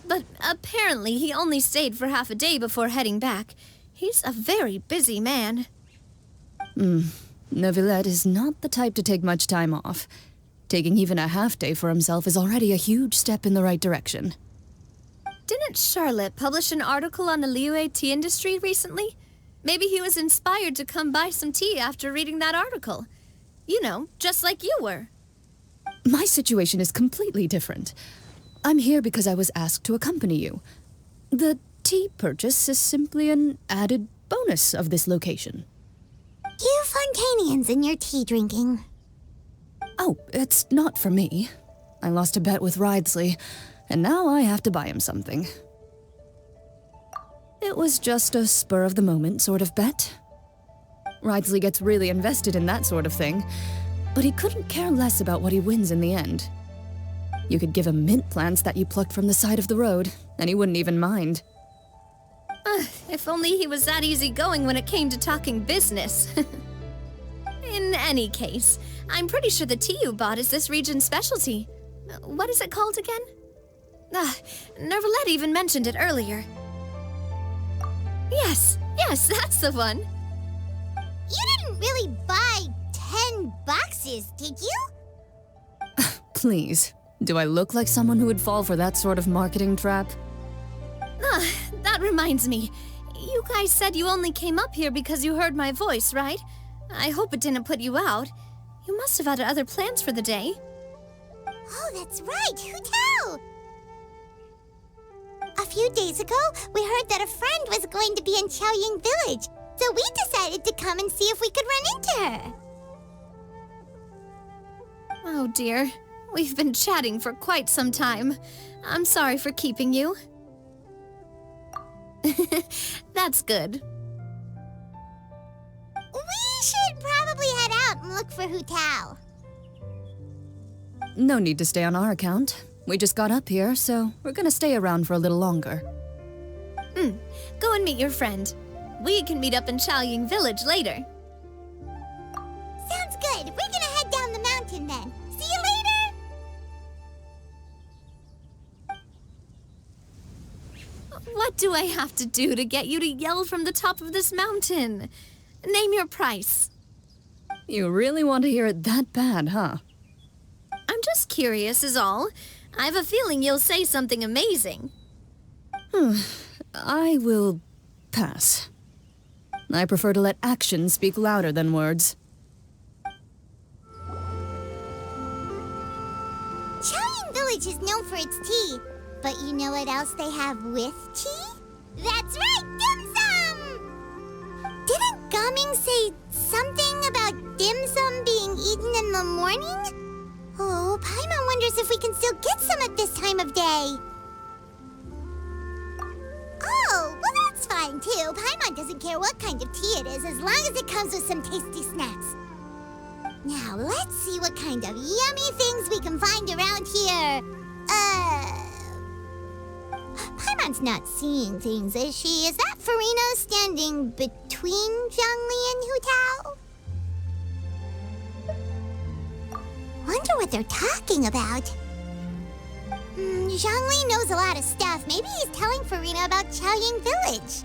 But apparently he only stayed for half a day before heading back. He's a very busy man. Nervalet is not the type to take much time off. Taking even a half day for himself is already a huge step in the right direction. Didn't Charlotte publish an article on the Liyue tea industry recently? Maybe he was inspired to come buy some tea after reading that article. You know, just like you were. My situation is completely different. I'm here because I was asked to accompany you. The tea purchase is simply an added bonus of this location. You Fontanians and your tea drinking. Oh, it's not for me. I lost a bet with Ridesley, and now I have to buy him something. It was just a spur-of-the-moment sort of bet. Ridesley gets really invested in that sort of thing, but he couldn't care less about what he wins in the end. You could give him mint plants that you plucked from the side of the road, and he wouldn't even mind. If only he was that easygoing when it came to talking business. In any case, I'm pretty sure the tea you bought is this region's specialty. What is it called again? Nervalet even mentioned it earlier. Yes, that's the one. You didn't really buy 10 boxes, did you? Please, do I look like someone who would fall for that sort of marketing trap? That reminds me. You guys said you only came up here because you heard my voice, right? I hope it didn't put you out. You must have had other plans for the day. Oh, that's right. Who tell? A few days ago, we heard that a friend was going to be in Qiaoying Village, so we decided to come and see if we could run into her. Oh dear. We've been chatting for quite some time. I'm sorry for keeping you. That's good. We should probably head out and look for Hu Tao. No need to stay on our account. We just got up here, so we're gonna stay around for a little longer. Go and meet your friend. We can meet up in Qiaoying Village later. Sounds good. We're gonna head down the mountain then. See you later! What do I have to do to get you to yell from the top of this mountain? Name your price. You really want to hear it that bad, huh? I'm just curious is all. I have a feeling you'll say something amazing. I will pass. I prefer to let actions speak louder than words. Qiaoying Village is known for its tea, but you know what else they have with tea? That's right, dim sum! Didn't Gaming say something about dim sum being eaten in the morning? Oh, Paimon wonders if we can still get some at this time of day. Oh, well that's fine too. Paimon doesn't care what kind of tea it is as long as it comes with some tasty snacks. Now, let's see what kind of yummy things we can find around here. Paimon's not seeing things, is she? Is that Farina standing between Zhongli and Hu Tao? Wonder what they're talking about. Zhongli knows a lot of stuff. Maybe he's telling Farina about Qiaoying Village.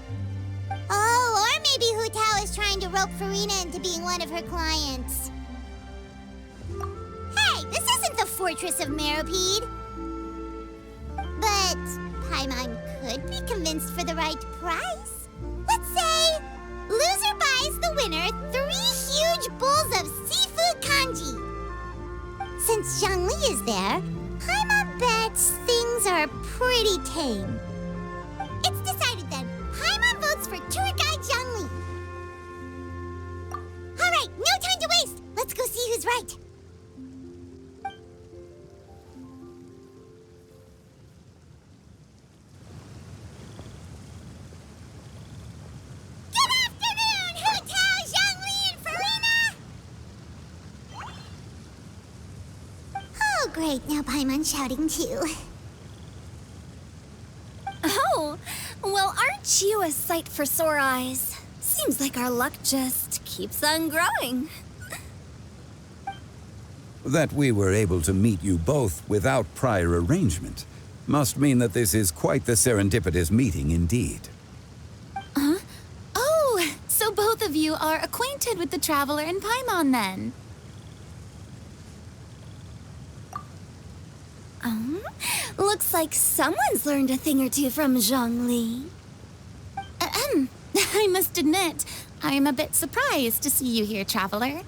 Oh, or maybe Hu Tao is trying to rope Farina into being one of her clients. Hey, this isn't the Fortress of Meropide. But Paimon could be convinced for the right price. Let's say loser buys the winner 3 huge bowls of seafood kanji. Since Zhongli is there, Paimon bets things are pretty tame. It's decided then. Paimon votes for tour guide Zhongli. Great, now Paimon's shouting too. Oh, well, aren't you a sight for sore eyes? Seems like our luck just keeps on growing. That we were able to meet you both without prior arrangement must mean that this is quite the serendipitous meeting indeed. Huh? Oh, so both of you are acquainted with the Traveler and Paimon then? Looks like someone's learned a thing or two from Zhongli. I must admit, I am a bit surprised to see you here, Traveler.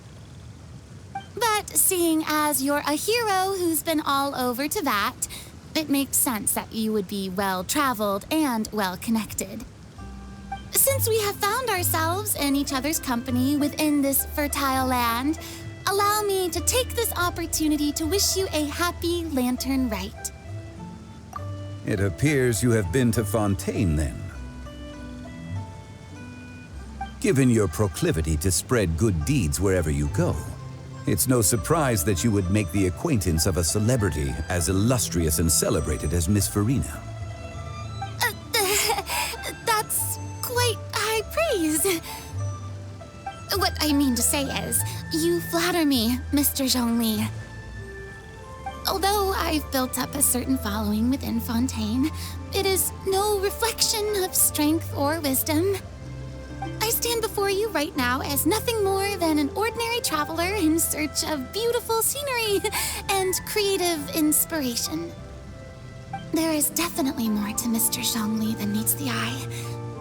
But seeing as you're a hero who's been all over Teyvat, it makes sense that you would be well-traveled and well-connected. Since we have found ourselves in each other's company within this fertile land, allow me to take this opportunity to wish you a happy Lantern Rite. It appears you have been to Fontaine, then. Given your proclivity to spread good deeds wherever you go, it's no surprise that you would make the acquaintance of a celebrity as illustrious and celebrated as Miss Farina. That's quite high praise. What I mean to say is, you flatter me, Mr. Zhongli. Although I've built up a certain following within Fontaine, it is no reflection of strength or wisdom. I stand before you right now as nothing more than an ordinary traveler in search of beautiful scenery and creative inspiration. There is definitely more to Mr. Zhongli than meets the eye.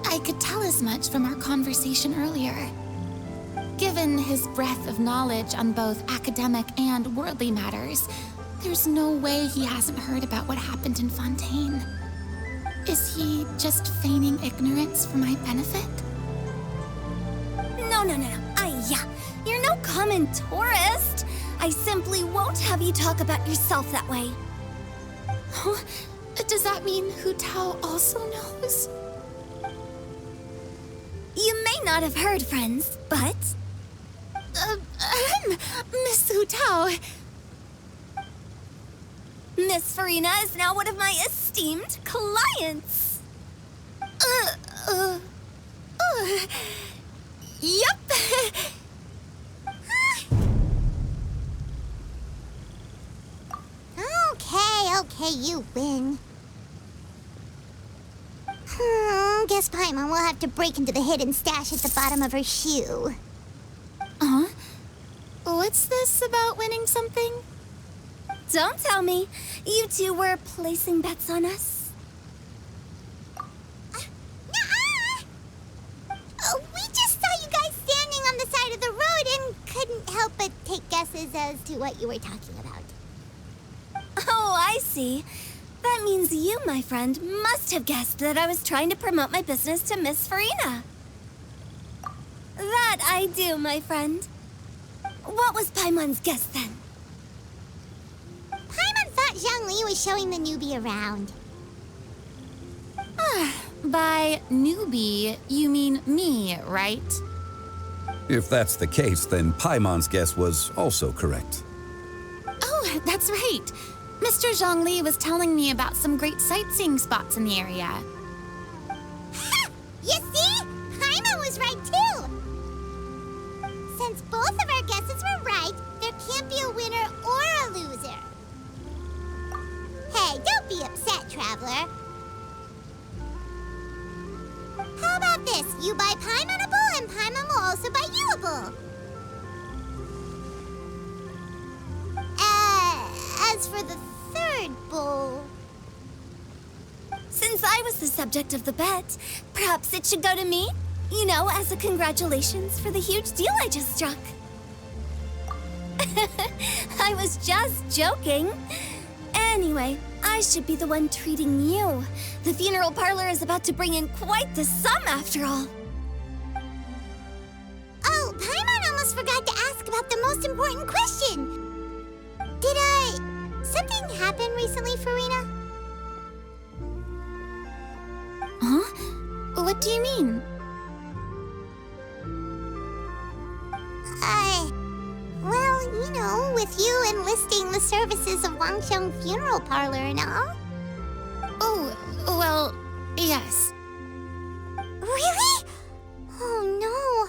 I could tell as much from our conversation earlier. Given his breadth of knowledge on both academic and worldly matters, there's no way he hasn't heard about what happened in Fontaine. Is he just feigning ignorance for my benefit? No. You're no common tourist. I simply won't have you talk about yourself that way. Oh, does that mean Hu Tao also knows? You may not have heard, friends, but... Miss Hu Tao... Miss Farina is now one of my esteemed clients. Yep. Okay, you win. Guess Paimon will have to break into the hidden stash at the bottom of her shoe. Huh? What's this about winning something? Don't tell me. You two were placing bets on us. We just saw you guys standing on the side of the road and couldn't help but take guesses as to what you were talking about. Oh, I see. That means you, my friend, must have guessed that I was trying to promote my business to Miss Farina. That I do, my friend. What was Paimon's guess then? Paimon thought Zhongli was showing the newbie around. By newbie, you mean me, right? If that's the case, then Paimon's guess was also correct. Oh, that's right. Mr. Zhongli was telling me about some great sightseeing spots in the area. Ha! You see? Paimon was right too! Since both of our guesses were right, there can't be a winner or a loser. Hey, don't be upset, Traveler. How about this? You buy Paimon a bowl, and Paimon will also buy you a bowl. As for the third bowl... Since I was the subject of the bet, perhaps it should go to me? You know, as a congratulations for the huge deal I just struck. I was just joking. Anyway, I should be the one treating you. The funeral parlor is about to bring in quite the sum after all. Oh, Paimon almost forgot to ask about the most important question. Something happen recently, Farina? Huh? What do you mean? Well, Well, you know, with you enlisting the services of Wangxiang Funeral Parlor and all. Oh, well, yes. Really? Oh no.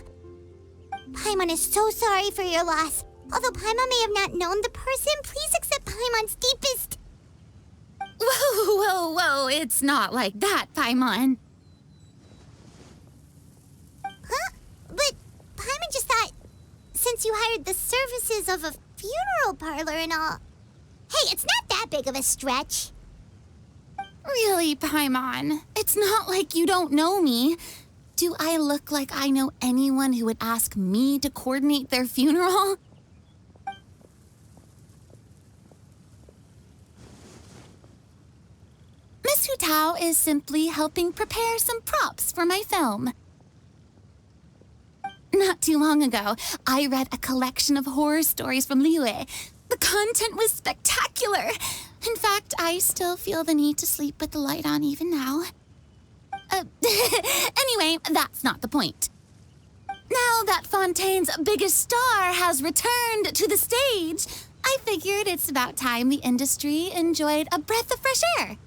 Paimon is so sorry for your loss. Although Paimon may have not known the person, please accept Paimon's deepest... Whoa, it's not like that, Paimon. Huh? But Paimon just thought, since you hired the services of a funeral parlor and all... Hey, it's not that big of a stretch. Really, Paimon? It's not like you don't know me. Do I look like I know anyone who would ask me to coordinate their funeral? Miss Hu Tao is simply helping prepare some props for my film. Not too long ago, I read a collection of horror stories from Liyue. The content was spectacular. In fact, I still feel the need to sleep with the light on even now. Anyway, that's not the point. Now that Fontaine's biggest star has returned to the stage, I figured it's about time the industry enjoyed a breath of fresh air.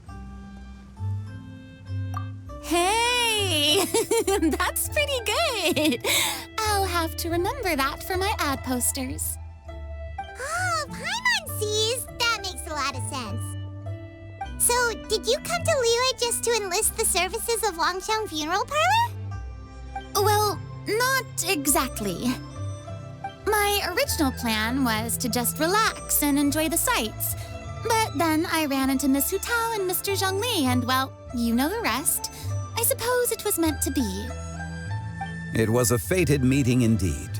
Hey, that's pretty good. I'll have to remember that for my ad posters. Oh, Paimon sees. That makes a lot of sense. So, did you come to Liyue just to enlist the services of Wangxiang Funeral Parlor? Well, not exactly. My original plan was to just relax and enjoy the sights. But then I ran into Miss Hu Tao and Mr. Zhongli, and well, you know the rest. I suppose it was meant to be. It was a fated meeting indeed.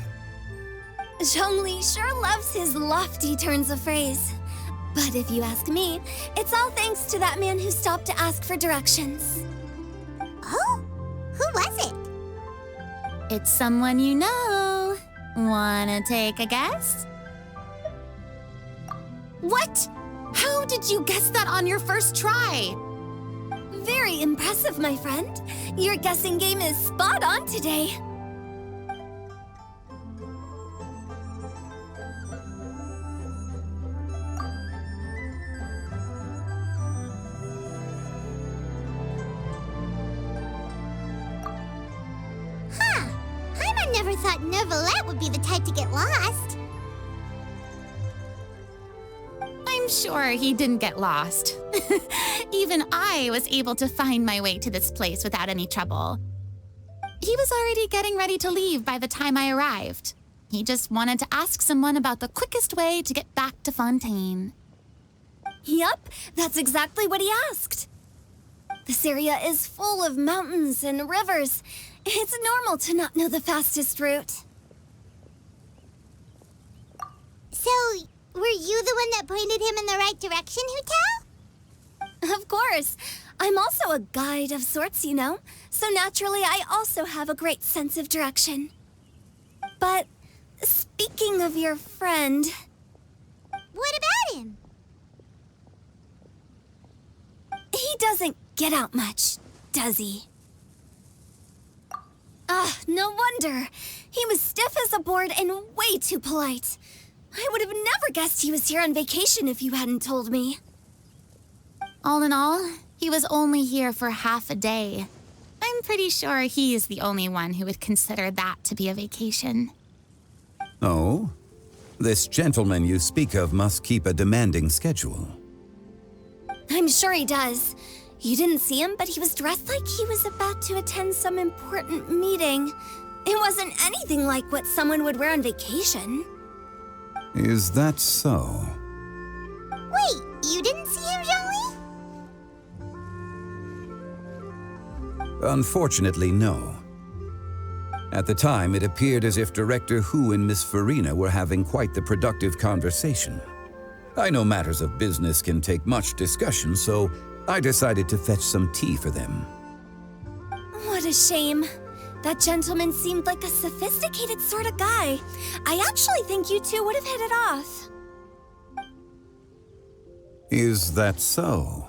Zhongli sure loves his lofty turns of phrase. But if you ask me, it's all thanks to that man who stopped to ask for directions. Oh? Who was it? It's someone you know. Wanna take a guess? What? How did you guess that on your first try? Very impressive, my friend. Your guessing game is spot on today. Huh. Paimon never thought Neuvillette would be the type to get lost. I'm sure he didn't get lost. Even I was able to find my way to this place without any trouble. He was already getting ready to leave by the time I arrived. He just wanted to ask someone about the quickest way to get back to Fontaine. Yup, that's exactly what he asked. This area is full of mountains and rivers. It's normal to not know the fastest route. So, were you the one that pointed him in the right direction, Hu Tao? Of course. I'm also a guide of sorts, you know. So naturally, I also have a great sense of direction. But speaking of your friend... What about him? He doesn't get out much, does he? Ah, no wonder. He was stiff as a board and way too polite. I would have never guessed he was here on vacation if you hadn't told me. All in all, he was only here for half a day. I'm pretty sure he is the only one who would consider that to be a vacation. Oh? This gentleman you speak of must keep a demanding schedule. I'm sure he does. You didn't see him, but he was dressed like he was about to attend some important meeting. It wasn't anything like what someone would wear on vacation. Is that so? Wait, you didn't see him, Zhongli? Unfortunately, no. At the time, it appeared as if Director Hu and Miss Farina were having quite the productive conversation. I know matters of business can take much discussion, so I decided to fetch some tea for them. What a shame. That gentleman seemed like a sophisticated sort of guy. I actually think you two would have hit it off. Is that so?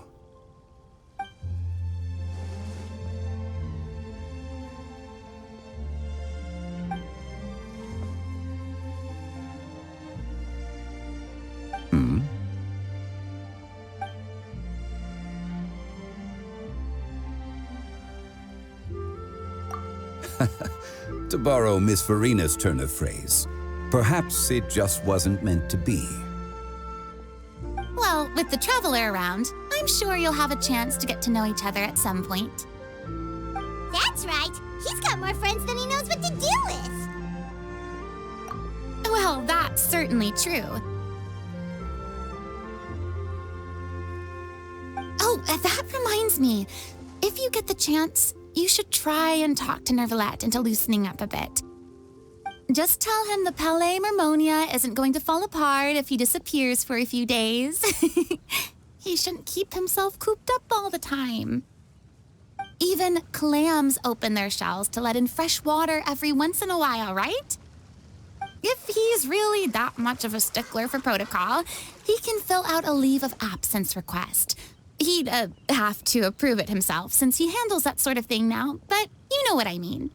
To borrow Miss Farina's turn of phrase, perhaps it just wasn't meant to be. Well, with the Traveler around, I'm sure you'll have a chance to get to know each other at some point. That's right. He's got more friends than he knows what to do with. Well, that's certainly true. Oh, that reminds me. If you get the chance, you should try and talk to Nervalette into loosening up a bit. Just tell him the Palais Mermonia isn't going to fall apart if he disappears for a few days. He shouldn't keep himself cooped up all the time. Even clams open their shells to let in fresh water every once in a while, right? If he's really that much of a stickler for protocol, he can fill out a leave of absence request. He'd have to approve it himself since he handles that sort of thing now, but you know what I mean.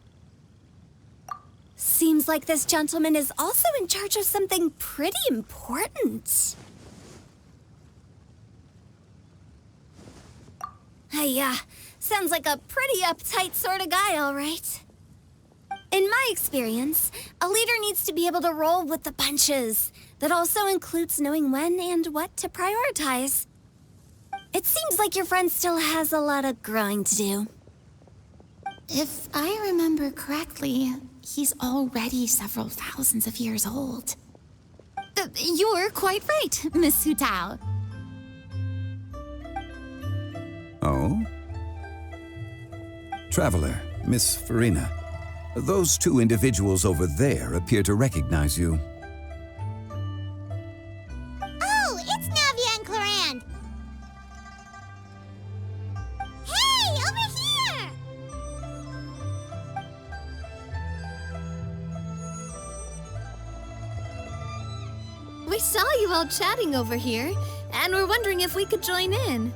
Seems like this gentleman is also in charge of something pretty important. Sounds like a pretty uptight sort of guy, all right. In my experience, a leader needs to be able to roll with the punches. That also includes knowing when and what to prioritize. It seems like your friend still has a lot of growing to do. If I remember correctly, he's already several thousands of years old. You're quite right, Miss Hutao. Oh? Traveler, Miss Farina, those two individuals over there appear to recognize you. Oh, it's Navia and Clorand. Hey, over here! We saw you all chatting over here, and we're wondering if we could join in.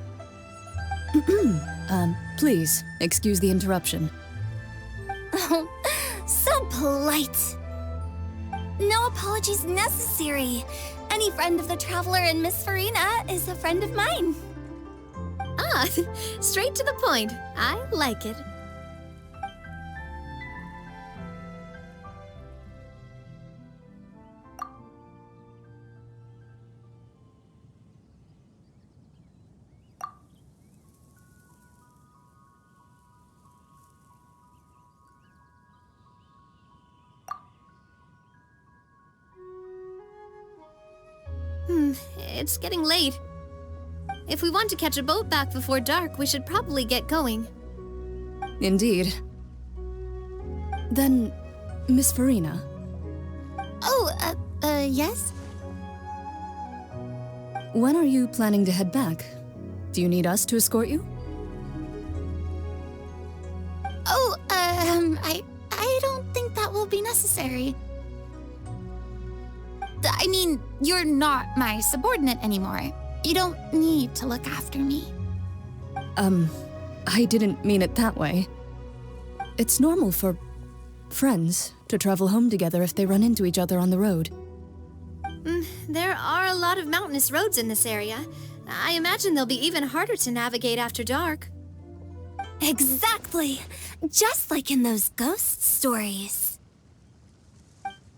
Please, excuse the interruption. Oh, so polite. No apologies necessary. Any friend of the Traveler and Miss Farina is a friend of mine. Ah, straight to the point. I like it. It's getting late. If we want to catch a boat back before dark, we should probably get going. Indeed. Then, Miss Farina. Oh, yes? When are you planning to head back? Do you need us to escort you? Oh, I don't think that will be necessary. I mean, you're not my subordinate anymore. You don't need to look after me. I didn't mean it that way. It's normal for friends to travel home together if they run into each other on the road. There are a lot of mountainous roads in this area. I imagine they'll be even harder to navigate after dark. Exactly. Just like in those ghost stories.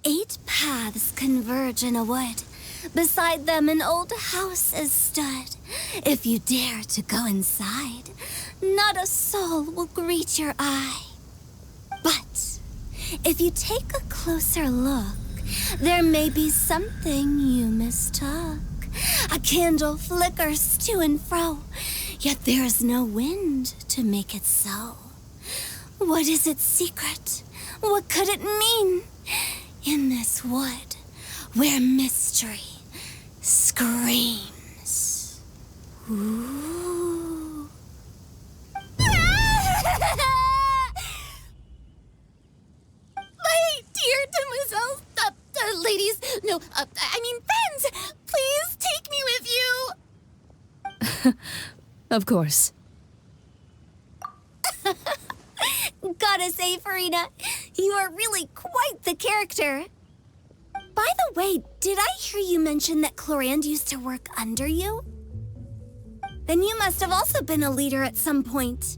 8 paths converge in a wood. Beside them an old house is stood. If you dare to go inside, not a soul will greet your eye. But if you take a closer look, there may be something you mistook. A candle flickers to and fro, yet there is no wind to make it so. What is its secret? What could it mean? In this wood, where mystery screams. Ooh. My dear demoiselles, ladies, no, I mean friends, please take me with you. Of course. Gotta say, Farina, you are really quite the character. By the way, did I hear you mention that Clorand used to work under you? Then you must have also been a leader at some point.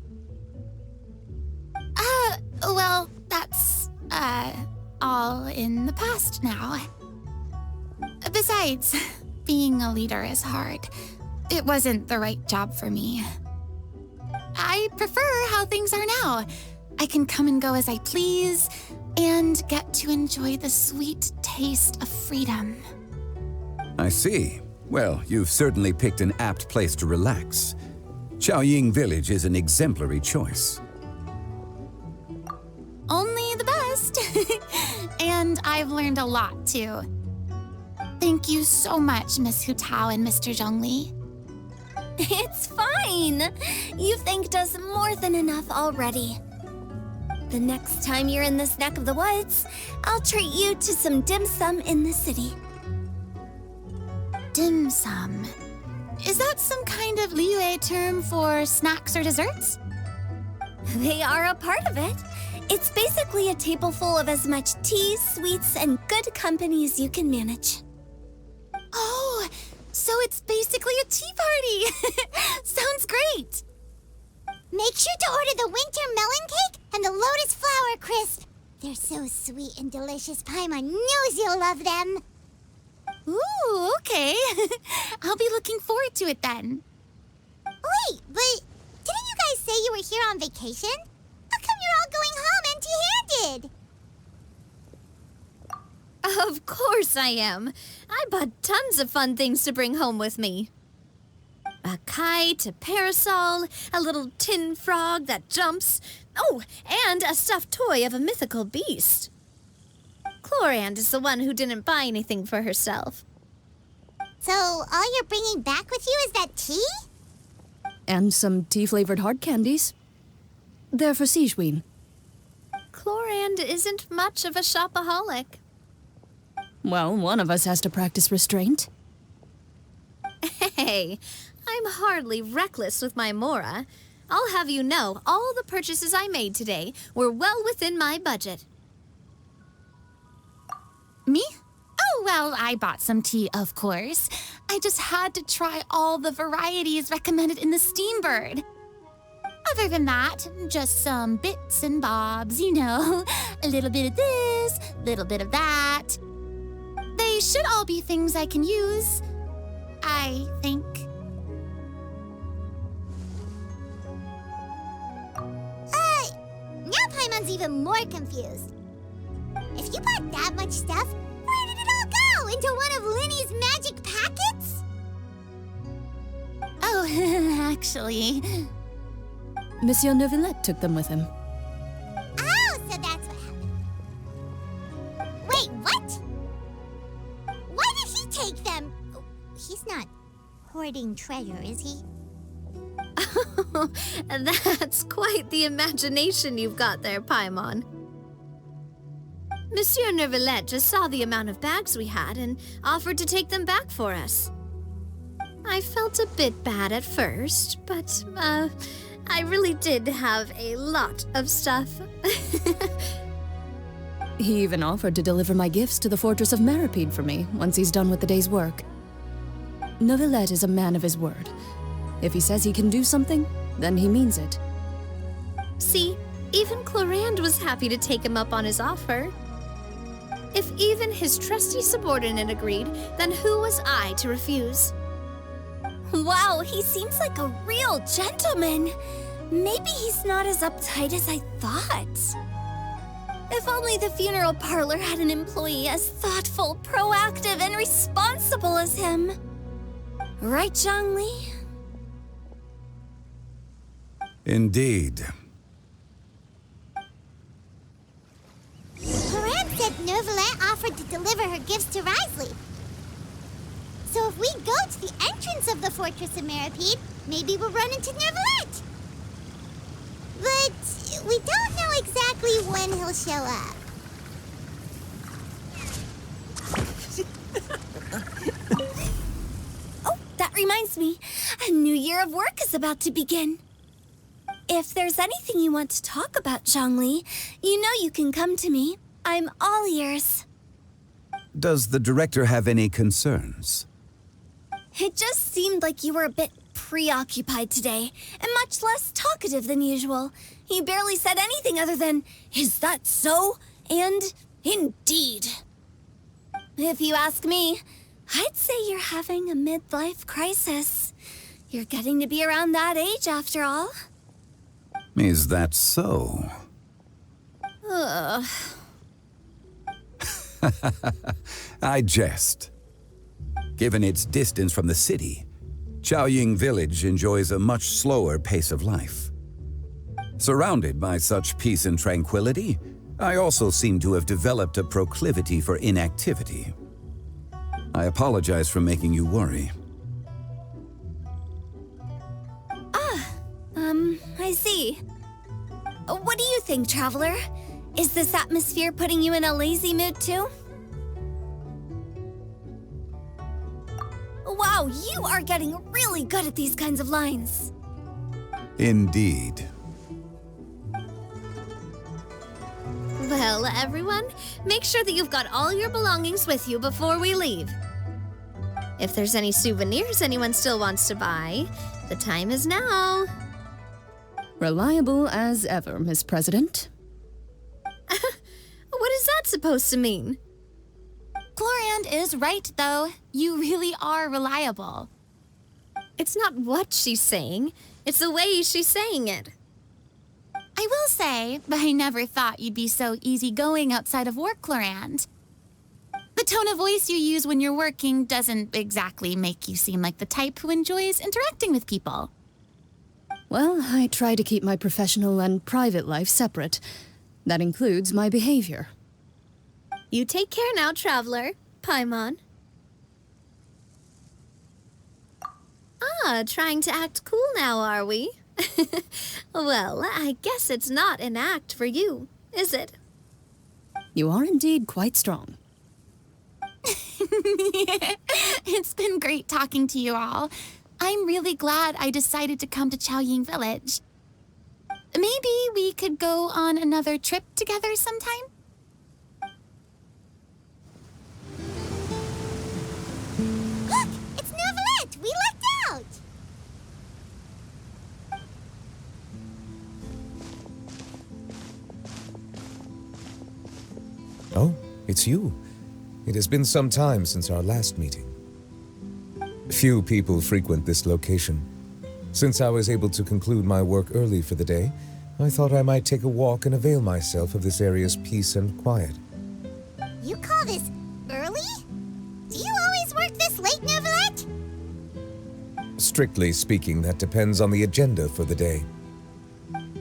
Well, that's, all in the past now. Besides, being a leader is hard. It wasn't the right job for me. I prefer how things are now. I can come and go as I please, and get to enjoy the sweet taste of freedom. I see. Well, you've certainly picked an apt place to relax. Xiaoying Village is an exemplary choice. Only the best. And I've learned a lot, too. Thank you so much, Miss Hu Tao and Mr. Zhongli. It's fine. You thanked us more than enough already. The next time you're in this neck of the woods, I'll treat you to some dim sum in the city. Dim sum? Is that some kind of Liyue term for snacks or desserts? They are a part of it. It's basically a table full of as much tea, sweets, and good company as you can manage. Oh, so it's basically a tea party. Sounds great. Make sure to order the winter melon cake and the lotus flower crisp. They're so sweet and delicious. Paimon knows you'll love them. Ooh, okay. I'll be looking forward to it then. Wait, but didn't you guys say you were here on vacation? How come you're all going home empty-handed? Of course I am. I bought tons of fun things to bring home with me. A kite, a parasol, a little tin frog that jumps. Oh, and a stuffed toy of a mythical beast. Chlorand is the one who didn't buy anything for herself. So all you're bringing back with you is that tea? And some tea-flavored hard candies. They're for Sijuin. Chlorand isn't much of a shopaholic. Well, one of us has to practice restraint. Hey, I'm hardly reckless with my Mora. I'll have you know, all the purchases I made today were well within my budget. Me? Oh, well, I bought some tea, of course. I just had to try all the varieties recommended in the Steambird. Other than that, just some bits and bobs, you know. A little bit of this, a little bit of that. They should all be things I can use, I think. Now Paimon's even more confused. If you bought that much stuff, where did it all go? Into one of Linny's magic packets? Oh, actually... Monsieur Neuvillette took them with him. Oh, so that's what happened. Wait, what? Why did he take them? He's not hoarding treasure, is he? That's quite the imagination you've got there, Paimon. Monsieur Neuvillette just saw the amount of bags we had and offered to take them back for us. I felt a bit bad at first, but, I really did have a lot of stuff. He even offered to deliver my gifts to the Fortress of Meripede for me once he's done with the day's work. Neuvillette is a man of his word. If he says he can do something, then he means it. See, even Chlorand was happy to take him up on his offer. If even his trusty subordinate agreed, then who was I to refuse? Wow, he seems like a real gentleman. Maybe he's not as uptight as I thought. If only the funeral parlor had an employee as thoughtful, proactive, and responsible as him. Right, Zhongli? Indeed. Chlorand said Neuvillette offered to deliver her gifts to Risley. So if we go to the entrance of the Fortress of Meripede, maybe we'll run into Neuvillette. But we don't know exactly when he'll show up. Oh, that reminds me. A new year of work is about to begin. If there's anything you want to talk about, Zhongli, you know you can come to me. I'm all ears. Does the director have any concerns? It just seemed like you were a bit preoccupied today, and much less talkative than usual. He barely said anything other than, "Is that so?" and "Indeed." If you ask me, I'd say you're having a midlife crisis. You're getting to be around that age after all. Is that so? Ugh. I jest. Given its distance from the city, Chaoying Village enjoys a much slower pace of life. Surrounded by such peace and tranquility, I also seem to have developed a proclivity for inactivity. I apologize for making you worry. I see. What do you think, Traveler? Is this atmosphere putting you in a lazy mood too? Wow, you are getting really good at these kinds of lines. Indeed. Well, everyone, make sure that you've got all your belongings with you before we leave. If there's any souvenirs anyone still wants to buy, the time is now. Reliable as ever, Miss President. What is that supposed to mean? Chlorand is right, though. You really are reliable. It's not what she's saying, it's the way she's saying it. I will say, but I never thought you'd be so easygoing outside of work, Chlorand. The tone of voice you use when you're working doesn't exactly make you seem like the type who enjoys interacting with people. Well, I try to keep my professional and private life separate. That includes my behavior. You take care now, Traveler. Paimon. Trying to act cool now, are we? Well, I guess it's not an act for you, is it? You are indeed quite strong. It's been great talking to you all. I'm really glad I decided to come to Chaoying Village. Maybe we could go on another trip together sometime? Look! It's Novelette! We lucked out! Oh, it's you. It has been some time since our last meeting. Few people frequent this location. Since I was able to conclude my work early for the day, I thought I might take a walk and avail myself of this area's peace and quiet. You call this early? Do you always work this late, Novelette? Strictly speaking, that depends on the agenda for the day.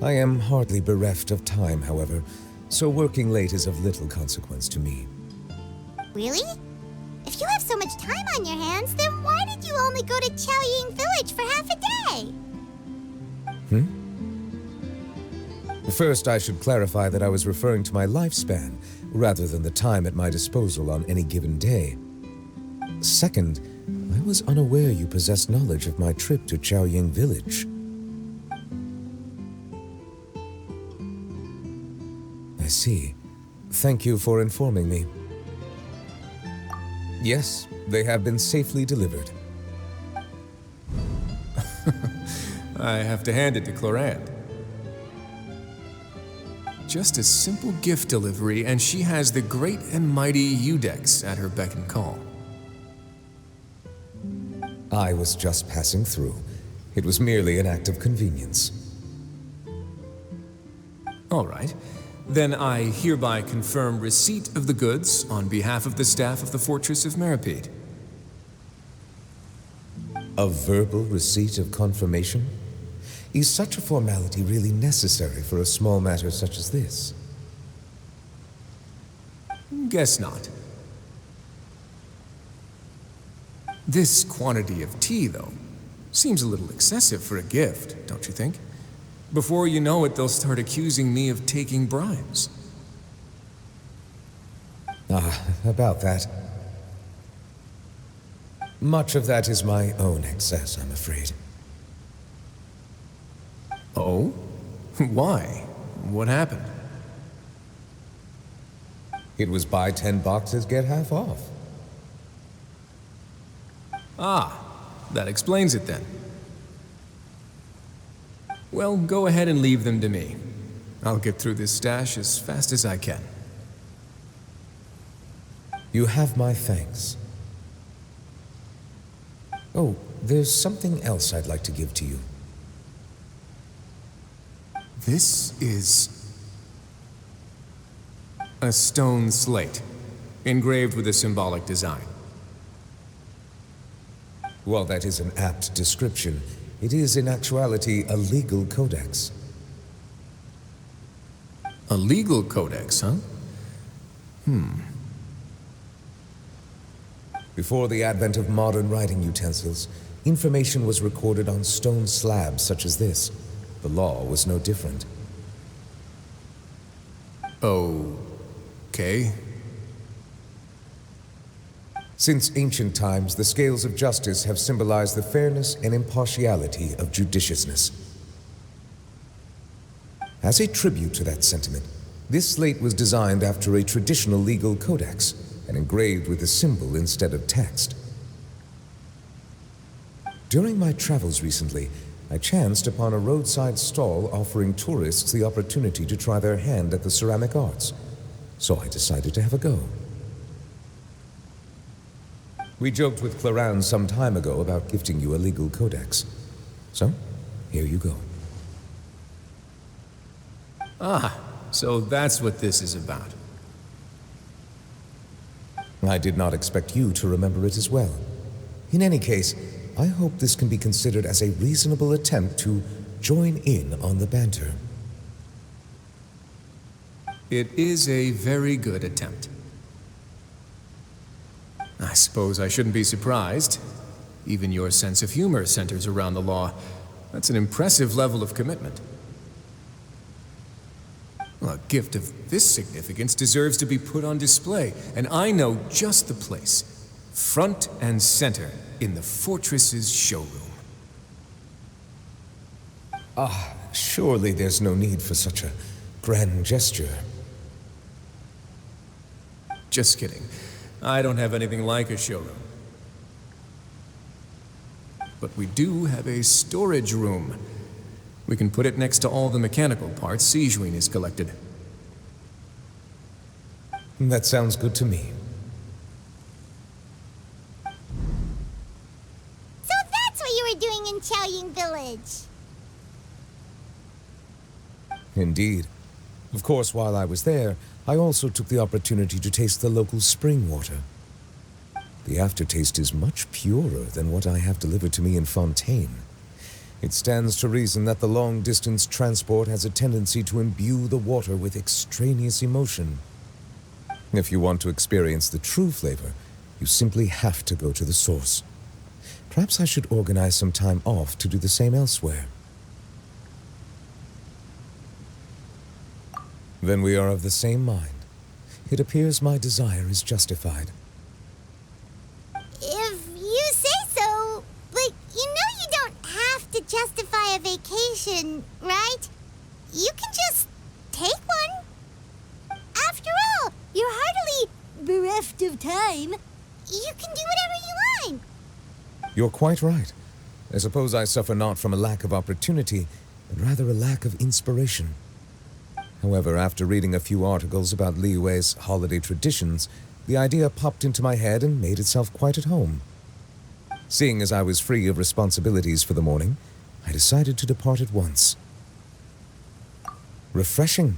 I am hardly bereft of time, however, so working late is of little consequence to me. Really? If you have so much time on your hands, then why did you only go to Chaoying Village for half a day? First, I should clarify that I was referring to my lifespan, rather than the time at my disposal on any given day. Second, I was unaware you possessed knowledge of my trip to Chaoying Village. I see. Thank you for informing me. Yes, they have been safely delivered. I have to hand it to Chlorand. Just a simple gift delivery, and she has the great and mighty Udex at her beck and call. I was just passing through. It was merely an act of convenience. All right. Then I hereby confirm receipt of the goods on behalf of the staff of the Fortress of Meripede. A verbal receipt of confirmation? Is such a formality really necessary for a small matter such as this? Guess not. This quantity of tea, though, seems a little excessive for a gift, don't you think? Before you know it, they'll start accusing me of taking bribes. About that. Much of that is my own excess, I'm afraid. Oh? Why? What happened? It was buy 10 boxes, get half off. Ah, that explains it then. Well, go ahead and leave them to me. I'll get through this stash as fast as I can. You have my thanks. Oh, there's something else I'd like to give to you. This is a stone slate, engraved with a symbolic design. While that is an apt description, it is in actuality a legal codex. A legal codex, huh? Before the advent of modern writing utensils, information was recorded on stone slabs such as this. The law was no different. Okay. Since ancient times, the scales of justice have symbolized the fairness and impartiality of judiciousness. As a tribute to that sentiment, this slate was designed after a traditional legal codex and engraved with a symbol instead of text. During my travels recently, I chanced upon a roadside stall offering tourists the opportunity to try their hand at the ceramic arts, so I decided to have a go. We joked with Claran some time ago about gifting you a legal codex. So, here you go. Ah, so that's what this is about. I did not expect you to remember it as well. In any case, I hope this can be considered as a reasonable attempt to join in on the banter. It is a very good attempt. I suppose I shouldn't be surprised. Even your sense of humor centers around the law. That's an impressive level of commitment. A gift of this significance deserves to be put on display, and I know just the place. Front and center in the fortress's showroom. Ah, surely there's no need for such a grand gesture. Just kidding. I don't have anything like a showroom. But we do have a storage room. We can put it next to all the mechanical parts Sijuin has collected. That sounds good to me. So that's what you were doing in Chaoying Village. Indeed. Of course, while I was there, I also took the opportunity to taste the local spring water. The aftertaste is much purer than what I have delivered to me in Fontaine. It stands to reason that the long-distance transport has a tendency to imbue the water with extraneous emotion. If you want to experience the true flavor, you simply have to go to the source. Perhaps I should organize some time off to do the same elsewhere. Then we are of the same mind. It appears my desire is justified. If you say so, but you know you don't have to justify a vacation, right? You can just take one. After all, you're hardly bereft of time. You can do whatever you want. You're quite right. I suppose I suffer not from a lack of opportunity, but rather a lack of inspiration. However, after reading a few articles about Liyue's holiday traditions, the idea popped into my head and made itself quite at home. Seeing as I was free of responsibilities for the morning, I decided to depart at once. Refreshing.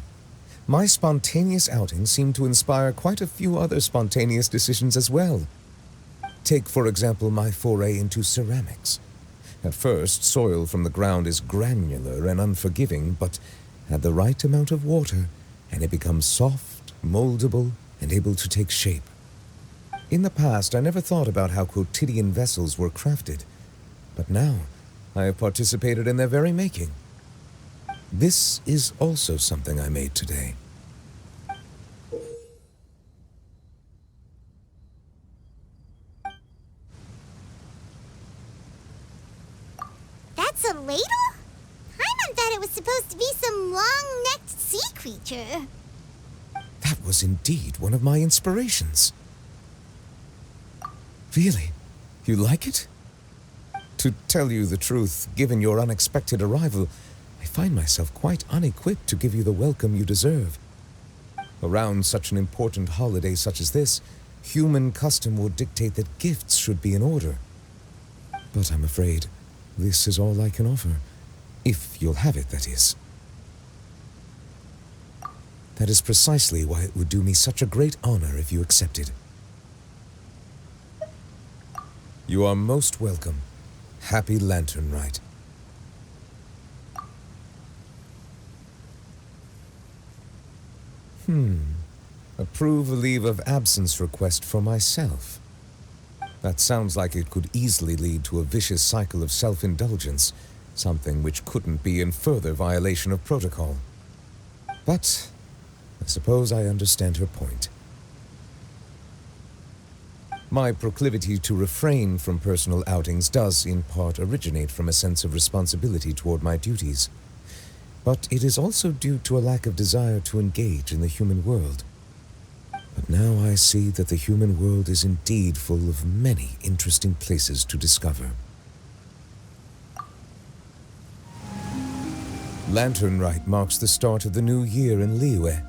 My spontaneous outing seemed to inspire quite a few other spontaneous decisions as well. Take, for example, my foray into ceramics. At first, soil from the ground is granular and unforgiving, but add the right amount of water, and it becomes soft, moldable, and able to take shape. In the past, I never thought about how quotidian vessels were crafted, but now I have participated in their very making. This is also something I made today. That's a ladle? Paimon thought it was supposed to be some long-necked sea creature. That was indeed one of my inspirations. Really? You like it? To tell you the truth, given your unexpected arrival, I find myself quite unequipped to give you the welcome you deserve. Around such an important holiday such as this, human custom would dictate that gifts should be in order. But I'm afraid this is all I can offer. If you'll have it, that is. That is precisely why it would do me such a great honor if you accepted. You are most welcome. Happy Lantern Rite. Approve a leave of absence request for myself. That sounds like it could easily lead to a vicious cycle of self-indulgence, something which couldn't be in further violation of protocol. But I suppose I understand her point. My proclivity to refrain from personal outings does, in part, originate from a sense of responsibility toward my duties. But it is also due to a lack of desire to engage in the human world. But now I see that the human world is indeed full of many interesting places to discover. Lantern Rite marks the start of the new year in Liyue.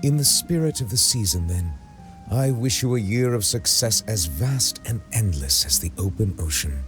In the spirit of the season, then, I wish you a year of success as vast and endless as the open ocean.